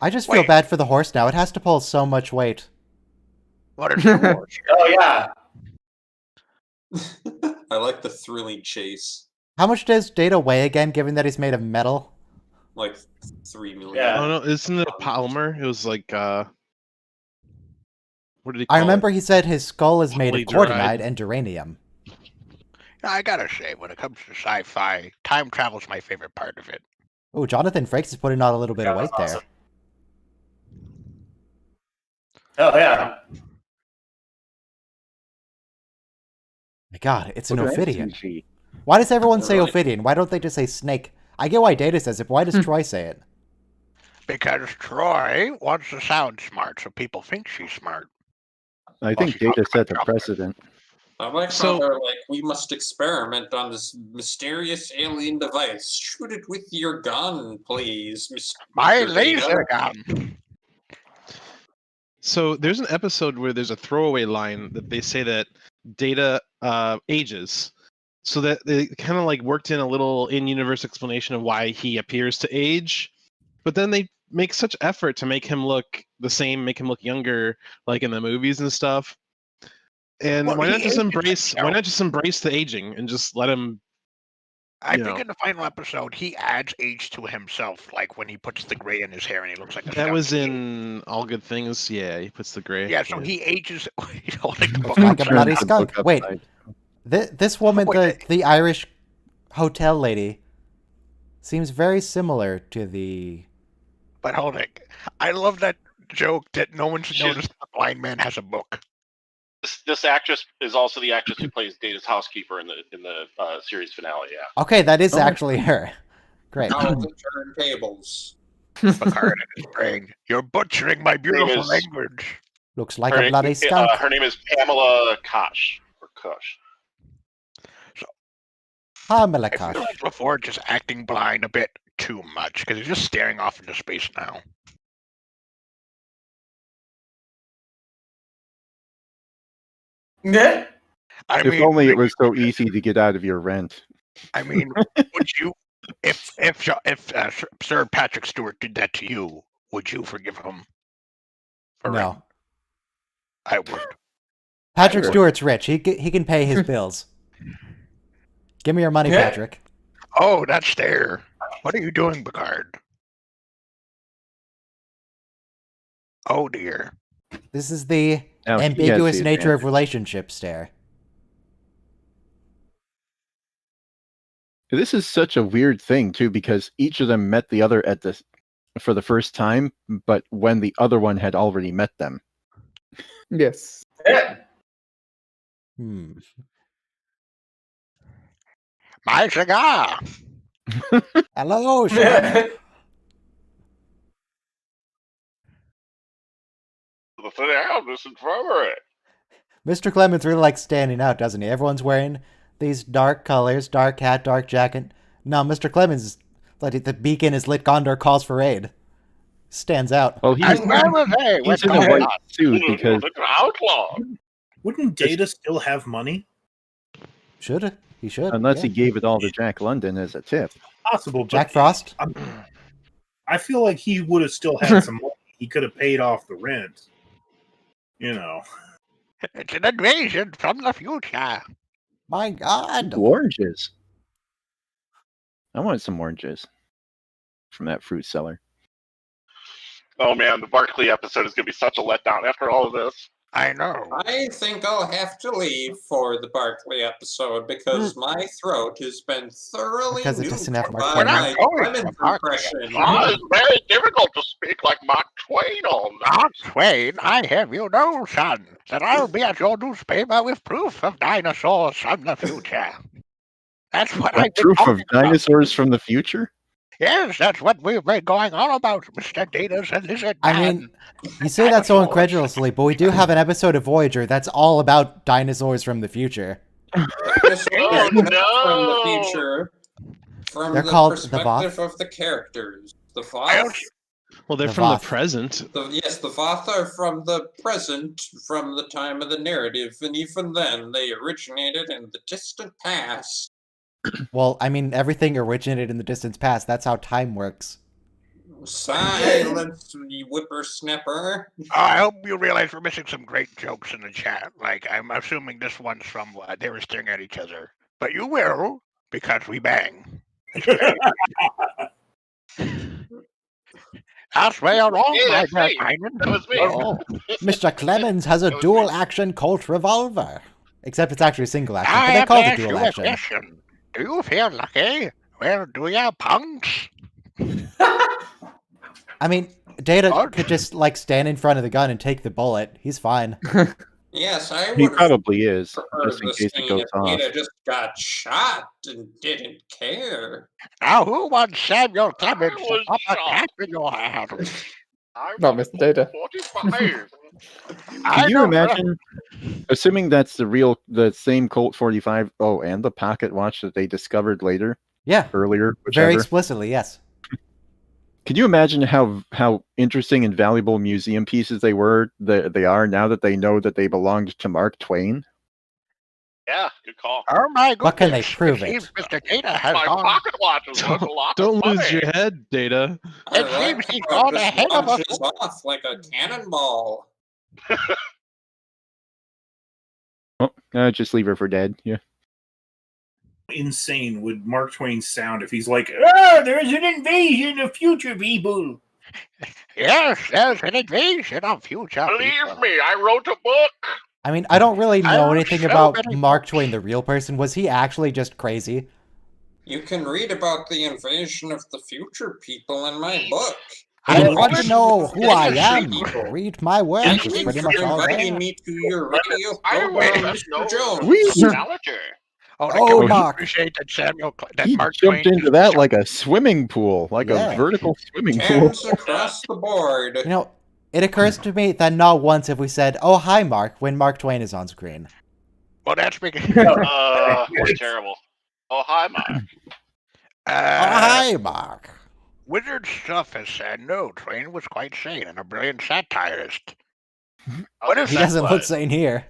I just feel Wait. bad for the horse now. It has to pull so much weight. What is the war? Oh yeah. I like the thrilling chase. How much does Data weigh again, given that he's made of metal? Like 3 million. Yeah. Oh no, isn't it a polymer? It was like what did he call I remember it? he said his skull is made of Polygeride. cordenite and duranium. I gotta say, when it comes to sci-fi, time travel's my favorite part of it. Oh, Jonathan Frakes is putting on a little bit of weight That's there. Oh yeah. My God, it's an Look at that Ophidian. CG. Why does everyone say Right. Ophidian? Why don't they just say snake? I get why Data says it, but why does Troy say it? Because Troy wants to sound smart, so people think she's smart. I think she Data talks set the about precedent. I like So- how they're like, we must experiment on this mysterious alien device. Shoot it with your gun, please, Mr. My Data." laser gun. So there's an episode where there's a throwaway line that they say that Data ages, so that they kind of like worked in a little in-universe explanation of why he appears to age, but then they make such effort to make him look the same, make him look younger, like in the movies and stuff. And Well, why he not just ages embrace? Why himself. not just embrace the aging and just let him? I You think know. in the final episode, he adds age to himself, like when he puts the gray in his hair and he looks like a That was step. in All Good Things. Yeah, he puts the gray. Yeah, so he ages. He's holding the book Like a upside bloody down. skunk. Look Wait, upside. this woman, Wait, the Irish hotel lady, seems very similar to the. But hold it. I love that joke that no one's She's- noticed the blind man has a book. This actress is also the actress who plays Data's housekeeper in the series finale. Yeah. Okay, that is Oh, actually her. Great. Now the turntables. Picard in his brain. You're butchering my beautiful is- language. Looks like her, a bloody skunk. her name is Pamela Kosh or Kush. Pamela I feel Kosh. like LaForge is acting blind a bit too much because he's just staring off into space now. Yeah. I If mean, only it was so easy to get out of your rent. I mean, would you, if Sir Patrick Stewart did that to you, would you forgive him? For rent? No. I would. Patrick would. Stewart's rich. He can pay his bills. Give me your money, Yeah. Patrick. Oh, that's there. What are you doing, Picard? Oh dear. This is the Now, he has ambiguous the nature of advantage. relationships there. This is such a weird thing too, because each of them met the other for the first time, but when the other one had already met them. Yes. Yeah. Hmm. My cigar. Hello, Sean. Yeah. The thing I have this infirmary. Mr. Clemens really likes standing out, doesn't he? Everyone's wearing these dark colors, dark hat, dark jacket. No, Mr. Clemens, like the beacon is lit, Gondor calls for aid. Stands out. Well, he's And where were they? he's in a What's going white on? suit because Like an outlaw. Wouldn't Data still have money? Should he should? unless yeah. he gave it all to Jack London as a tip. Possible, but Jack Frost. I feel like he would have still had some money. He could have paid off the rent. You know. It's an invasion from the future. My God. Oranges. I wanted some oranges from that fruit seller. Oh man, the Barkley episode is gonna be such a letdown after all of this. I know. I think I'll have to leave for the Barkley episode because my throat has been thoroughly Because it doesn't have nuked Mark by Twain. my We're not going Clemens to Barkley impression. Oh, it's very difficult to speak like Mark Twain all night. Mark Twain, I have you know, son, that I'll be at your newspaper with proof of dinosaurs from the future. That's what I've been Proof of talking about. dinosaurs from the future? Yes, that's what we've been going on about, Mr. Data's a lizard I man. mean, you say that so Dinosaurs. incredulously, but we do have an episode of Voyager that's all about dinosaurs from the future. Dinosaurs Oh, from the no. future, from They're the called the perspective Voth. of the characters. The I Voth. don't- Well, they're The from Voth. the present. Yes, the Voth are from the present, from the time of the narrative, and even then, they originated in the distant past. Well, I mean, everything originated in the distant past. That's how time works. Silence, you whippersnapper. I hope you realize we're missing some great jokes in the chat. Like, I'm assuming this one's from they were staring at each other. But you will, because we bang. That's where you're wrong, Yeah, my that's dear me. Simon. That was me. Oh, Mr. Clemens has a That was dual me. action Colt revolver. Except it's actually a single action, I but they have call to it ask dual you a action. question. Do you feel lucky? Well, do you, punks? I mean, Data What? could just, like, stand in front of the gun and take the bullet. He's fine. Yes, I He would have probably is, preferred just in the case it scene goes if off. Data just got shot and didn't care. Now, who wants Samuel Clemens I to was pop a shocked. cap in your hand? Not Mr. Data. 45. Can you imagine, assuming that's the same Colt 45, and the pocket watch that they discovered later? Yeah. Earlier, Very whichever. explicitly, yes. Can you imagine how interesting and valuable museum pieces they are now that they know that they belonged to Mark Twain? Yeah, good call. Oh my goodness. But can they prove it? Seems Mr. Data has My gone. pocket watch is worth a lot Don't of lose money. your head, Data. It seems he's gone ahead of us. Launches off like a cannonball. Just leave her for dead. Yeah. Insane would Mark Twain sound if he's like, "Oh, there's an invasion of future people." Yes, there's an invasion of future Believe people. me, I wrote a book. I mean, I don't really know I'm anything so about many Mark books. Twain, the real person. Was he actually just crazy? You can read about the invasion of the future people in my book. If you I want to listen know to who I the am, people. read my work. Thank It's you pretty for much all inviting there. me to your radio I program, was Mr. no Jones. astrologer. Oh, Oh, can we Mark. appreciate that that He Mark jumped Twain into that like a swimming pool, like Yeah. a vertical swimming pool. Tens across the board. You know, it occurs to me that not once have we said, "Oh, hi, Mark," when Mark Twain is on screen. Well, that's because That's terrible. Oh, hi, Mark. Oh, hi, Mark. Wizard Stuff has said no, Twain was quite sane and a brilliant satirist. What if He that doesn't look was? sane here.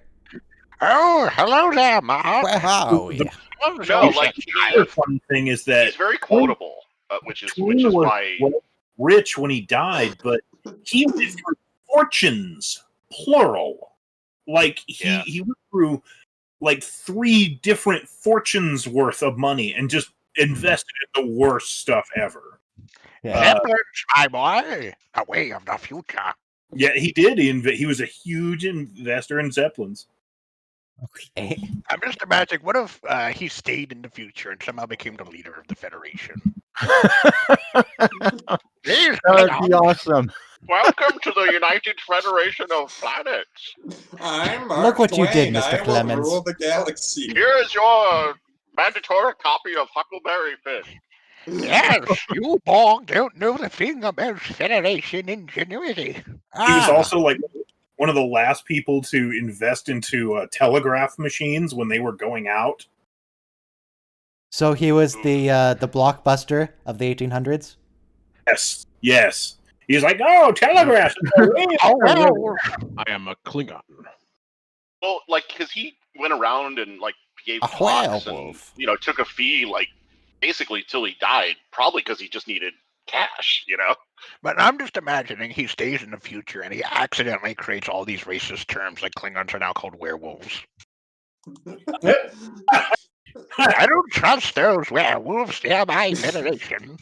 Oh, hello there, Mark. Where are we? No, like The funny thing is that he's very quotable, which is Twain was why rich when he died, but he went through fortunes, plural. Like he went through like 3 different fortunes worth of money and just invested in the worst stuff ever. Zeppelins, my boy, the way of the future. Yeah, he did. He was a huge investor in Zeppelins. Okay. I'm just imagining, what if he stayed in the future and somehow became the leader of the Federation? That would be awesome. welcome to the United Federation of Planets. I'm Mark Look what you Twain. did, Mr. I will Clemens. rule the galaxy. Here is your mandatory copy of Huckleberry Finn. Yes, you Bong don't know the thing about Federation ingenuity. He was also like one of the last people to invest into telegraph machines when they were going out. So he was the blockbuster of the 1800s? Yes. He's like, oh, telegraph. Oh, well. I am a Klingon. Well, like, because he went around and like gave A talks and werewolf. took a fee like basically till he died, probably because he just needed cash. But I'm just imagining he stays in the future and he accidentally creates all these racist terms like Klingons are now called werewolves. I don't trust those werewolves. They're my Federation.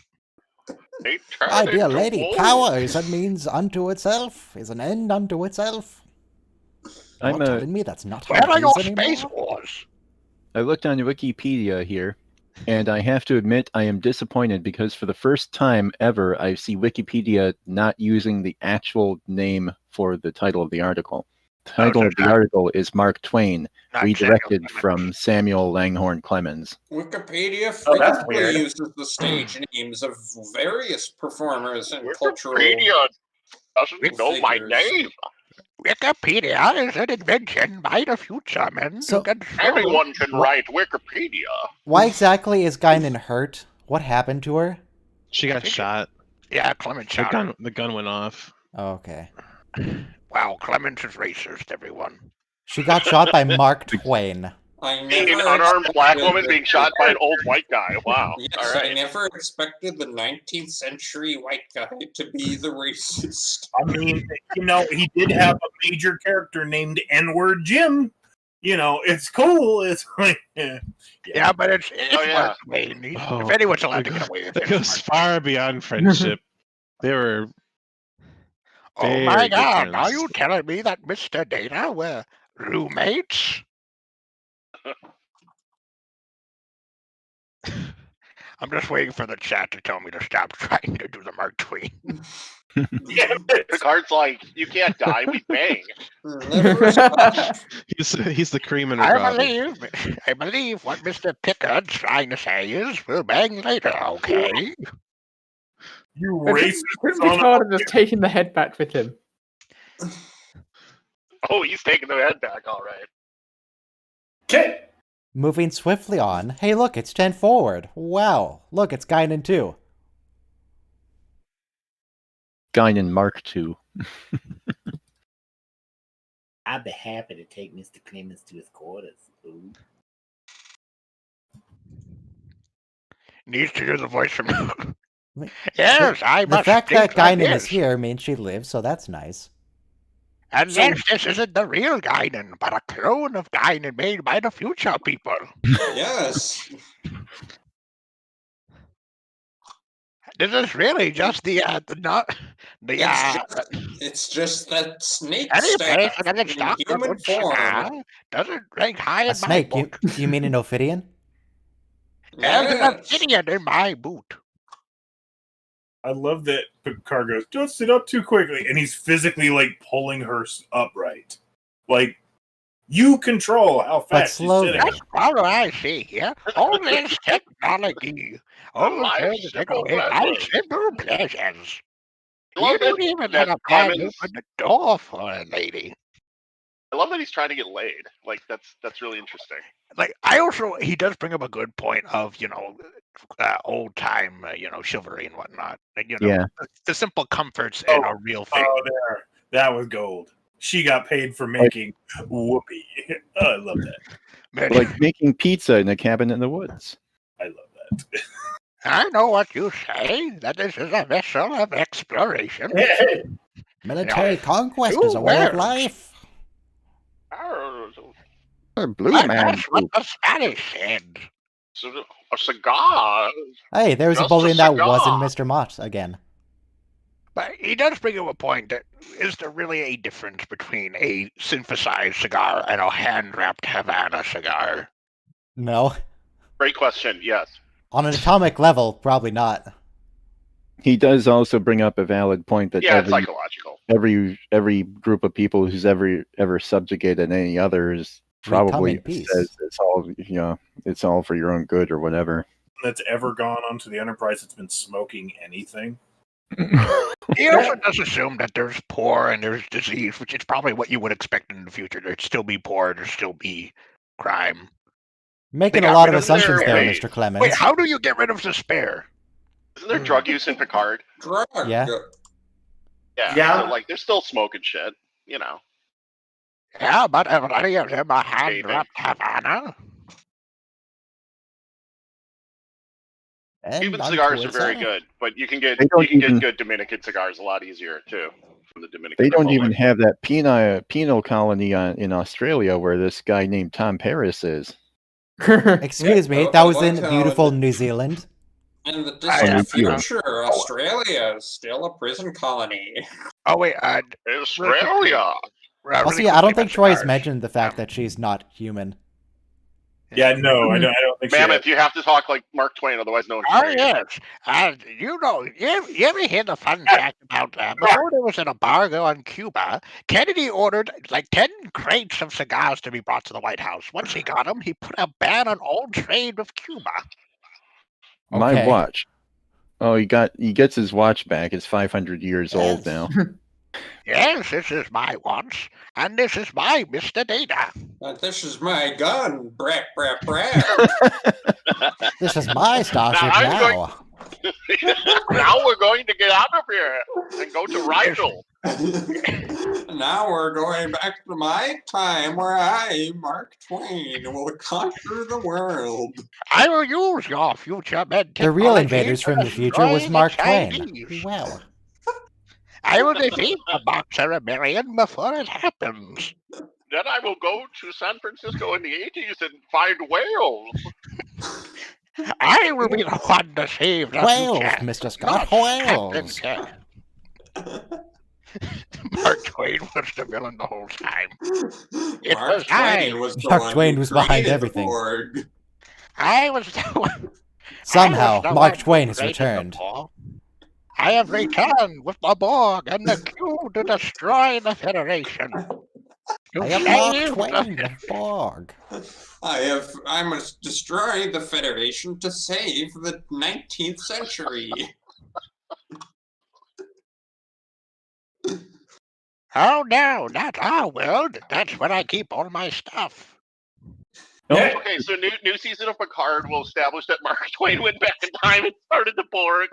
They turn My dear into lady, wolves. power is a means unto itself, is an end unto itself. I'm You're telling me that's not how Where are it your is anymore? space wars? I looked on Wikipedia here, and I have to admit I am disappointed because for the first time ever, I see Wikipedia not using the actual name for the title of the article. The title of the article is Mark Twain, Not redirected Samuel from Samuel Langhorne Clemens. Wikipedia Oh, that's frequently weird. uses the stage names of various performers and cultural. Wikipedia doesn't know my figures. name. Wikipedia is an invention by the future men. So- Anyone can write Wikipedia. Why exactly is Guinan hurt? What happened to her? She got shot. Yeah, Clemens shot her. The gun went off. Oh, okay. Wow, Clemens is racist, everyone. She got shot by Mark Twain. An unarmed black woman being shot by an old white guy. Wow. Yes, All right. I never expected the 19th century white guy to be the racist. I mean, he did have a major character named N-word Jim. It's cool. It's like, Yeah, but it's Mark Twain. If anyone's allowed to get away with it, That it's goes Mark far beyond friendship. They were. Oh very my good God! Are friends. you telling me that Mr. Data were roommates? I'm just waiting for the chat to tell me to stop trying to do the Mark Twain. Picard's like, you can't die, we bang. He's the cream and I believe what Mr. Pickard's trying to say is we'll bang later, okay? You racist! son of a- just taking the head back with him. Oh, he's taking the head back, all right. Okay. Moving swiftly on. Hey, look, it's 10 forward. Wow. Look, it's Guinan 2. Guinan Mark II. I'd be happy to take Mr. Clemens to his quarters. Ooh. Needs to hear the voice from. Yes, I The must fact think that Guinan like is this. here means she lives, so that's nice. And yes, this isn't the real Guinan, but a clone of Guinan made by the future people. Yes. This is really just It's just that snake any staff place that is in stocked human with cigar form. doesn't rank high A in snake? my book. You mean an Ophidian? There's an Yes. obsidian in my boot. I love that Picard goes, don't sit up too quickly. And he's physically, like, pulling her upright. Like, you control how fast she's slowly. sitting. That's what I see here. All this technology. All Life's this simple life's simple pleasures. I You love don't that- even that have a man Clemens- open the door for a lady. I love that he's trying to get laid. Like, that's really interesting. Like, he does bring up a good point of, old time, chivalry and whatnot. Like, Yeah. the simple comforts in a real thing. Oh, there. That was gold. She got paid for making whoopee. Oh, I love that. Like making pizza in a cabin in the woods. I love that. I know what you say. That this is a vessel of exploration. Military conquest is a way of life. Blue But man. that's what the Spanish said. So, a cigar. Hey, there was a Just bully a that cigar. wasn't Mr. Mott again. But he does bring up a point that is there really a difference between a synthesized cigar and a hand-wrapped Havana cigar? No. Great question. Yes. On an atomic level, probably not. He does also bring up a valid point that Yeah, it's psychological. every group of people who's ever subjugated any other is probably in peace. says it's all for your own good or whatever. That's ever gone onto the Enterprise that's been smoking anything. He also does assume that there's poor and there's disease, which is probably what you would expect in the future. There'd still be poor, there'd still be crime. Making They a got lot rid of of assumptions their- there, wait, Mr. Clemens. Wait, how do you get rid of despair? Isn't there drug use in Picard? Drug. Yeah. Yeah. Yeah. So, like, they're still smoking shit. You know. Yeah, but everybody of them a hand-wrapped Havana. And Cuban on cigars to are very itself. good, but you can get They don't even- good Dominican cigars a lot easier too from the Dominican. They don't even Republic. have that penal colony in Australia where this guy named Tom Paris is. Excuse me, Yeah, that was like in how beautiful the- New Zealand. In the I- distant future, Australia is still a prison colony. Oh, wait, Australia. Also, yeah, I don't think Troy's mentioned the fact that she's not human. Yeah, no, I don't think she Mammoth, you have to talk like Mark Twain, otherwise no one Oh, can hear you. yes. You ever hear the fun fact about before there was an embargo on Cuba, Kennedy ordered like 10 crates of cigars to be brought to the White House. Once he got them, he put a ban on all trade with Cuba. My Okay. watch. Oh, he gets his watch back. It's 500 years old now. Yes, this is my watch, and this is my Mr. Data. This is my gun. Brap, brap, brap. This is my starship I'm now. Now we're going to get out of here and go to Rigel. Now we're going back to my time where I, Mark Twain, will conquer the world. I will use your future med The real technology invaders to from the future was destroy Mark the Twain. Chinese. Well, I will defeat the Boxer Rebellion before it happens. Then I will go to San Francisco in the 80s and find whales. I will be the one to save the whales, future. Mr. Scott, Captain whales. Kirk. Mark Twain was the villain the whole time. It Mark was I. Twain was the Mark one Twain who was behind created the everything. Borg. I was the one. Somehow, I was the Mark one Twain who has created the returned. ball. I have returned with the Borg and the Q to destroy the Federation. I am Mark Twain of Borg. I must destroy the Federation to save the 19th century. Oh no, not our world. That's where I keep all my stuff. Okay, so new season of Picard will establish that Mark Twain went back in time and started the Borg.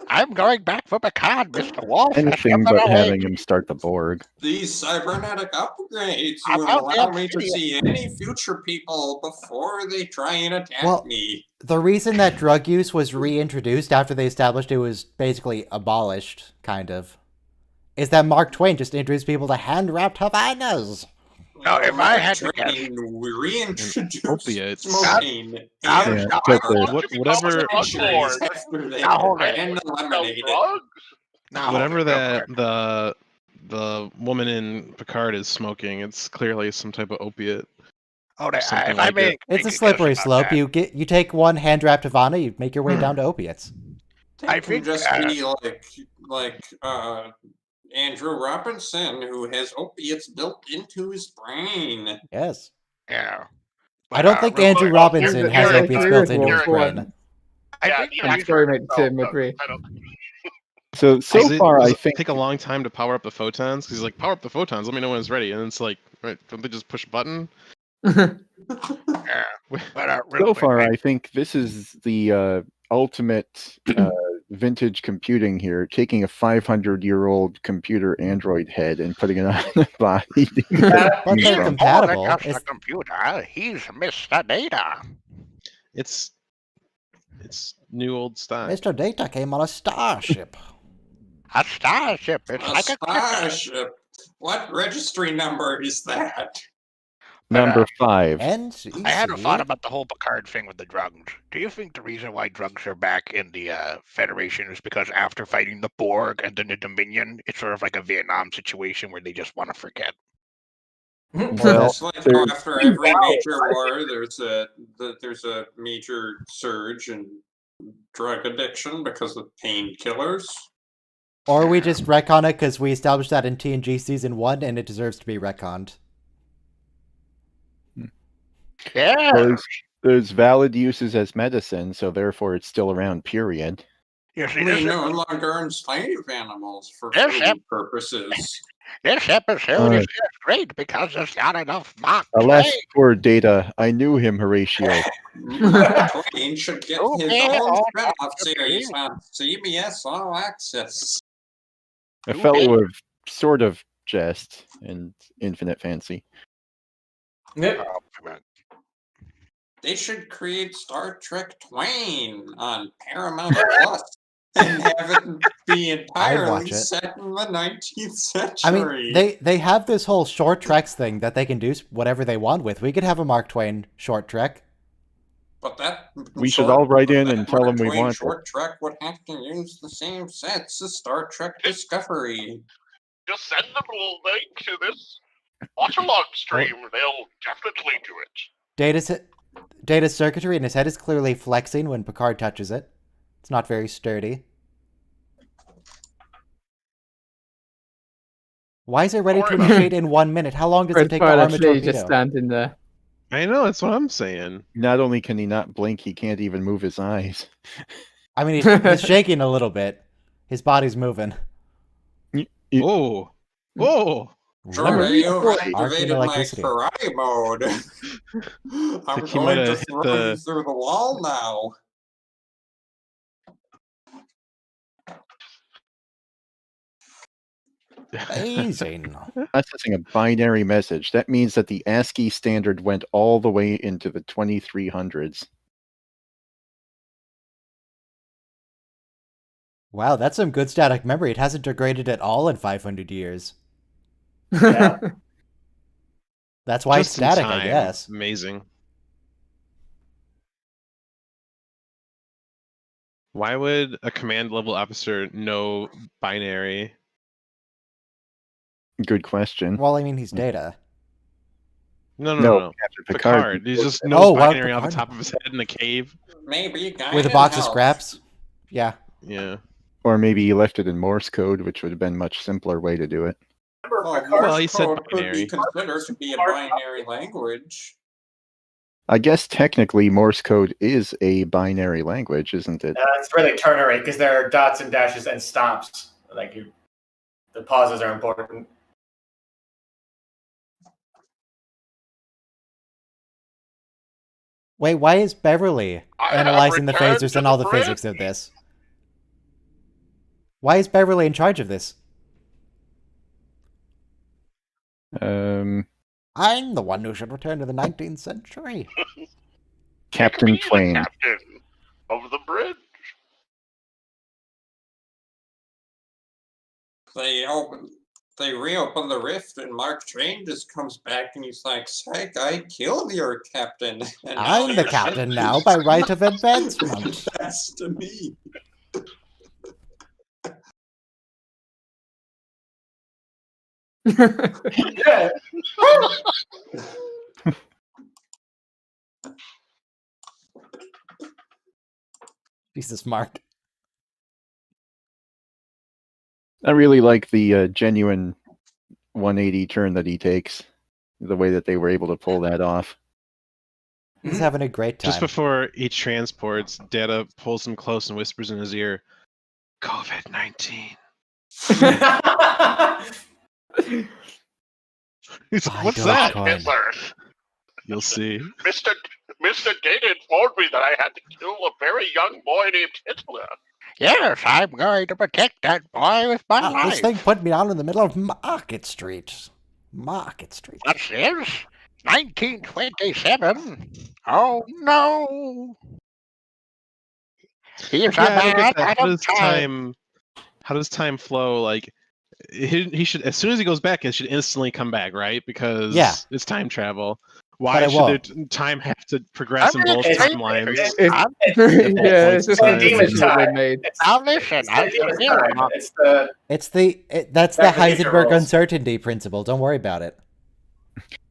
I'm going back for Picard, Mr. Wolf. Anything but having him start the Borg. These cybernetic upgrades will allow me to see any future people before they try and attack me. The reason that drug use was reintroduced after they established it was basically abolished, kind of, is that Mark Twain just introduced people to hand-wrapped Havanas. No, if I had to guess, reintroduce smoking and whatever whatever that the woman in Picard is smoking, it's clearly some type of opiate. Oh, it's a slippery slope. You take one hand-wrapped Havana, you make your way down to opiates. I think just be like Andrew Robinson, who has opiates built into his brain. Yes. Yeah. I don't think Andrew Robinson has opiates built into his brain. I'm sorry, mate, Tim, agree. So far, I think take a long time to power up the photons because he's like, power up the photons. Let me know when it's ready, and it's like, right? Don't they just push a button? So far, I think this is the ultimate vintage computing here, taking a 500-year-old computer android head and putting it on a body. But they're compatible. The computer, he's Mr. Data. It's new old style. Mr. Data came on a starship. A starship. It's like a starship. What registry number is that? Number 5. I had a thought about the whole Picard thing with the drugs. Do you think the reason why drugs are back in the Federation is because after fighting the Borg and then the Dominion, it's sort of like a Vietnam situation where they just want to forget? Well, it's like after every major war, there's a major surge in drug addiction because of painkillers. Or we just retcon it because we established that in TNG Season 1 and it deserves to be retconned. Yeah. There's valid uses as medicine, so therefore it's still around, period. Yes, we no longer enslave animals for food purposes. This episode is just great because it's got enough Mark Alas, Twain. poor Data. I knew him, Horatio. Mark Twain should get his own spin-off series on CBS All Access. A fellow of sort of jest and infinite fancy. Yep. They should create Star Trek Twain on Paramount Plus and have it be entirely set in the 19th century. I mean, they have this whole short treks thing that they can do whatever they want with. We could have a Mark Twain short trek. But that we should all write in and tell them we want short trek would have to use the same sets as Star Trek Discovery. Just send them a link to this watch-along stream. They'll definitely do it. Data's circuitry in his head is clearly flexing when Picard touches it. It's not very sturdy. Why is it ready to initiate in 1 minute? How long does it take to arm a torpedo? Just standing there. I know, that's what I'm saying. Not only can he not blink, he can't even move his eyes. I mean, he's shaking a little bit. His body's moving. Whoa. Whoa. Sure, you activated my karate mode. I'm going to throw you through the wall now. Amazing. Processing a binary message. That means that the ASCII standard went all the way into the 2300s. Wow, that's some good static memory. It hasn't degraded at all in 500 years. Yeah. That's why it's static, I guess. Amazing. Why would a command level officer know binary? Good question. Well, I mean, he's Data. No. Picard. He just knows binary off the top of his head in a cave. maybe a guy with a in box of health. scraps. Yeah. Yeah. Or maybe he left it in Morse code, which would have been a much simpler way to do it. Well, he said Code could binary. be considered to be a binary language. I guess technically Morse code is a binary language, isn't it? It's really ternary because there are dots and dashes and stops. Like the pauses are important. Wait, why is Beverly analyzing the phasers and all the physics of this? Why is Beverly in charge of this? I'm the one who should return to the 19th century. Captain Twain. Captain of the bridge. They reopen the rift, and Mark Twain just comes back and he's like, "Psych, I killed your captain." And I'm the captain now by right of advancement. That's to me. Jesus, Mark. I really like the genuine 180 turn that he takes. The way that they were able to pull that off. He's having a great time. Just before he transports, Data pulls him close and whispers in his ear, "COVID-19." He's like, "What's that?" Hitler. You'll see. Mr. Data informed me that I had to kill a very young boy named Hitler. Yes, I'm going to protect that boy with my life. This thing put me down in the middle of Market Street. Market Street. What's this? 1927? Oh no! Here's Yeah, I don't get a that. man out of time. How does time flow? Like, he should, as soon as he goes back, it should instantly come back, right? Because it's time travel. Why should time have to progress in both timelines? It's just a demon time. Now listen, That's the Heisenberg uncertainty principle. Don't worry about it.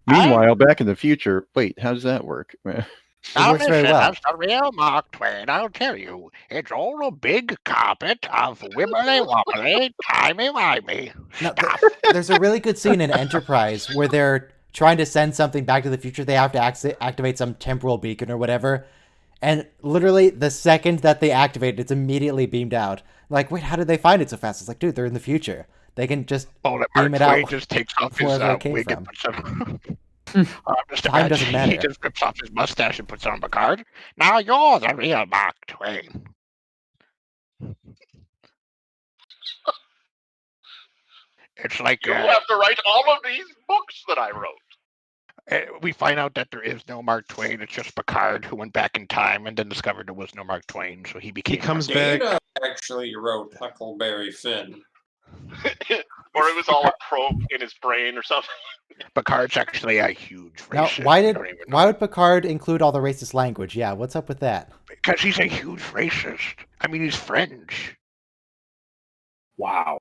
Meanwhile, back in the future, wait, how does that work? It works very well. That's the real Mark Twain, I'll tell you. It's all a big carpet of wibbly-wobbly, timey-wimey stuff. There's a really good scene in Enterprise where they're trying to send something back to the future. They have to activate some temporal beacon or whatever. And literally, the second that they activate it, it's immediately beamed out. Like, wait, how did they find it so fast? It's like, dude, they're in the future. They can just beam it out. Just takes off his wig and puts on. Time doesn't matter. He just rips off his mustache and puts on Picard. Now you're the real Mark Twain. It's like You have to write all of these books that I wrote. We find out that there is no Mark Twain. It's just Picard who went back in time and then discovered there was no Mark Twain. So he became. He comes Mark back. Actually wrote Huckleberry Finn. Or it was all a probe in his brain or something. Picard's actually a huge Now, racist. why would Picard include all the racist language? Yeah, what's up with that? Because he's a huge racist. I mean, he's French. Wow.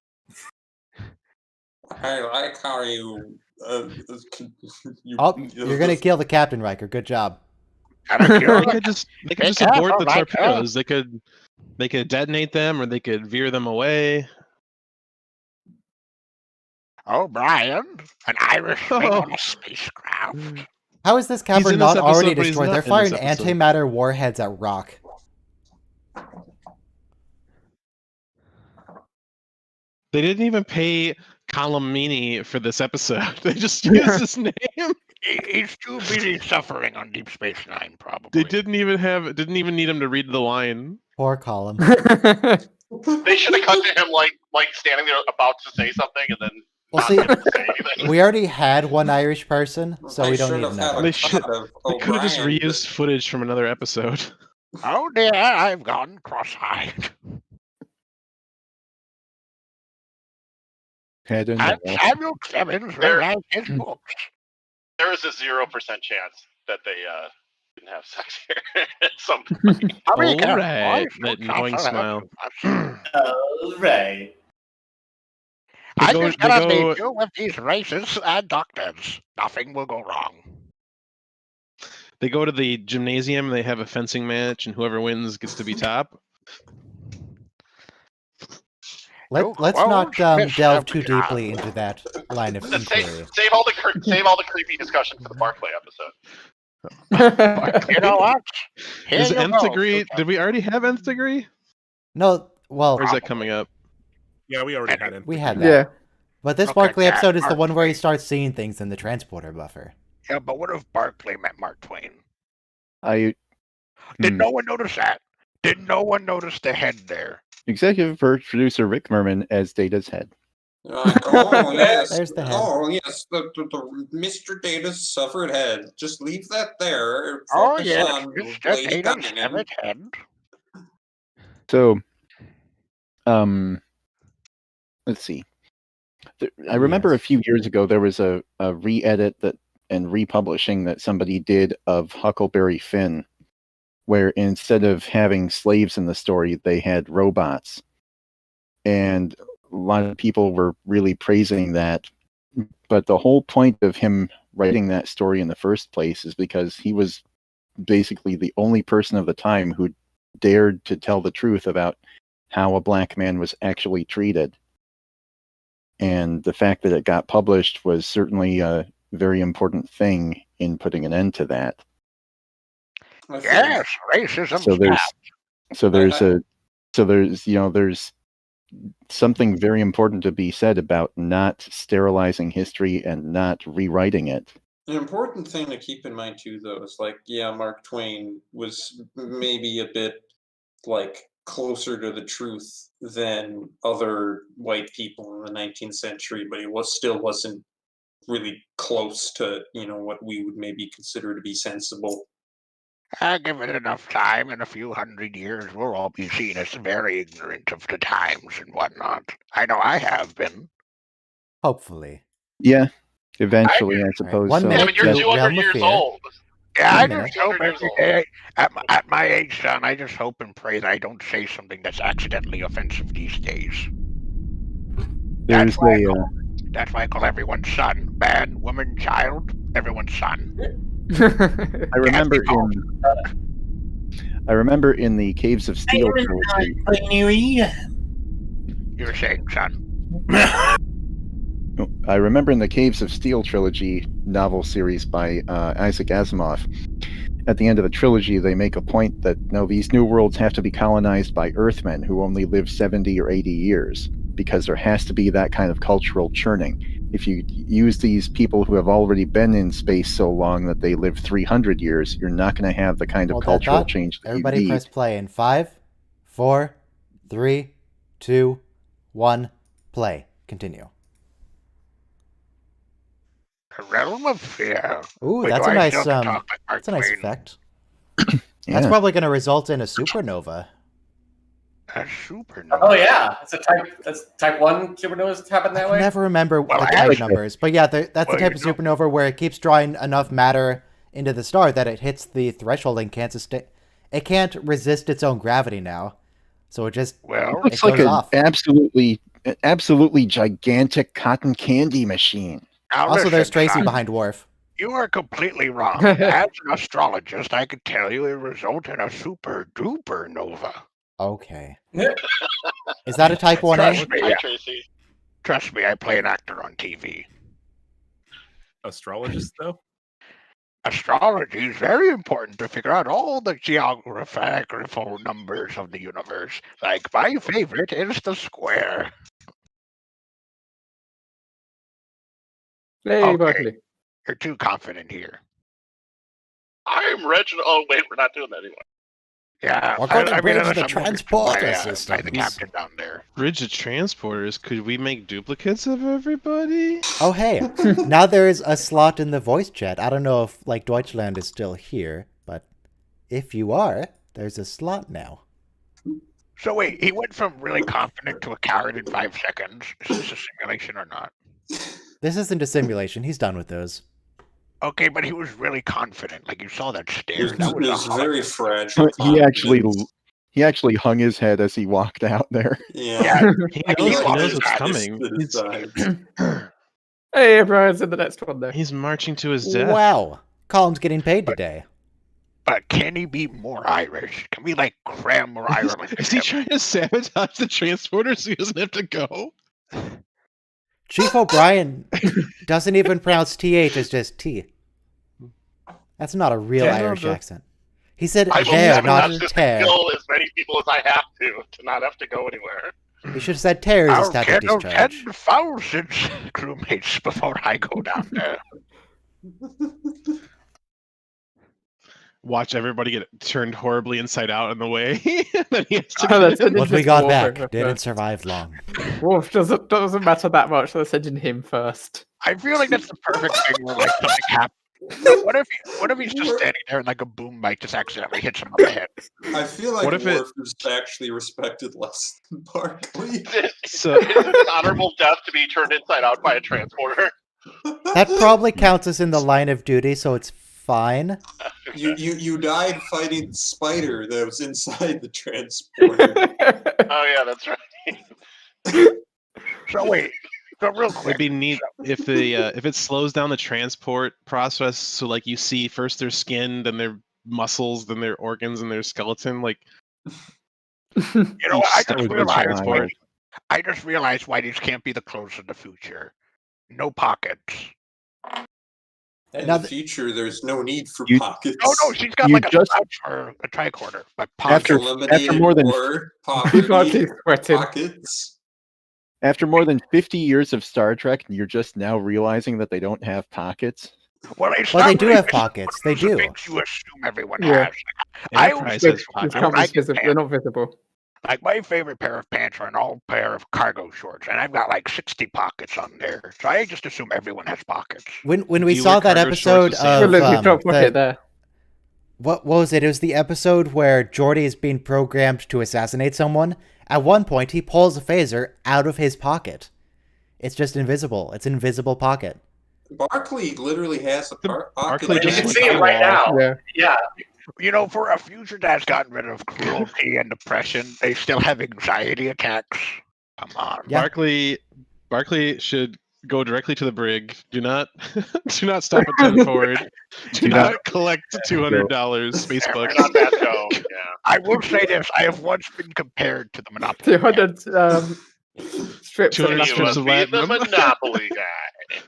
I like how you. You're gonna kill the captain, Riker. Good job. They could just abort the torpedoes. They could detonate them, or they could veer them away. O'Brien, an Irishman on a spacecraft. How is this cavern not already destroyed? They're firing antimatter warheads at Rock. They didn't even pay Colomini for this episode. They just used his name. He's too busy suffering on Deep Space Nine, probably. They didn't even need him to read the line. Poor Column. They should have cut to him like standing there about to say something and then. Well, see, we already had one Irish person, so we don't need another. They could have just reused footage from another episode. Oh dear, I've gone cross-eyed. Samuel Clemens rewrite his books. There is a 0% chance that they didn't have sex here at some point. All right, that knowing smile. All right. I'm just gonna leave you with these races and doctors. Nothing will go wrong. They go to the gymnasium. They have a fencing match, and whoever wins gets to be top. Let's not delve too deeply into that line of inquiry. Save all the creepy discussion for the Barclay episode. You know what? Is Nth Degree? Did we already have Nth Degree? No, well, or is that coming up? Yeah, we already had it. We had that. Yeah. But this Barclay episode is the one where he starts seeing things in the transporter buffer. Yeah, but what if Barclay met Mark Twain? Did no one notice that? Did no one notice the head there? Executive producer Rick Merman as Data's head. Oh yes, There's the head. Oh yes, the Mr. Data's severed head. Just leave that there. Oh Focus yes, on Mr. Lady Data's Cunningham. severed head. So, let's see. I remember a few years ago there was a re-edit and republishing that somebody did of Huckleberry Finn, where instead of having slaves in the story, they had robots. And a lot of people were really praising that. But the whole point of him writing that story in the first place is because he was basically the only person of the time who dared to tell the truth about how a black man was actually treated. And the fact that it got published was certainly a very important thing in putting an end to that. Yes, racism. There's something very important to be said about not sterilizing history and not rewriting it. An important thing to keep in mind too, though, is like, yeah, Mark Twain was maybe a bit like closer to the truth than other white people in the 19th century, but he still wasn't really close to, what we would maybe consider to be sensible. Give it enough time, in a few hundred years, we'll all be seen as very ignorant of the times and whatnot. I know I have been. Hopefully. Yeah, eventually, I suppose. One minute, but you're 200 years old. Yeah, One I minute. just hope every day, at my age, son, I just hope and pray that I don't say something that's accidentally offensive these days. That's why I call everyone son. Man, woman, child, everyone's son. I remember in the Caves of Steel trilogy. You were saying, son. I remember in the Caves of Steel trilogy novel series by Isaac Asimov, at the end of the trilogy, they make a point that these new worlds have to be colonized by Earthmen who only live 70 or 80 years, because there has to be that kind of cultural churning. If you use these people who have already been in space so long that they live 300 years, you're not going to have the kind of cultural change that Everybody you need. press play in 5, 4, 3, 2, 1, play. Continue. The realm of fear. Ooh, Wait, that's do a I nice still have to talk like Mark that's a nice Twain? effect. Yeah. That's probably going to result in a supernova. A supernova. Oh yeah, that's type 1 supernovas happen that I way. never remember the type numbers, but yeah, that's the type of supernova where it keeps drawing enough matter into the star that it hits the threshold and it can't resist its own gravity now, so it just It looks like an absolutely gigantic cotton candy machine. Now Also, there's listen, Tracy son, behind Worf. You are completely wrong. As an astrologist, I could tell you it result in a super duper nova. Okay. Is that a type 1A? Trust me, Hi, Tracy. Trust me, I play an actor on TV. Astrologist, though? Astrology is very important to figure out all the geographical numbers of the universe. Like, my favorite is the square. Hey, Barkley. You're too confident here. I'm Reginald. Oh, wait, we're not doing that anymore. Yeah, We're going to bridge unless the I'm looking transporter by, system. by the captain down there. Bridge of transporters. Could we make duplicates of everybody? Oh, hey. Now there is a slot in the voice chat. I don't know if, Deutschland is still here, but if you are, there's a slot now. So wait, he went from really confident to a coward in 5 seconds. Is this a simulation or not? This isn't a simulation. He's done with those. Okay, but he was really confident. Like, you saw that stare. It That was was a very fragile. He actually hung his head as he walked out there. Yeah. He knows what's coming. Hey, everyone's in the next one there. He's marching to his death. Wow. Column's getting paid today. But can he be more Irish? Can we like cram more Ireland? Is he trying to sabotage the transporter so he doesn't have to go? Chief O'Brien doesn't even pronounce TH, it's just T. That's not a real Irish accent. He said I will there, not sabotage this tear. and kill as many people as I have to not have to go anywhere. You should have said tear is a static discharge. 10,000 crewmates before I go down there. Watch everybody get turned horribly inside out in the way. Then he has to What we got back didn't survive long. Wolf doesn't matter that much. So they're sending him first. I feel like that's the perfect thing where like something happens. What if he's just standing there and like a boom mic just accidentally hits him on the head? I feel like What if Worf is actually respected less than Barkley. So Is it an honorable death to be turned inside out by a transporter? That probably counts as in the line of duty, so it's fine. You died fighting the spider that was inside the transporter. Oh yeah, that's right. So wait, so real quick. it'd be neat if it slows down the transport process. So like you see first their skin, then their muscles, then their organs, and their skeleton. Like You know what? Each I just realized why these can't be the clothes of the future. No pockets. In Now the future, there's no need for You- pockets. No, she's got You like a just- pouch or a tricorder. But After- pockets. more than- Pockets. After more than 50 years of Star Trek, you're just now realizing that they don't have pockets. Well, it's Well, not they do really have the pockets. They do. things you assume everyone Yeah. has. I Enterprise always has These pockets. can't be I get visible. They're pants. not visible. Like my favorite pair of pants are an all pair of cargo shorts, and I've got like 60 pockets on there. So I just assume everyone has pockets. When we Do you saw wear that cargo episode shorts the same? of Look, you drop pocket the, there. what was it? It was the episode where Geordi is being programmed to assassinate someone. At one point, he pulls a phaser out of his pocket. It's just invisible. It's an invisible pocket. Barkley literally has a pocket. Barkley You just can looks see like it a right wall. now. Yeah. You know, for a future that's gotten rid of cruelty and depression, they still have anxiety attacks. Come on. Yeah. Barkley should go directly to the brig. Do not stop at 10 forward. Do not collect $200 Facebook. We're not that show. Yeah. I will say this: I have once been compared to the Monopoly. 200 strips. 200 of strips of Be the platinum. Monopoly guy.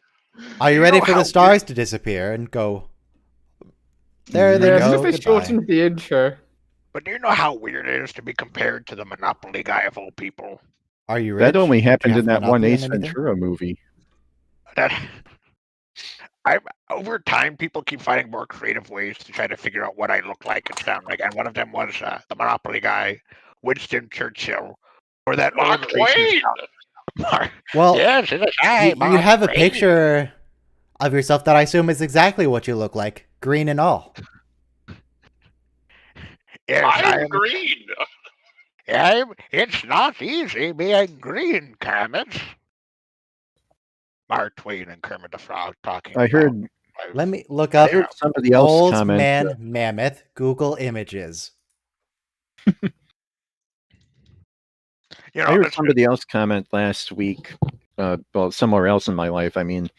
Are you You ready know for how the stars to disappear and go? There they Yeah, go. as if they Goodbye. shortened the intro. But do you know how weird it is to be compared to the Monopoly guy of all people? Are you That rich? only Do you happened have in that one Monopoly on Ace anything? Ventura movie. That over time, people keep finding more creative ways to try to figure out what I look like and sound like, and one of them was the Monopoly guy, Winston Churchill, or that Mark old racist Twain. Mark. Well, Yes, it's a guy. you have a picture of yourself that I assume is exactly what you look like, green and all. Yes, I'm green. It's not easy being green, Kermit. Mark Twain and Kermit the Frog talking. I heard, about Let me look I up heard somebody else old comment. man mammoth Google images. You I know, heard that's somebody else comment last week, well, somewhere else in my life, I mean,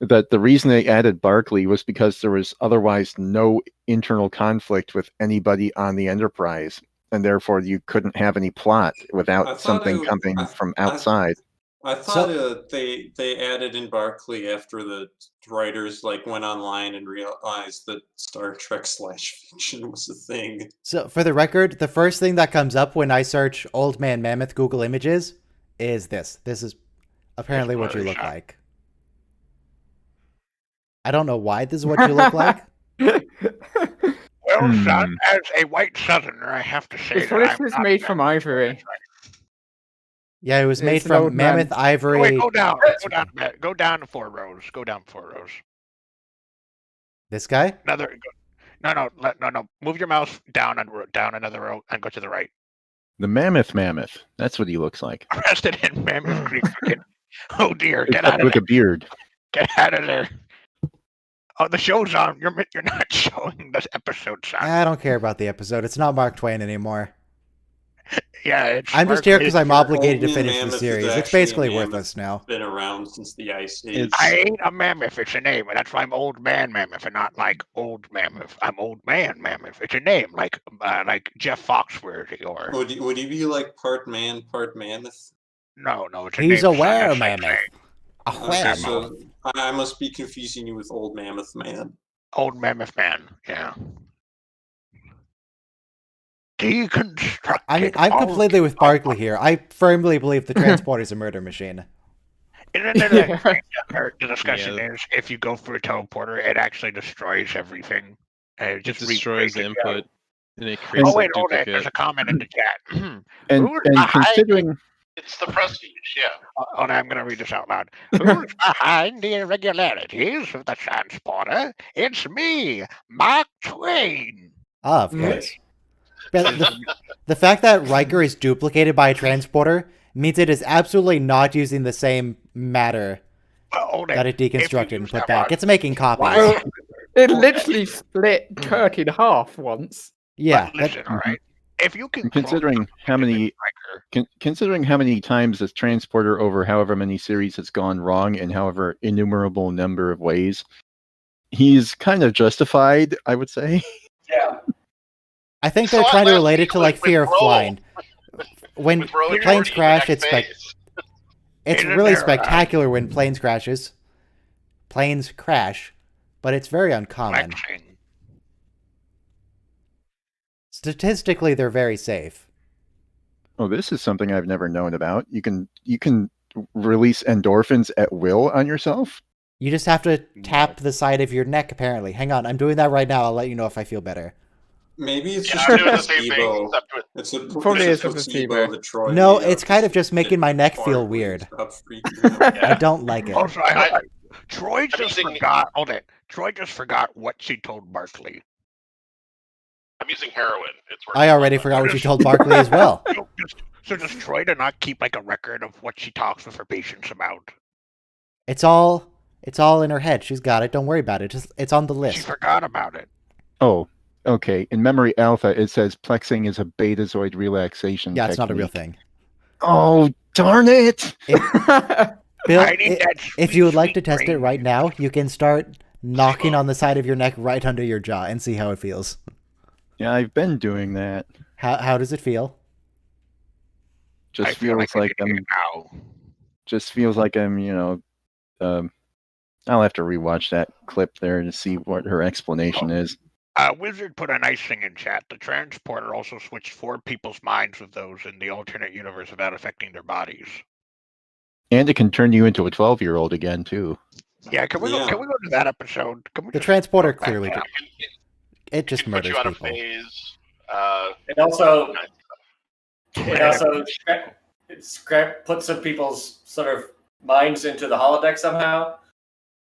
that the reason they added Barkley was because there was otherwise no internal conflict with anybody on the Enterprise, and therefore you couldn't have any plot I without thought something it- coming I- from I- outside. I thought they added in Barkley after the writers like went online and realized that Star Trek / fiction was a thing. So, for the record, the first thing that comes up when I search old man mammoth Google images is this. This is apparently what you look like. I don't know why this is what you look like. Well, son, as a white Southerner, I have to say It's that what if I'm it's not made that- from ivory? Yeah, it was made It's an old from man. mammoth ivory. Wait, go down, go down to 4 rows. Go down 4 rows. This guy? No. Move your mouse down another row and go to the right. The mammoth. That's what he looks like. Arrested in Mammoth Creek. Oh dear, get out of With there! a beard. Get out of there! Oh, the show's on. You're not showing this episode, son. I don't care about the episode. It's not Mark Twain anymore. Yeah, I'm just here because I'm obligated to Old finish the mammoth is series. It's actually a basically mammoth. worthless now. Been around since the Ice Age. I ain't a mammoth. It's a name, and that's why I'm Old Man Mammoth, and not like Old Mammoth. I'm Old Man Mammoth. It's a name, like Jeff Foxworthy or. Would he be like part man, part mammoth? No, it's a He's name. a were mammoth. A Okay, were so mammoth. I must be confusing you with Old Mammoth Man. Old Mammoth Man. Yeah. Deconstructed. I mean, I'm completely with Barkley here. I firmly believe the transporter's a murder machine. The discussion is if you go through a teleporter, it actually destroys everything. It just destroys the input, and it creates Oh wait, a hold it. duplicate. There's a comment in the chat. And considering It's the prestige, yeah. Hold on, I'm going to read this out loud. Who's behind the irregularities of the transporter? It's me, Mark Twain. Ah, of course. But the fact that Riker is duplicated by a transporter means it is absolutely not using the same matter that it deconstructed and put back. It's making copies. It literally split Kirk in half once. Yeah. But listen, all right. If you can considering how many times this transporter over however many series has gone wrong in however innumerable number of ways, he's kind of justified, I would say. Yeah. I think they're trying to relate it to like fear of flying. When planes crash, it's really spectacular when planes crashes. Planes crash, but it's very uncommon. Statistically, they're very safe. Oh, this is something I've never known about. You can release endorphins at will on yourself? You just have to tap the side of your neck, apparently. Hang on, I'm doing that right now. I'll let you know if I feel better. Maybe it's Yeah, just I'm a doing the same thing, placebo. except with- It's a Probably it's is a placebo that Troy No, made up it's kind to of just making my neck feel weird. stop freaking out. I don't like it. Also, Troy just forgot. Hold it. Troy just forgot what she told Barkley. I'm using heroin. It's I already forgot what you told Barkley as well. So does Troy to not keep like a record of what she talks with her patients about? It's all in her head. She's got it. Don't worry about it. It's on the list. She forgot about it. Oh, okay. In Memory Alpha, it says plexing is a betazoid relaxation Yeah, it's not a real technique. thing. Oh, darn it! Bill, if you would like to test it right now, you can start knocking on the side of your neck right under your jaw and see how it feels. Yeah, I've been doing that. How does it feel? Just feels like I'm. Just feels like I'm. I'll have to rewatch that clip there to see what her explanation is. Wizard put a nice thing in chat. The transporter also switched 4 people's minds with those in the alternate universe without affecting their bodies. And it can turn you into a 12-year-old again too. Yeah, can we go to that episode? Can we The transporter clearly it just Put murders you out of people. phase. It also puts some people's sort of minds into the holodeck somehow.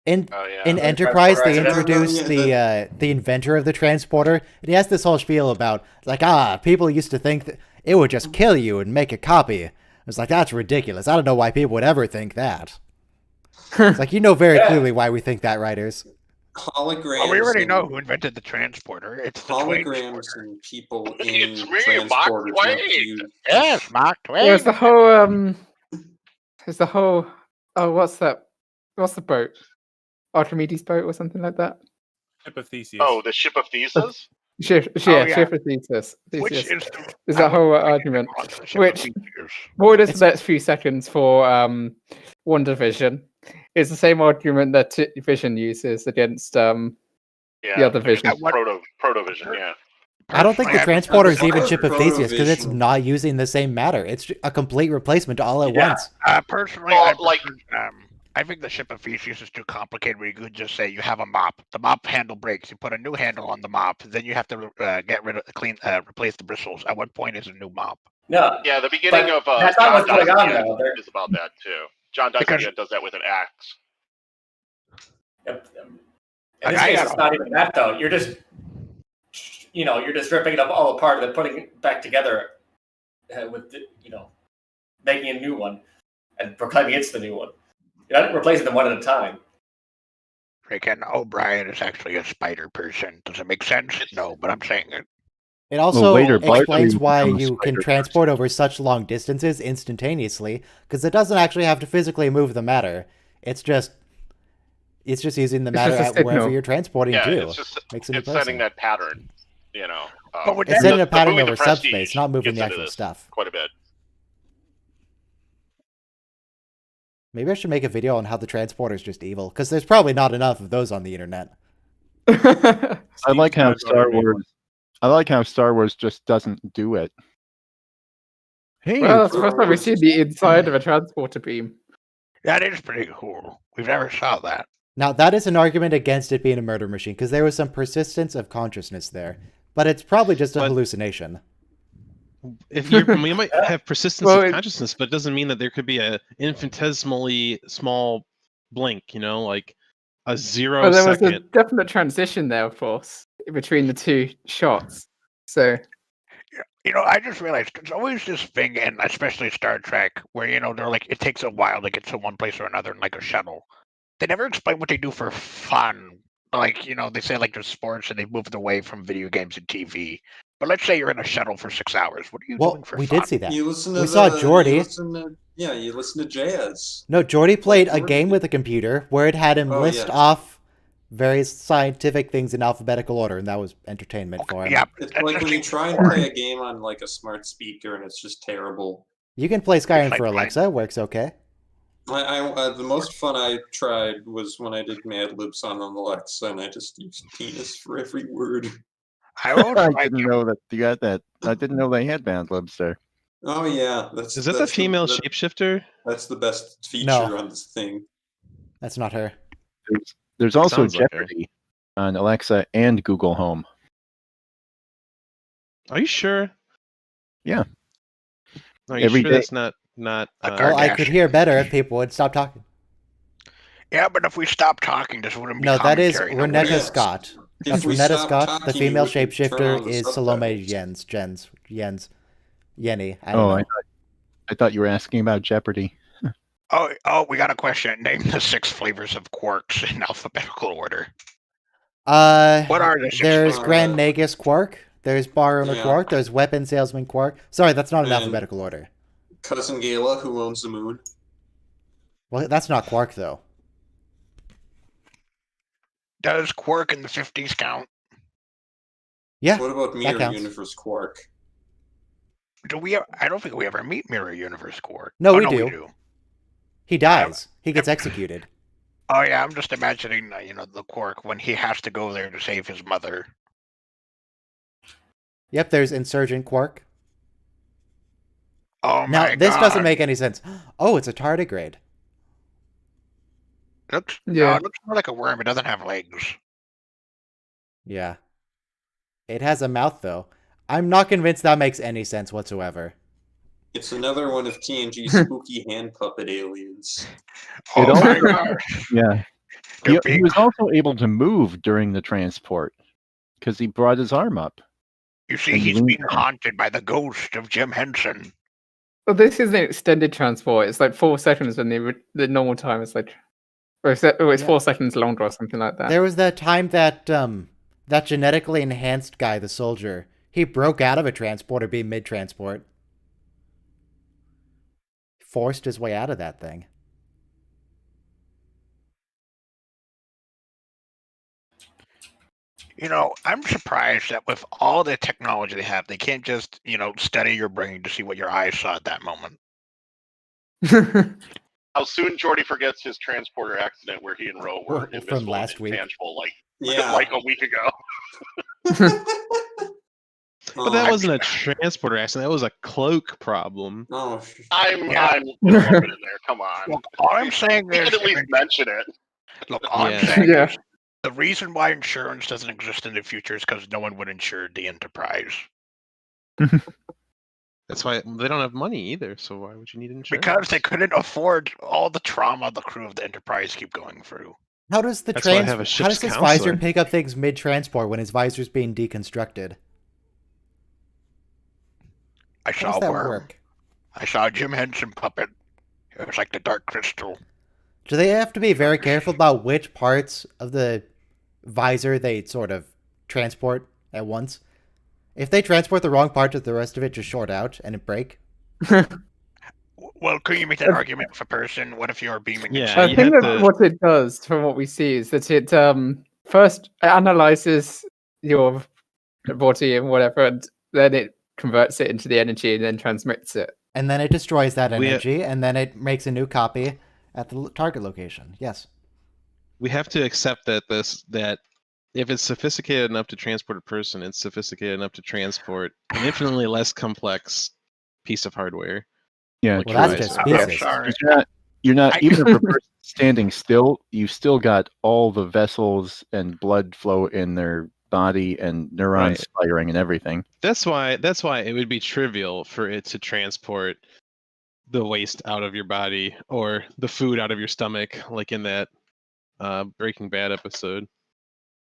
In The Enterprise, they transporter introduced the inventor of the transporter, and he has this whole spiel about people used to think that it would just kill you and make a copy. It's like, that's ridiculous. I don't know why people would ever think that. It's like, you know very clearly why we think that, writers. Holograms. Oh, we already know who invented the transporter. It's the Twain Holograms and people in It's me, Mark transporters. Twain. Yes, Mark Twain. There's the whole. Oh, what's that? What's the boat? Archimedes' boat or something like that. Ship of Theseus. Oh, the ship of Theseus? Ship of Theseus. Which is that whole argument. Which, for this next few seconds for WandaVision, is the same argument that Vision uses against the other Vision. Proto-Vision, yeah. I don't think the transporter is even Ship of Theseus because it's not using the same matter. It's a complete replacement all at once. Personally, I think the Ship of Theseus is too complicated. We could just say you have a mop. The mop handle breaks. You put a new handle on the mop. Then you have to get rid of replace the bristles. At what point is a new mop? No. Yeah, the beginning of that's not what's going on Dyson now. is about that too. John Dyson does that with an axe. Yep. In this case, it's not even that though. You're just, you're just ripping it up all apart and then putting it back together with, making a new one and proclaiming it's the new one. You're not replacing them one at a time. Freaking O'Brien is actually a spider person. Does it make sense? No, but I'm saying it. It also later, Barkley explains why becomes you can Spider-Man. transport over such long distances instantaneously, because it doesn't actually have to physically move the matter. It's just using the It's matter just a at wherever signal. you're transporting Yeah, to. it's just Makes a new it's setting person. that pattern. You know, But with It's that- setting a the pattern movie over The Prestige subspace, not moving gets the into actual this stuff. quite a bit. Maybe I should make a video on how the transporter's just evil, because there's probably not enough of those on the internet. I like how Steve's granddaughter Star made one. Wars. I like how Star Wars just doesn't do it. Hey, Well, that's the first time we've seen the inside of a transporter beam. That is pretty cool. We've never saw that. Now, that is an argument against it being a murder machine, because there was some persistence of consciousness there. But it's probably just a But- hallucination. If you we might have persistence Well, of consciousness, but it doesn't mean that there could be a infinitesimally small blink, like a 0 Well, there was a second. definite transition there, of course, between the two shots. So I just realized there's always this thing, and especially Star Trek, where they're like it takes a while to get to one place or another in like a shuttle. They never explain what they do for fun. Like they say like there's sports and they moved away from video games and TV. But let's say you're in a shuttle for 6 hours. What are you Well, doing for we fun? did see that. You listen to We saw Geordi. You listen to jazz. No, Geordi played a Geordi game did. with a computer where it had him Oh, list yeah. off various scientific things in alphabetical order, and that was entertainment for him. Yeah, It's that's like just when you try and boring. play a game on like a smart speaker and it's just terrible. You can play Skyrim like for Alexa, works okay. The most fun I tried was when I did Mad Libs on Alexa, and I just used penis for every word. I also I like didn't know that you had that. I didn't know they had band libs there. Oh yeah, that's Is that the that's female shapeshifter? That's the best feature No. on this thing. That's not her. There's also Sounds like her. Jeopardy on Alexa and Google Home. Are you sure? Yeah. Are you Every sure day. that's not? Well, I could hear better if people would stop talking. Yeah, but if we stop talking, this wouldn't be No, that is commentary. Renetta Yeah. Scott. If That's we Renetta stop Scott. The talking, female we could turn on shapeshifter the is Salome subtitles. Yenny. I don't Oh, know. I thought you were asking about Jeopardy. Oh, we got a question. Name the 6 flavors of quarks in alphabetical order. What are the 6 There's flavors? Grand Nagus Quark. There's Bar Owner Yeah. Quark. There's Weapon Salesman Quark. Sorry, that's not in And- alphabetical order. Cousin Gala, who owns the moon. Well, that's not Quark though. Does quark in the 50s count? Yeah. What about Mirror counts. Universe Quark? I don't think we ever meet Mirror Universe Quark. No, Oh, we do. He dies. He gets executed. Oh yeah, I'm just imagining the Quark when he has to go there to save his mother. Yep, there's Insurgent Quark. Oh Now, my this god. doesn't make any sense. Oh, it's a tardigrade. Looks, Yeah. no, it looks more like a worm. It doesn't have legs. Yeah. It has a mouth, though. I'm not convinced that makes any sense whatsoever. It's another one of TNG's spooky hand puppet aliens. Oh It my also- god. Yeah. They're He big. was also able to move during the transport because he brought his arm up. You see, and he's leaned being back. haunted by the ghost of Jim Henson. Well, this is an extended transport. It's like 4 seconds when the normal time is like, or it's Yeah. 4 seconds longer or something like that. There was that time that that genetically enhanced guy, the soldier, he broke out of a transporter beam mid-transport. Forced his way out of that thing. I'm surprised that with all the technology they have, they can't just, study your brain to see what your eyes saw at that moment. How soon Jordy forgets his transporter accident where he and Ro were Well, from invisible last and week. intangible, Yeah. like a week ago. But that wasn't a transporter accident. That was a cloak problem. Oh, I'm Yeah. gonna lump it in there. Come on. Look, all I'm saying We is, could at least mention it. look, all Yeah. I'm saying Yeah. is, the reason why insurance doesn't exist in the future is because no one would insure the Enterprise. That's why they don't have money either. So why would you need insurance? Because they couldn't afford all the trauma the crew of the Enterprise keep going through. How does the That's why I have a how ship's does this counselor. visor pick up things mid-transport when his visor's being deconstructed? I How saw does a that worm. work? I saw a Jim Henson puppet. It was like the Dark Crystal. Do they have to be very careful about which parts of the visor they sort of transport at once? If they transport the wrong part, does the rest of it just short out and it break? Well, could you make that argument with a person? What if you're beaming? Yeah, inside? I you think have that to- what it does, from what we see, is that it first analyzes your body and whatever, and then it converts it into the energy and then transmits it. And then it destroys that We- energy, and then it makes a new copy at the target location. Yes. We have to accept that that if it's sophisticated enough to transport a person, it's sophisticated enough to transport an infinitely less complex piece of hardware. Yeah, Like Well, that's true. just I'm species. sorry. You're not I- even if a person's standing still, you still got all the vessels and blood flow in their body and neurons Right. firing and everything. That's why it would be trivial for it to transport the waste out of your body or the food out of your stomach, like in that Breaking Bad episode.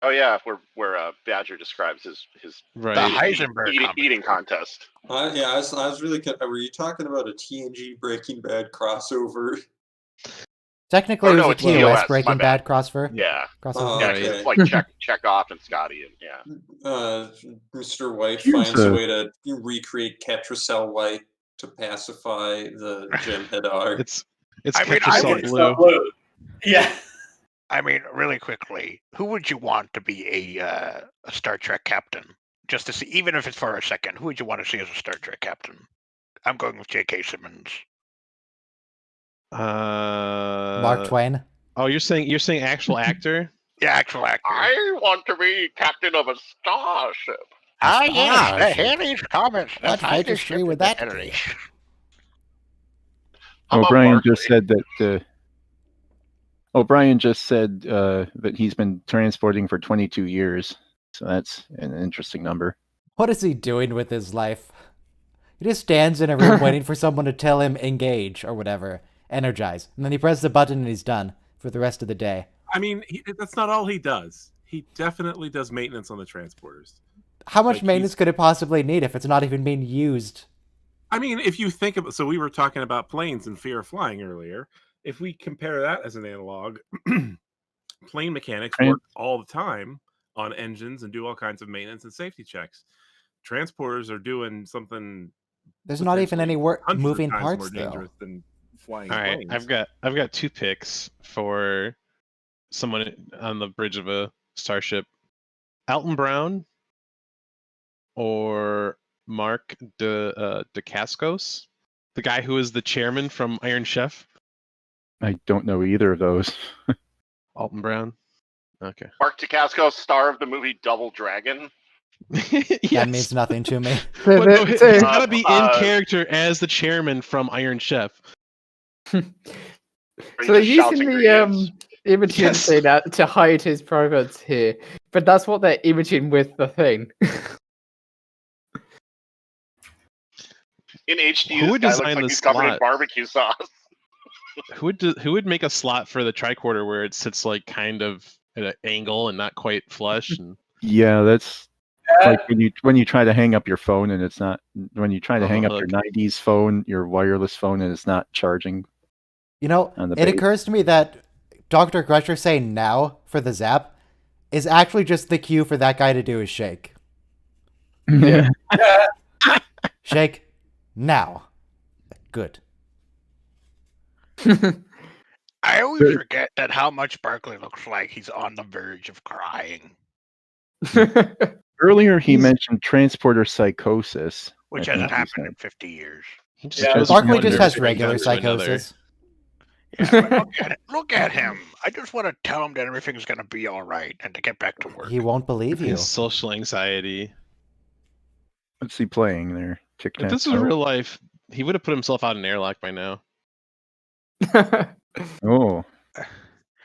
Oh yeah, where Badger describes his Right. The Heisenberg eating contest. Yeah, I was really. Were you talking about a TNG Breaking Bad crossover? Technically, Oh, it no, was it's a TOS TOS, Breaking my bad. Bad crossover. Yeah, Crossover. yeah, Okay. 'cause it's like check off and Scotty, and yeah. Mr. White Here's finds a a- way to recreate Ketracel White to pacify the Jem'Hadar. It's I mean, Ketracel would- blue. Yeah. I mean, really quickly, who would you want to be a Star Trek captain? Just to see, even if it's for a second, who would you want to see as a Star Trek captain? I'm going with J.K. Simmons. Mark Twain. Oh, you're saying actual actor? Yeah, actual actor. I want to be captain of a starship. Ah, yes, Starship. hear these comments. What registry would that be? How about O'Brien Barclay? just said that. O'Brien just said that he's been transporting for 22 years, so that's an interesting number. What is he doing with his life? He just stands in a room waiting for someone to tell him engage or whatever, energize, and then he presses the button and he's done for the rest of the day. I mean, that's not all he does. He definitely does maintenance on the transporters. How much Like, maintenance could it possibly need if it's not even being used? I mean, if you think about, so we were talking about planes and fear of flying earlier. If we compare that as an analog, plane mechanics Right. work all the time on engines and do all kinds of maintenance and safety checks. Transporters are doing something. There's not even any hundreds of moving times parts more though. dangerous than flying All right, planes. I've got two picks for someone on the bridge of a starship: Alton Brown or Mark DeCascos, the guy who is the chairman from Iron Chef. I don't know either of those. Alton Brown. Okay. Mark Dacascos, star of the movie Double Dragon. That means nothing to me. But no, he's So- gotta be in Uh, character as the chairman from Iron Chef. Where he So they're just shouts using the ingredients. imaging Yes. thing to hide his privates here, but that's what they're imaging with the thing. In HD, Who this would guy looks design like the he's covered in slot? barbecue sauce. Who would make a slot for the tricorder where it sits like kind of at an angle and not quite flush? And... Yeah, that's like when you try to hang up your phone and it's not. When you try to hang up your look. 90s phone, your wireless phone, and it's not charging. You know, On the it base. occurs to me that Dr. Crusher saying now for the zap is actually just the cue for that guy to do his shake. Yeah. Shake now. Good. I always forget that how much Barclay looks like he's on the verge of crying, Earlier, he mentioned transporter psychosis, which I hasn't think he happened in said. 50 years. He just Yeah, goes Barkley from just one has nerve regular ending to another. psychosis. Yeah, but look at him. I just want to tell him that everything's going to be all right and to get back to work. He won't believe you. His social anxiety. What's he playing there? Tic If this was real life, he would have put himself out in airlock by now. Oh,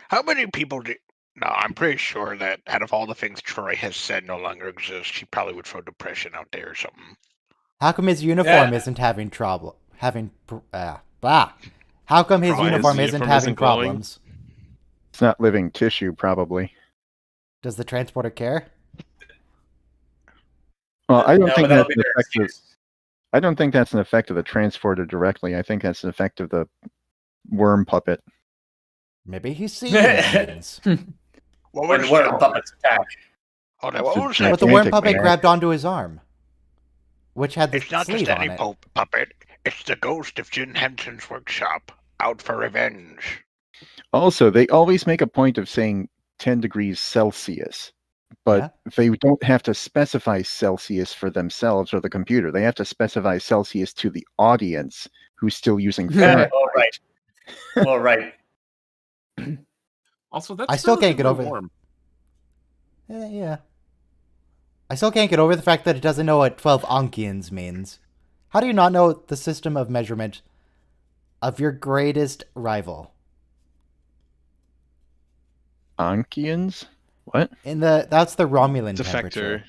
How many people do? No, I'm pretty sure that out of all the things Troy has said no longer exist, he probably would throw depression out there or something. How come his uniform isn't having trouble? How come his Probably his uniform isn't uniform having isn't glowing. problems? it's not living tissue, probably. Does the transporter care? Well, I don't No, think but that'll that's be an their effect of. excuse. I don't think that's an effect of the transporter directly. I think that's an effect of the worm puppet. Maybe he's seeing things. What When was the worm puppets attack. Oh, no, It's what a was giant- But the worm Gigantic puppet man. grabbed onto his arm. which had the It's not sleeve just on any it. puppet. It's the ghost of Jim Henson's workshop, out for revenge. Also, they always make a point of saying 10 degrees Celsius, but they don't have to specify Celsius for themselves or the computer. They have to specify Celsius to the audience who's still using Fahrenheit. All right. Well, right. Also, that's I still can't get over warm. Yeah. I still can't get over the fact that it doesn't know what 12 Ankians means. How do you not know the system of measurement of your greatest rival? Ankians? What? That's the Romulan Defector. temperature.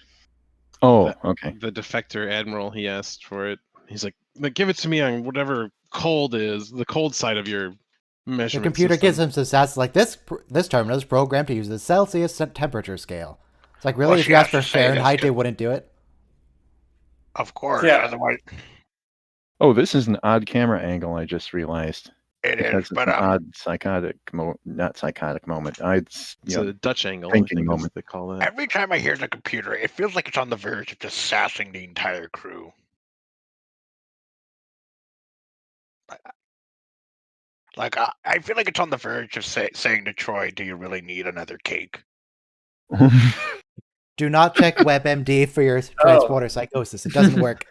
Oh, okay. The defector admiral, he asked for it. He's like, give it to me on whatever cold is, the cold side of your measurement The computer system. gives him some stats like this terminal is programmed to use the Celsius temperature scale. It's like, really? Well, if she you asked has for to say this, Fahrenheit, yeah. they wouldn't do it? Of course. Yeah. Otherwise, Oh, this is an odd camera angle, I just realized. it Because is. it's But an odd psychotic, not psychotic moment. It's a Dutch angle, I thinking think is moment. what they call that. every time I hear the computer, it feels like it's on the verge of just sassing the entire crew. Like I feel like it's on the verge of saying to Troy, "Do you really need another cake?" Do not check WebMD for your transporter psychosis. It doesn't work.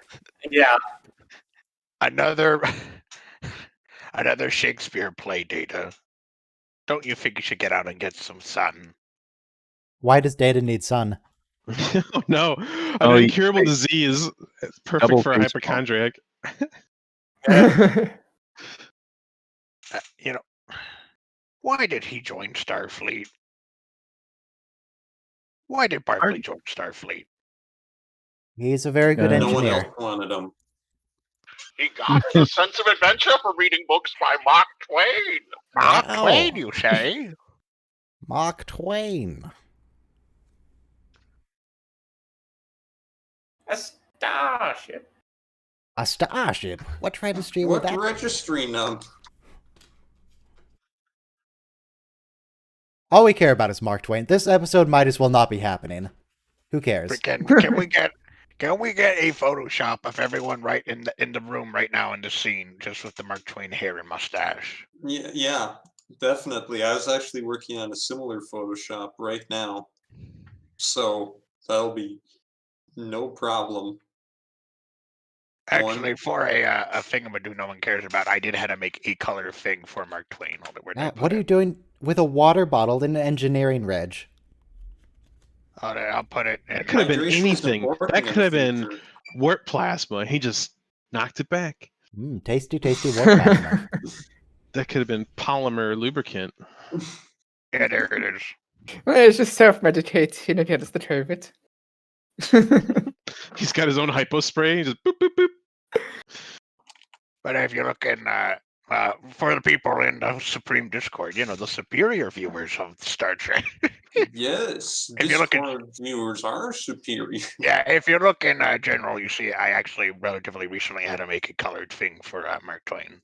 Yeah. Another Shakespeare play, Data. Don't you think you should get out and get some sun? Why does Data need sun? Oh, no. An Oh, incurable disease. It's perfect Double for a baseball. hypochondriac. You know, why did he join Starfleet? Why did Barclay join Starfleet? He's a very good No one engineer. else wanted him. He got the sense of adventure from reading books by Mark Twain. Mark Wow. Twain, you say? Mark Twain. A starship. A starship? What registry would What that registry number? All we care about is Mark Twain. This episode might as well not be happening. Who cares? Can we get a Photoshop of everyone right in the room right now in the scene, just with the Mark Twain hair and mustache? Yeah, definitely. I was actually working on a similar Photoshop right now, so that'll be no problem. Actually, for a thingamadoo no one cares about, I did have to make a color thing for Mark Twain. What are you doing with a water bottle in an engineering reg? I'll put it in. That could have been Hydration is anything. important That in could have the been future. warp plasma. He just knocked it back. Tasty, tasty warp plasma. That could have been polymer lubricant. Yeah, there it is. Well, it's just self-medicating against the COVID. He's got his own hypo spray. He just boop, boop, boop. But if you're looking for the people in the Supreme Discord, the superior viewers of Star Trek. Yes, If you're looking- Discord viewers are superior. Yeah, if you look in general, you see I actually relatively recently had to make a colored thing for Mark Twain.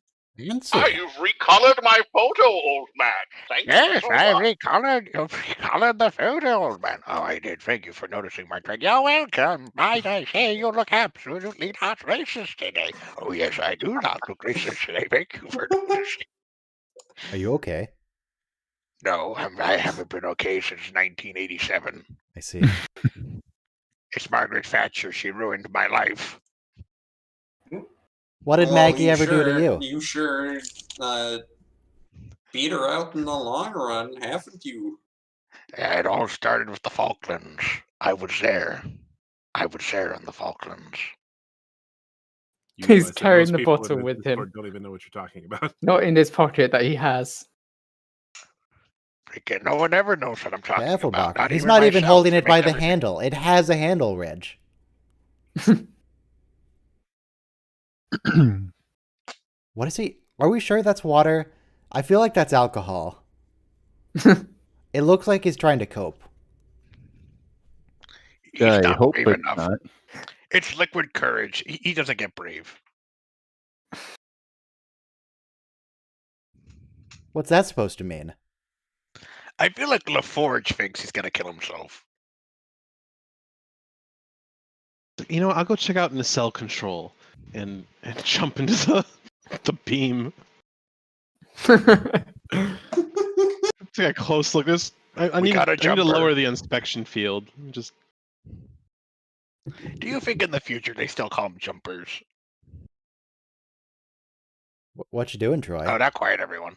Ah, you've recolored my photo, old man. Thank Yes, you so I much. recolored the photo, old man. Oh, I did. Thank you for noticing, Mark Twain. You're welcome. Might I say you look absolutely not racist today. Oh, yes, I do not look racist today. Thank you for noticing. Are you okay? No, I haven't been okay since 1987. I see. It's Margaret Thatcher. She ruined my life. What did Well, Maggie ever do to you? You sure beat her out in the long run, haven't you? Yeah, it all started with the Falklands. I was there. I was there on the Falklands. You He's realize that carrying most the people in bottle the with Discord him. Don't even know what you're talking about. Not in his pocket that he has. Freaking no one ever knows what I'm talking Careful, about. Bach. He's not even myself. holding I it by make the everything- handle. It has a handle, Reg. What is he? Are we sure that's water? I feel like that's alcohol. It looks like he's trying to cope. He's I not hope brave it's enough. not. It's liquid courage. He doesn't get brave. What's that supposed to mean? I feel like LaForge thinks he's gonna kill himself. You know, I'll go check out nacelle control and jump into the beam. Take a close look. I need to lower the inspection field. Just. Do you think in the future they still call them jumpers? What you doing, Troy? Oh, not quite, everyone.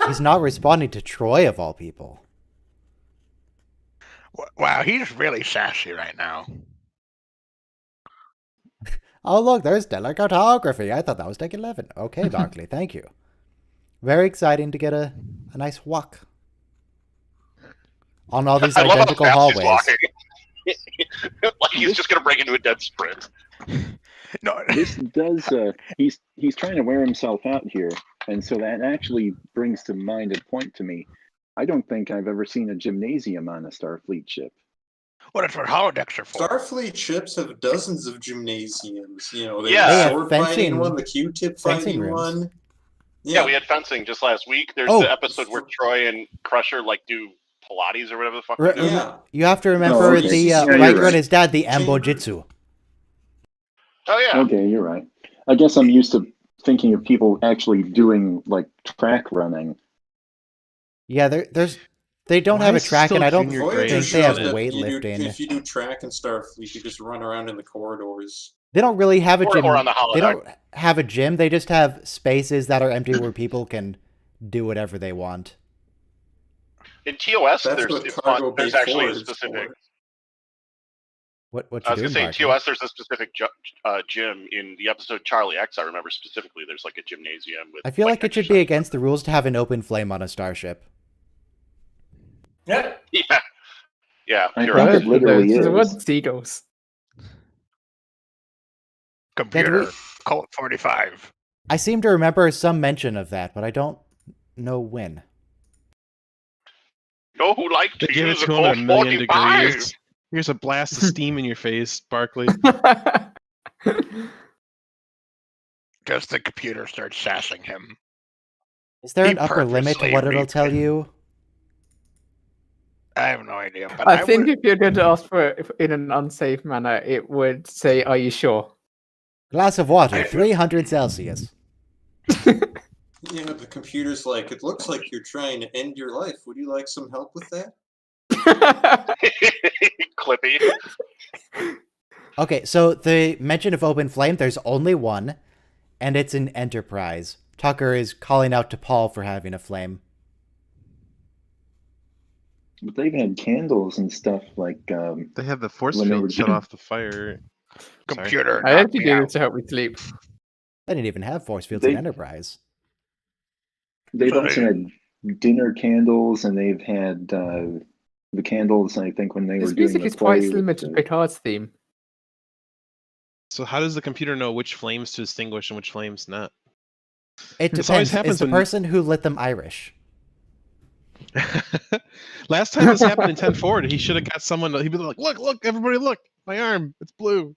He's not responding to Troy of all people. Wow, he's really sassy right now. Oh, look, there's stellar cartography. I thought that was deck 11. Okay, Barkley, thank you. Very exciting to get a nice walk on all these identical hallways. Like he's just going to break into a dead sprint. No, this does. He's trying to wear himself out here, and so that actually brings to mind a point to me. I don't think I've ever seen a gymnasium on a Starfleet ship. Well, that's what holodecks are for. Starfleet ships have dozens of gymnasiums. You know, Yeah. they They have have sword fencing- fighting one, the Q-tip fencing fighting rooms. one. Yeah, we had fencing just last week. There's Oh. the episode where Troy and Crusher like do Pilates or whatever the fuck. they do. Yeah. You have to remember Oh, okay. the Yeah, you're Riker right. and his dad, the Ambojitsu. Oh yeah. Okay, you're right. I guess I'm used to thinking of people actually doing like track running. Yeah, they don't Why have a is it track, still and I don't junior think grade? they Voyager have shows that weightlifting. if you do track in Starfleet, you just run around in the corridors. They don't really have a Or- gym. or on the They holodeck. don't have a gym. They just have spaces that are empty where people can do whatever they want. In TOS, That's there's what it's Cargo fun. There's Bay actually 4 a is specific. for. What I you was gonna doing, say in Barkley? TOS, there's a specific gym in the episode Charlie X. I remember specifically. There's like a gymnasium with. I feel like it should be against the rules to have an open flame on a starship. Yeah. Yeah. Yeah. I You're think right. it literally There's is. one Zedos. Computer, we- Colt 45. I seem to remember some mention of that, but I don't know when. Know who liked They to give it use a to him at Colt a million 45? degrees. Here's a blast of steam in your face, Barkley. Just the computer starts sassing him. Is there He an upper limit to purposely what it'll tell you? I have no idea, but I think would, if you're going to ask for it in an unsafe manner, it would say, "Are you sure?" Glass of water, 300 Celsius. Yeah, the computer's like, it looks like you're trying to end your life. Would you like some help with that? Clippy. Okay, so the mention of open flame, there's only one, and it's an Enterprise. Tucker is calling out to Paul for having a flame. But they've had candles and stuff like. They have the force When they field were shut doing- off the fire. computer. I knock actually me do out. this to help me sleep. They didn't even have force fields They- in Enterprise. They've So also they- had dinner candles, and they've had the candles. I think when they This were doing music the is quite play similar with to the- Picard's theme. So how does the computer know which flames to extinguish and which flames not? It This always depends. happens Is the when- person who lit them Irish? Last time this happened in 10 forward, he should have got someone. He'd be like, "Look, everybody, look! My arm, it's blue.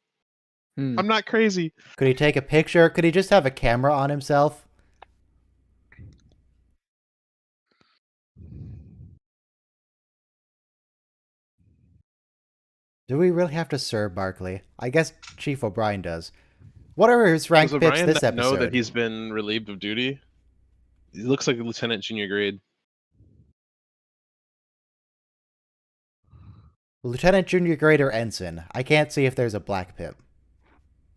Hmm. I'm not crazy." Could he take a picture? Could he just have a camera on himself? Do we really have to serve Barkley? I guess Chief O'Brien does. Whatever his rank Does fits O'Brien this not know episode. that he's been relieved of duty? He looks like a lieutenant junior grade. Lieutenant, Junior Grade, or Ensign. I can't see if there's a black pip.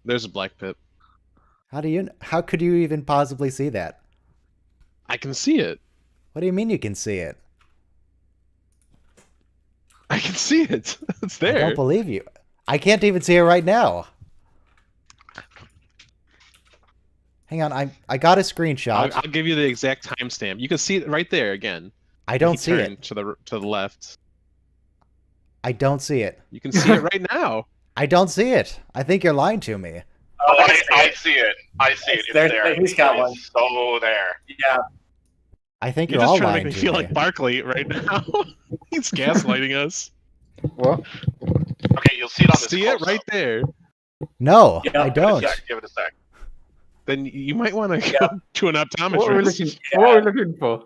There's a black pip. How could you even possibly see that? I can see it. What do you mean you can see it? I can see it. It's I there. don't believe you. I can't even see it right now. Hang on, I got a screenshot. I'll give you the exact timestamp. You can see it right there again. I don't If see you it. turn to the left. I don't see it. You can see it right now. I don't see it. I think you're lying to me. Oh, I see it. I see it. It's there. He's got one. It's so there. Yeah. I think You're you're just all trying to lying make me to feel me. like Barkley right now. He's gaslighting us. What? Okay, you'll see it on this. See it close-up. right there. No, Yeah, I give it a don't. Give it a sec. then you might want to Yeah. go to an optometrist. What are we looking for?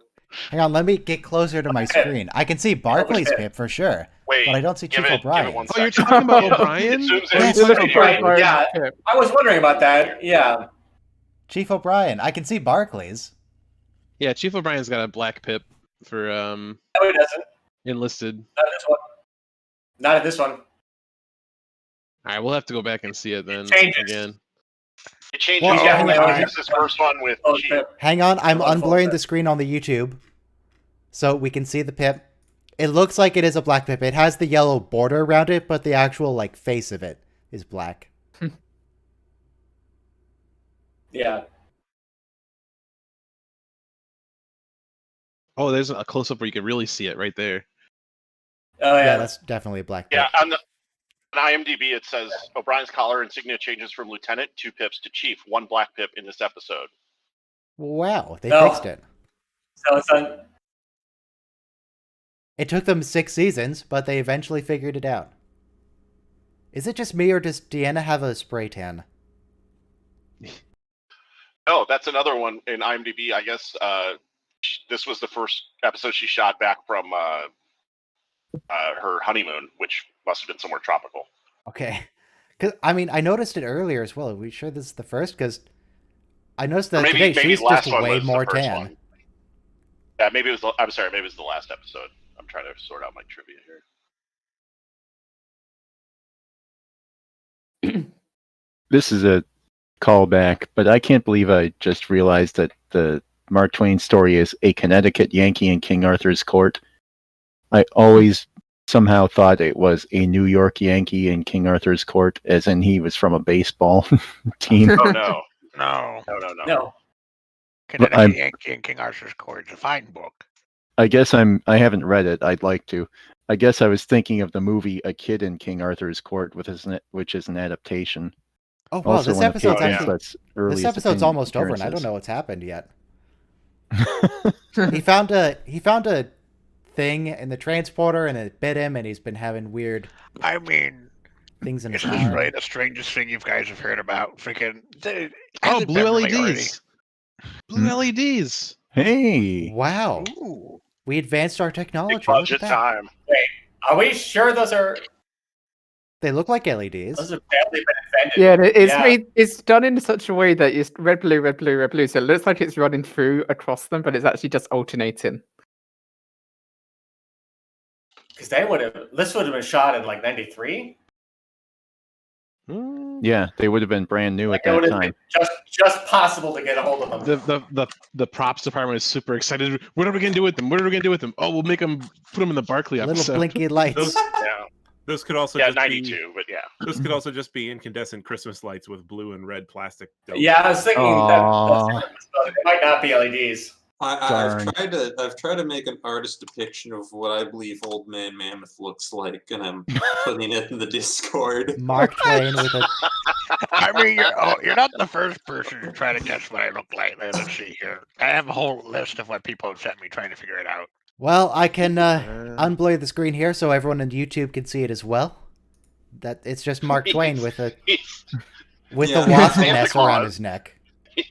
Hang on, let me get closer to my screen. I can see Barclay's Okay. pip for sure, Wait, but I don't see give Chief it- give it O'Brien. one Oh, you're second. talking about O'Brien? It zooms in. Yes. You're looking for Right, Brian yeah. Pip. I was wondering about that. Yeah. Chief O'Brien. I can see Barclays. Yeah, Chief O'Brien's got a black pip for No, he doesn't. enlisted. Not in this one. Not in this one. All right, we'll have to go back and see it then Changes. again. It changes. Well, Well, hang yeah, on. use this first one with Oh, Chief. Pip. Hang on, I'm Wonderful unblurring pip. the screen on the YouTube, so we can see the pip. It looks like it is a black pip. It has the yellow border around it, but the actual like face of it is black. Yeah. Oh, there's a close up where you can really see it right there. Oh Yeah, yeah. that's definitely a black pip. Yeah, on IMDb it says O'Brien's collar insignia changes from lieutenant 2 pips to chief 1 black pip in this episode. Wow, they No. fixed it. So it's on. It took them 6 seasons, but they eventually figured it out. Is it just me, or does Deanna have a spray tan? Oh, that's another one in IMDb. I guess this was the first episode she shot back from her honeymoon, which must have been somewhere tropical. Okay. Cause, I mean, I noticed it earlier as well. Are we sure this is the first? Because I noticed Or that today she's the last just one way was the more first tan. one. Yeah, maybe it was. I'm sorry, maybe it was the last episode. I'm trying to sort out my trivia here. This is a callback, but I can't believe I just realized that the Mark Twain story is a Connecticut Yankee in King Arthur's court. I always somehow thought it was a New York Yankee in King Arthur's court, as in he was from a baseball team. Oh no, No. No. Connecticut Yankee and King Arthur's Court. It's a fine book. I guess I haven't read it. I'd like to. I guess I was thinking of the movie A Kid in King Arthur's Court, which is an adaptation. Oh wow, Also this one of episode's Peyton actually Sweat's earliest this episode's almost over, and I don't appearances. know what's happened yet. he found a thing in the transporter, and it bit him, and he's been having weird I mean, things in is his this arm. really the strangest thing you guys have heard about? Freaking. Oh, blue Beverly LEDs. Blue LEDs. Hey, Wow, Ooh. we advanced our technology. Big Look at budget that. time. Are we sure those are They look like LEDs. those have badly been invented? Yeah, and it's Yeah. made, it's done in such a way that it's red, blue, red, blue, red, blue. So it looks like it's running through across them, but it's actually just alternating. Because this would have been shot in like '93. yeah, they would have been brand new Like at it would that have time. been just possible to get a hold of them. The props department is super excited. What are we gonna do with them? What are we gonna do with them? Oh, we'll make them put them in the Barkley Little episode. blinky lights. Those, Yeah, those could also yeah, just 92, but yeah. Those could also just be incandescent Christmas lights with blue and red plastic. domes. Yeah, I was thinking Aw. that it might not be LEDs. Darn. I've tried to make an artist depiction of what I believe Old Man Mammoth looks like, and I'm putting it in the Discord. Mark Twain with a I mean, you're not the first person to try to guess what I look like. Let's see here. I have a whole list of what people have sent me trying to figure it out. well. I can unblur the screen here so everyone on YouTube can see it as well. That it's just Mark Twain with a Yeah. the wasp Santa nest Claus. around his neck.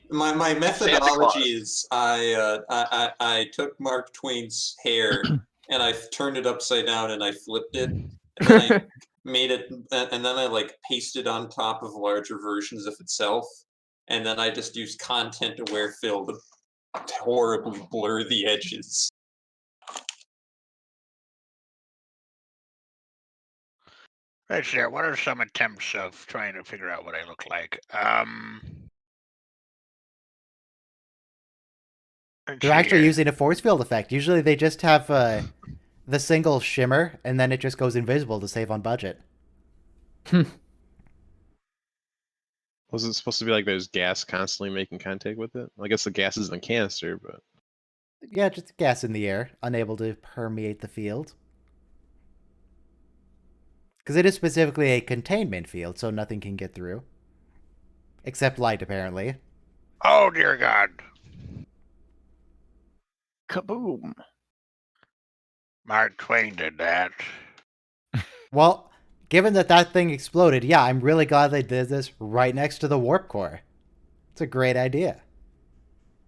My methodology Claus. is I took Mark Twain's hair and I turned it upside down and I flipped it and then I made it and then I like pasted on top of larger versions of itself, and then I just used content aware fill to horribly blur the edges. Right there. What are some attempts of trying to figure out what I look like? Let's They're see actually here. using a force field effect. Usually they just have the single shimmer, and then it just goes invisible to save on budget. Was it supposed to be like there's gas constantly making contact with it? I guess the gas isn't canister, but Yeah, just gas in the air, unable to permeate the field. Because it is specifically a containment field, so nothing can get through. Except light, apparently. Oh dear God! Kaboom! Mark Twain did that. Well, given that thing exploded, yeah, I'm really glad they did this right next to the warp core. It's a great idea.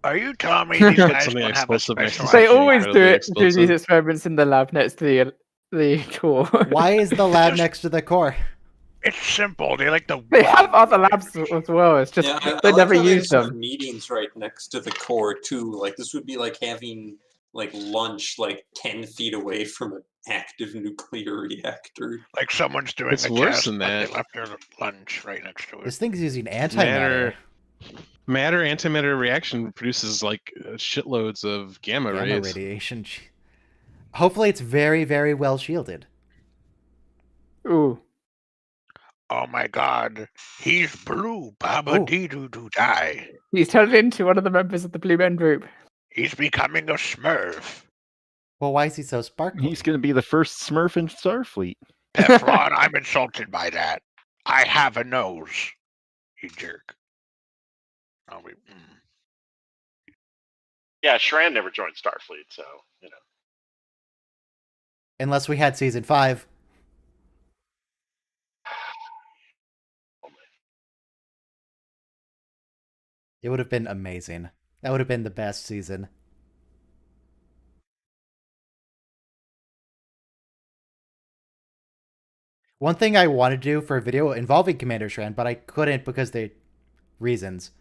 Are you telling me these guys Something don't have a explosive next to special? They something always do incredibly it, do these explosive. experiments in the lab next to the core. Why is the lab next to the core? It's simple. They like to. They have other labs as well. It's just Yeah, they I like never how they use have them. meetings right next to the core too. Like this would be like having like lunch like 10 feet away from an active nuclear reactor. Like someone's doing It's a worse test, than but that. they left their lunch right next to it. This thing's using antimatter. Matter antimatter reaction produces like shitloads of gamma rays. Radiation. Hopefully, it's very, very well shielded. Ooh. Oh my God, he's blue. Baba dee doo doo die. He's turned into one of the members of the Blue Men group. He's becoming a Smurf. Well, why is he so sparkly? He's going to be the first Smurf in Starfleet. Teflon, I'm insulted by that. I have a nose. You jerk. I'll be, Yeah, Shran never joined Starfleet, so you know. Unless we had season 5. It would have been amazing. That would have been the best season. One thing I wanted to do for a video involving Commander Shran, but I couldn't because the reasons,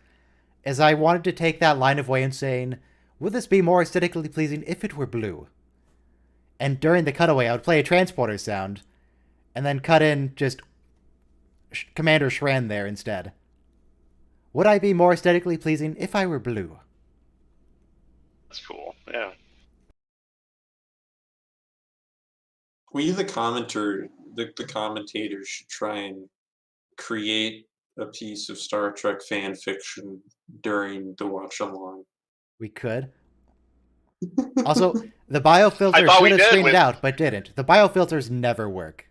is I wanted to take that line of way and saying, would this be more aesthetically pleasing if it were blue? And during the cutaway, I would play a transporter sound, and then cut in just Commander Shran there instead. Would I be more aesthetically pleasing if I were blue? That's cool. Yeah. We, the commentators, should try and create a piece of Star Trek fan fiction during the watch along. We could. Also, the biofilter should have screened it out, but didn't. The biofilters never work.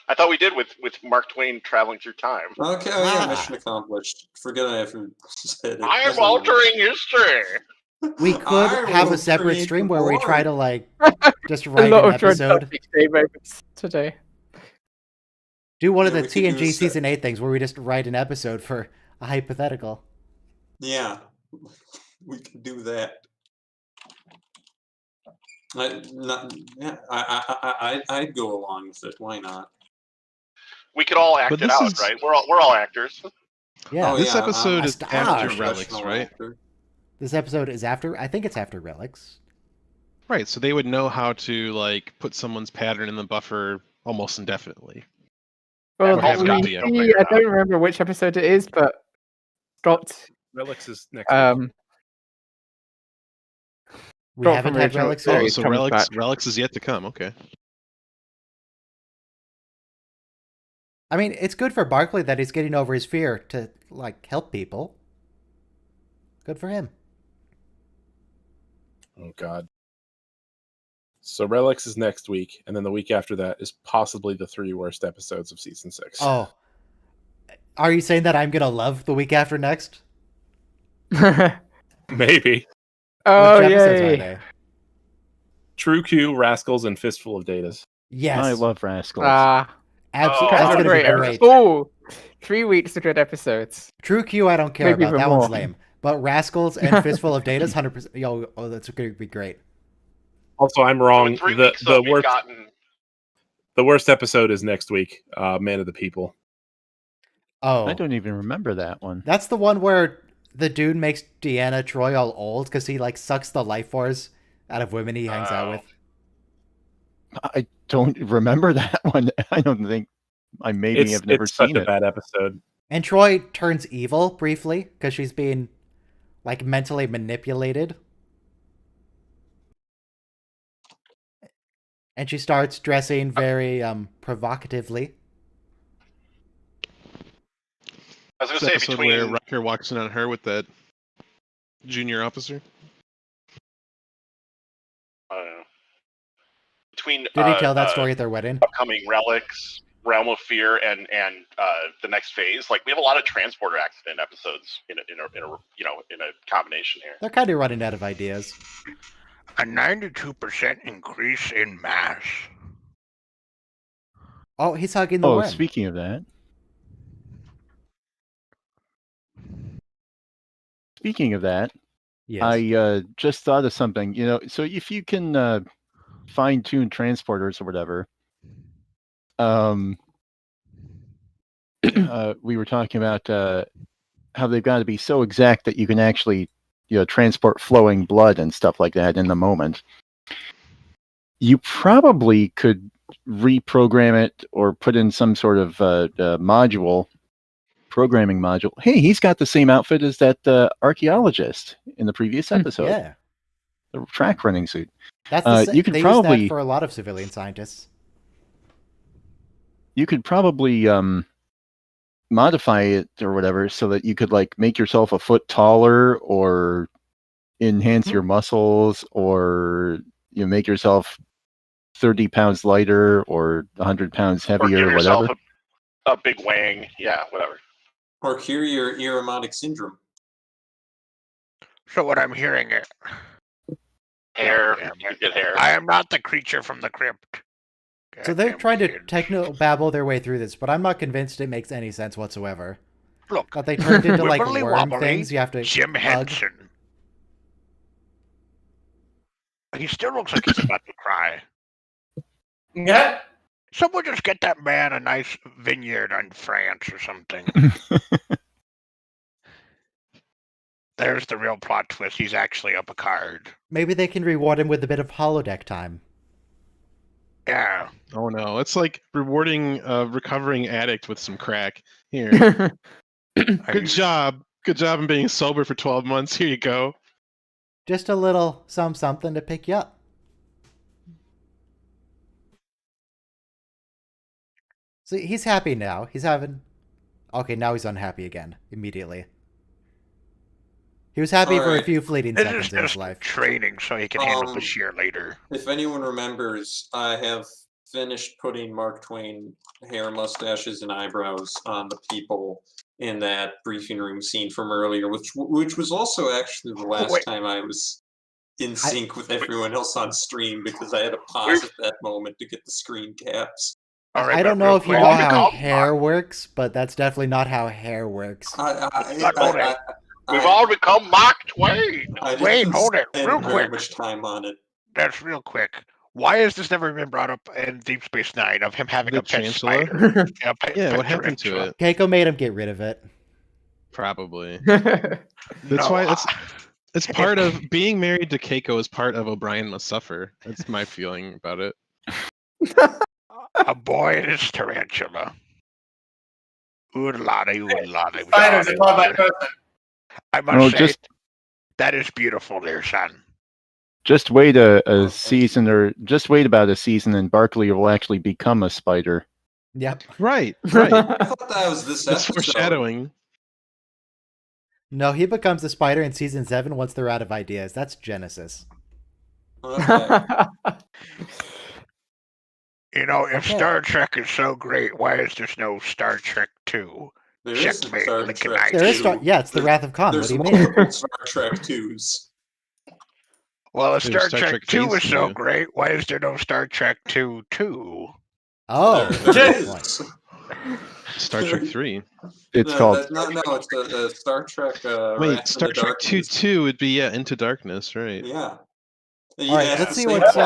I thought we did with Mark Twain traveling through time. Okay, oh yeah, mission accomplished. Forget I ever said it. I am altering history. We could have a separate stream where we try to like just write a lot an of Jordan episode. Day moments today. Do one of Yeah, the we could do TNG a season 8 things where we just write an episode for a hypothetical. Yeah, we can do that. I'd go along with it. Why not? We could all act it out, right? We're all actors. Yeah. This episode is stop. after Relics, right? This episode is after. I think it's after Relics. Right. So they would know how to like put someone's pattern in the buffer almost indefinitely. Well, Would have an idea. I don't remember which episode it is, but dropped. Relics is next. We haven't had Relics Oh, yet. so Relics is yet to come. Okay. I mean, it's good for Barclay that he's getting over his fear to like help people. Good for him. Oh God. So Relics is next week, and then the week after that is possibly the 3 worst episodes of season 6. Oh. Are you saying that I'm gonna love the week after next? Maybe. Oh, Which episodes are yay. they? True Q, Rascals, and Fistful of Datas. Yes. I love Rascals. Absolutely. That's gonna be great. Oh, 3 weeks of good episodes. True Q, I don't care Maybe about. even That more. one's lame. But Rascals and Fistful of Datas, 100%. Yo, oh, that's gonna be great. Also, I'm wrong. So in 3 weeks, The we've worst. gotten. The worst episode is next week. Man of the People. Oh, I don't even remember that one. that's the one where the dude makes Deanna Troy all old because he like sucks the life force out of women he hangs out with. I don't remember that one. I don't think I maybe have never it's seen such a it. bad episode. And Troy turns evil briefly because she's being like mentally manipulated. And she starts dressing very provocatively. I was going It's to the say episode between. where Riker walks in on her with that junior officer. I don't know. Between. Did he tell that story at their wedding? Upcoming Relics, Realm of Fear, and the next phase. Like we have a lot of transporter accident episodes in a combination here. They're kind of running out of ideas. A 92% increase in mass. Oh, he's hugging the Oh, worm. speaking of that, Speaking of that, Yes. I just thought of something. So if you can fine-tune transporters or whatever, we were talking about how they've got to be so exact that you can actually, transport flowing blood and stuff like that in the moment. You probably could reprogram it or put in some sort of programming module. Hey, he's got the same outfit as that archaeologist in the previous episode. Yeah. The track running suit. That's you could they probably use that for a lot of civilian scientists. You could probably modify it or whatever so that you could like make yourself a foot taller or enhance your muscles or make yourself 30 pounds lighter or 100 pounds Or heavier give or yourself whatever. a big wang. Yeah, whatever. Or cure your Ironic syndrome. So what I'm hearing is Hair. You get hair. I am not the creature from the crypt. So they're trying to techno-babble their way through this, but I'm not convinced it makes any sense whatsoever. Look, that they turned into like wibbly worm wobbly, things you have to Jim hug. Henson. He still looks like he's about to cry. Yeah. Someone just get that man a nice vineyard in France or something. There's the real plot twist. He's actually a Picard. Maybe they can reward him with a bit of holodeck time. Yeah. Oh no, it's like rewarding a recovering addict with some crack. Here. Good job. Good job in being sober for 12 months. Here you go. Just a little something to pick you up. So he's happy now. He's having... Okay, now he's unhappy again. Immediately. He was happy for a few fleeting seconds in his life. Training so he can handle the shear later. If anyone remembers, I have finished putting Mark Twain hair, mustaches, and eyebrows on the people in that briefing room scene from earlier, which was also actually the last time I was in sync with everyone else on stream because I had to pause at that moment to get the screen caps. Right, I don't know if you know how hair works, but that's definitely not how hair works. We've all become Mark Twain. Wait, hold it, real quick. Much time on it. That's real quick. Why has this never been brought up in Deep Space Nine of him having a pet Chancellor? spider? Yeah, what happened to it? Keiko made him get rid of it. Probably. That's why it's part of being married to Keiko is part of O'Brien Must Suffer. That's my feeling about it. A boy and his tarantula. Oodalada, oodalada. Spiders are called by person. I must say, that is beautiful there, son. Just wait a season, or just wait about a season, and Barkley will actually become a spider. Yep. Right. I thought that was this That's episode. foreshadowing. No, he becomes a spider in season 7 once they're out of ideas. That's Genesis. Okay. You know, if Star Trek is so great, why is there no Star Trek 2? There is Checkmate, Star Lincoln Trek Knight. There is yeah, it's the Wrath of Khan. There's What do you mean? multiple Star Trek 2s. Well, if There's Star Trek 2 was Phase so 2. great, why is there no Star Trek 2 2? Oh, There good is. point. Star Trek 3. It's called. No, it's the Star Trek. Wait, Wrath Star in the Trek Darkness. 2 would be Into Darkness, right? Yeah. All right, let's see what's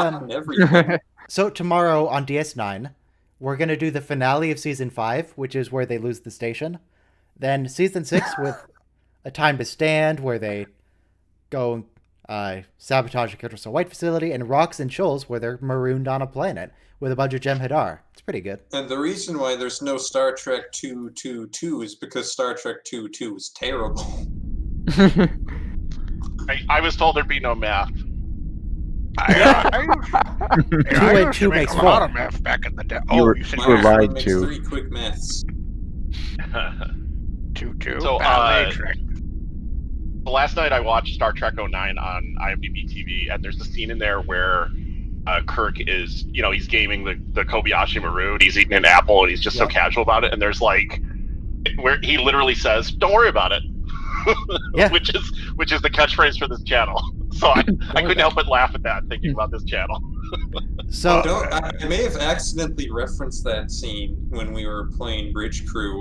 So tomorrow on DS9, we're gonna do the finale of season 5, which is where they lose the station. Then season 6 with A Time to Stand, where they go sabotage a Crystal White facility, and Rocks and Shoals, where they're marooned on a planet with a bunch of Jem'Hadar. It's pretty good. And the reason why there's no Star Trek 222 is because Star Trek 22 is terrible. I was told there'd be no math. I and used two to make makes a lot four. of math back in the day. You were- you said you were math. lied makes to. 3 quick maths. 2 So, ballet trick. Last night I watched Star Trek 09 on IMDb TV, and there's a scene in there where Kirk is, he's gaming the Kobayashi Maroon, he's eating an apple, and he's just so casual about it, and there's where he literally says, "Don't worry about it," which is the catchphrase for this channel. So I couldn't help but laugh at that, thinking about this channel. So I may have accidentally referenced that scene when we were playing Bridge Crew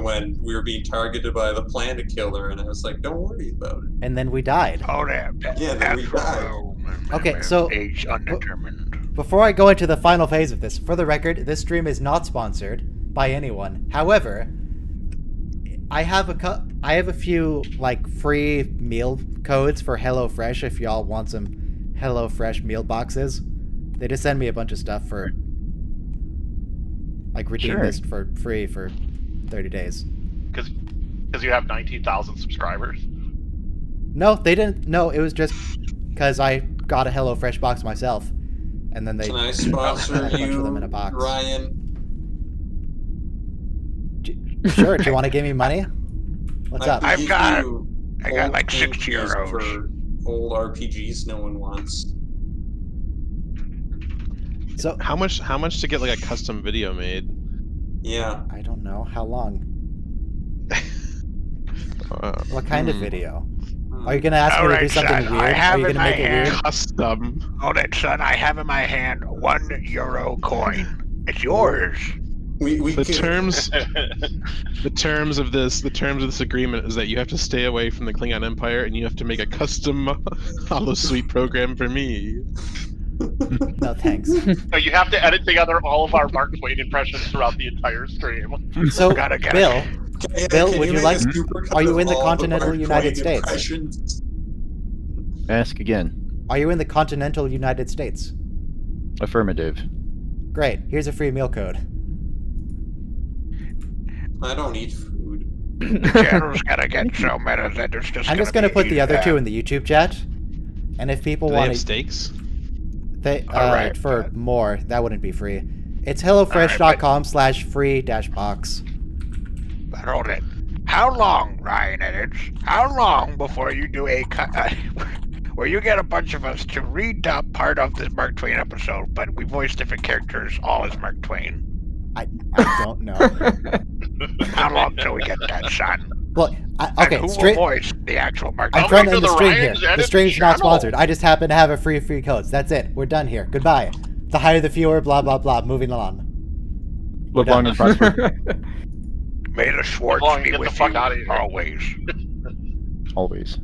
when we were being targeted by the Planet Killer, and I was like, "Don't worry about it." and then we died. Oh, that. Yeah, then we died. Okay, so Age undetermined. before I go into the final phase of this, for the record, this stream is not sponsored by anyone. However, I have a few like free meal codes for HelloFresh if y'all want some HelloFresh meal boxes. They just send me a bunch of stuff for like redeem this for free for 30 days. Because you have 19,000 subscribers. No, they didn't. No, it was just because I got a HelloFresh box myself, and then they Can I sponsor had a bunch you, of them in a box. Ryan? Sure. Do you want to give me money? What's up? I got old like €6 for old RPGs no one wants. So How much to get like a custom video made? Yeah. I don't know how long. What kind of video? Are you gonna ask me to do something son, weird? I have Are you in gonna my make it hand, weird? Custom. Hold it, son. I have in my hand €1 coin. It's yours. The terms of this agreement is that you have to stay away from the Klingon Empire and you have to make a custom holosuite program for me. No thanks. So you have to edit together all of our Mark Twain impressions throughout the entire stream. So, Gotta get Bill, it. Bill, Can would you make like? a supercut Are you of in the all continental Mark United Twain States? impressions? Ask again. Are you in the continental United States? Affirmative. Great. Here's a free meal code. I don't eat food. The channel's gotta get so meta that there's just. I'm just gonna put the other two two in the YouTube chat, and if people Do they want have to, steaks? Alright, for more, that wouldn't be free. It's hellofresh.com/free-box. But hold it. How long, Ryan edits? How long before you do a where you get a bunch of us to redub part of this Mark Twain episode, but we voice different characters all as Mark Twain? I don't know. How long till we get that, son? Well, okay, And who straight. will voice the actual Mark I'm Twain? trying to end the Welcome to stream the here. Ryan's The Edit stream's not channel. sponsored. I just happen to have a free codes. That's it. We're done here. Goodbye. The higher the viewer, blah blah blah. Moving on. Live long and prosper. May the Schwartz Long, be get the with fuck you out of here. always. Always.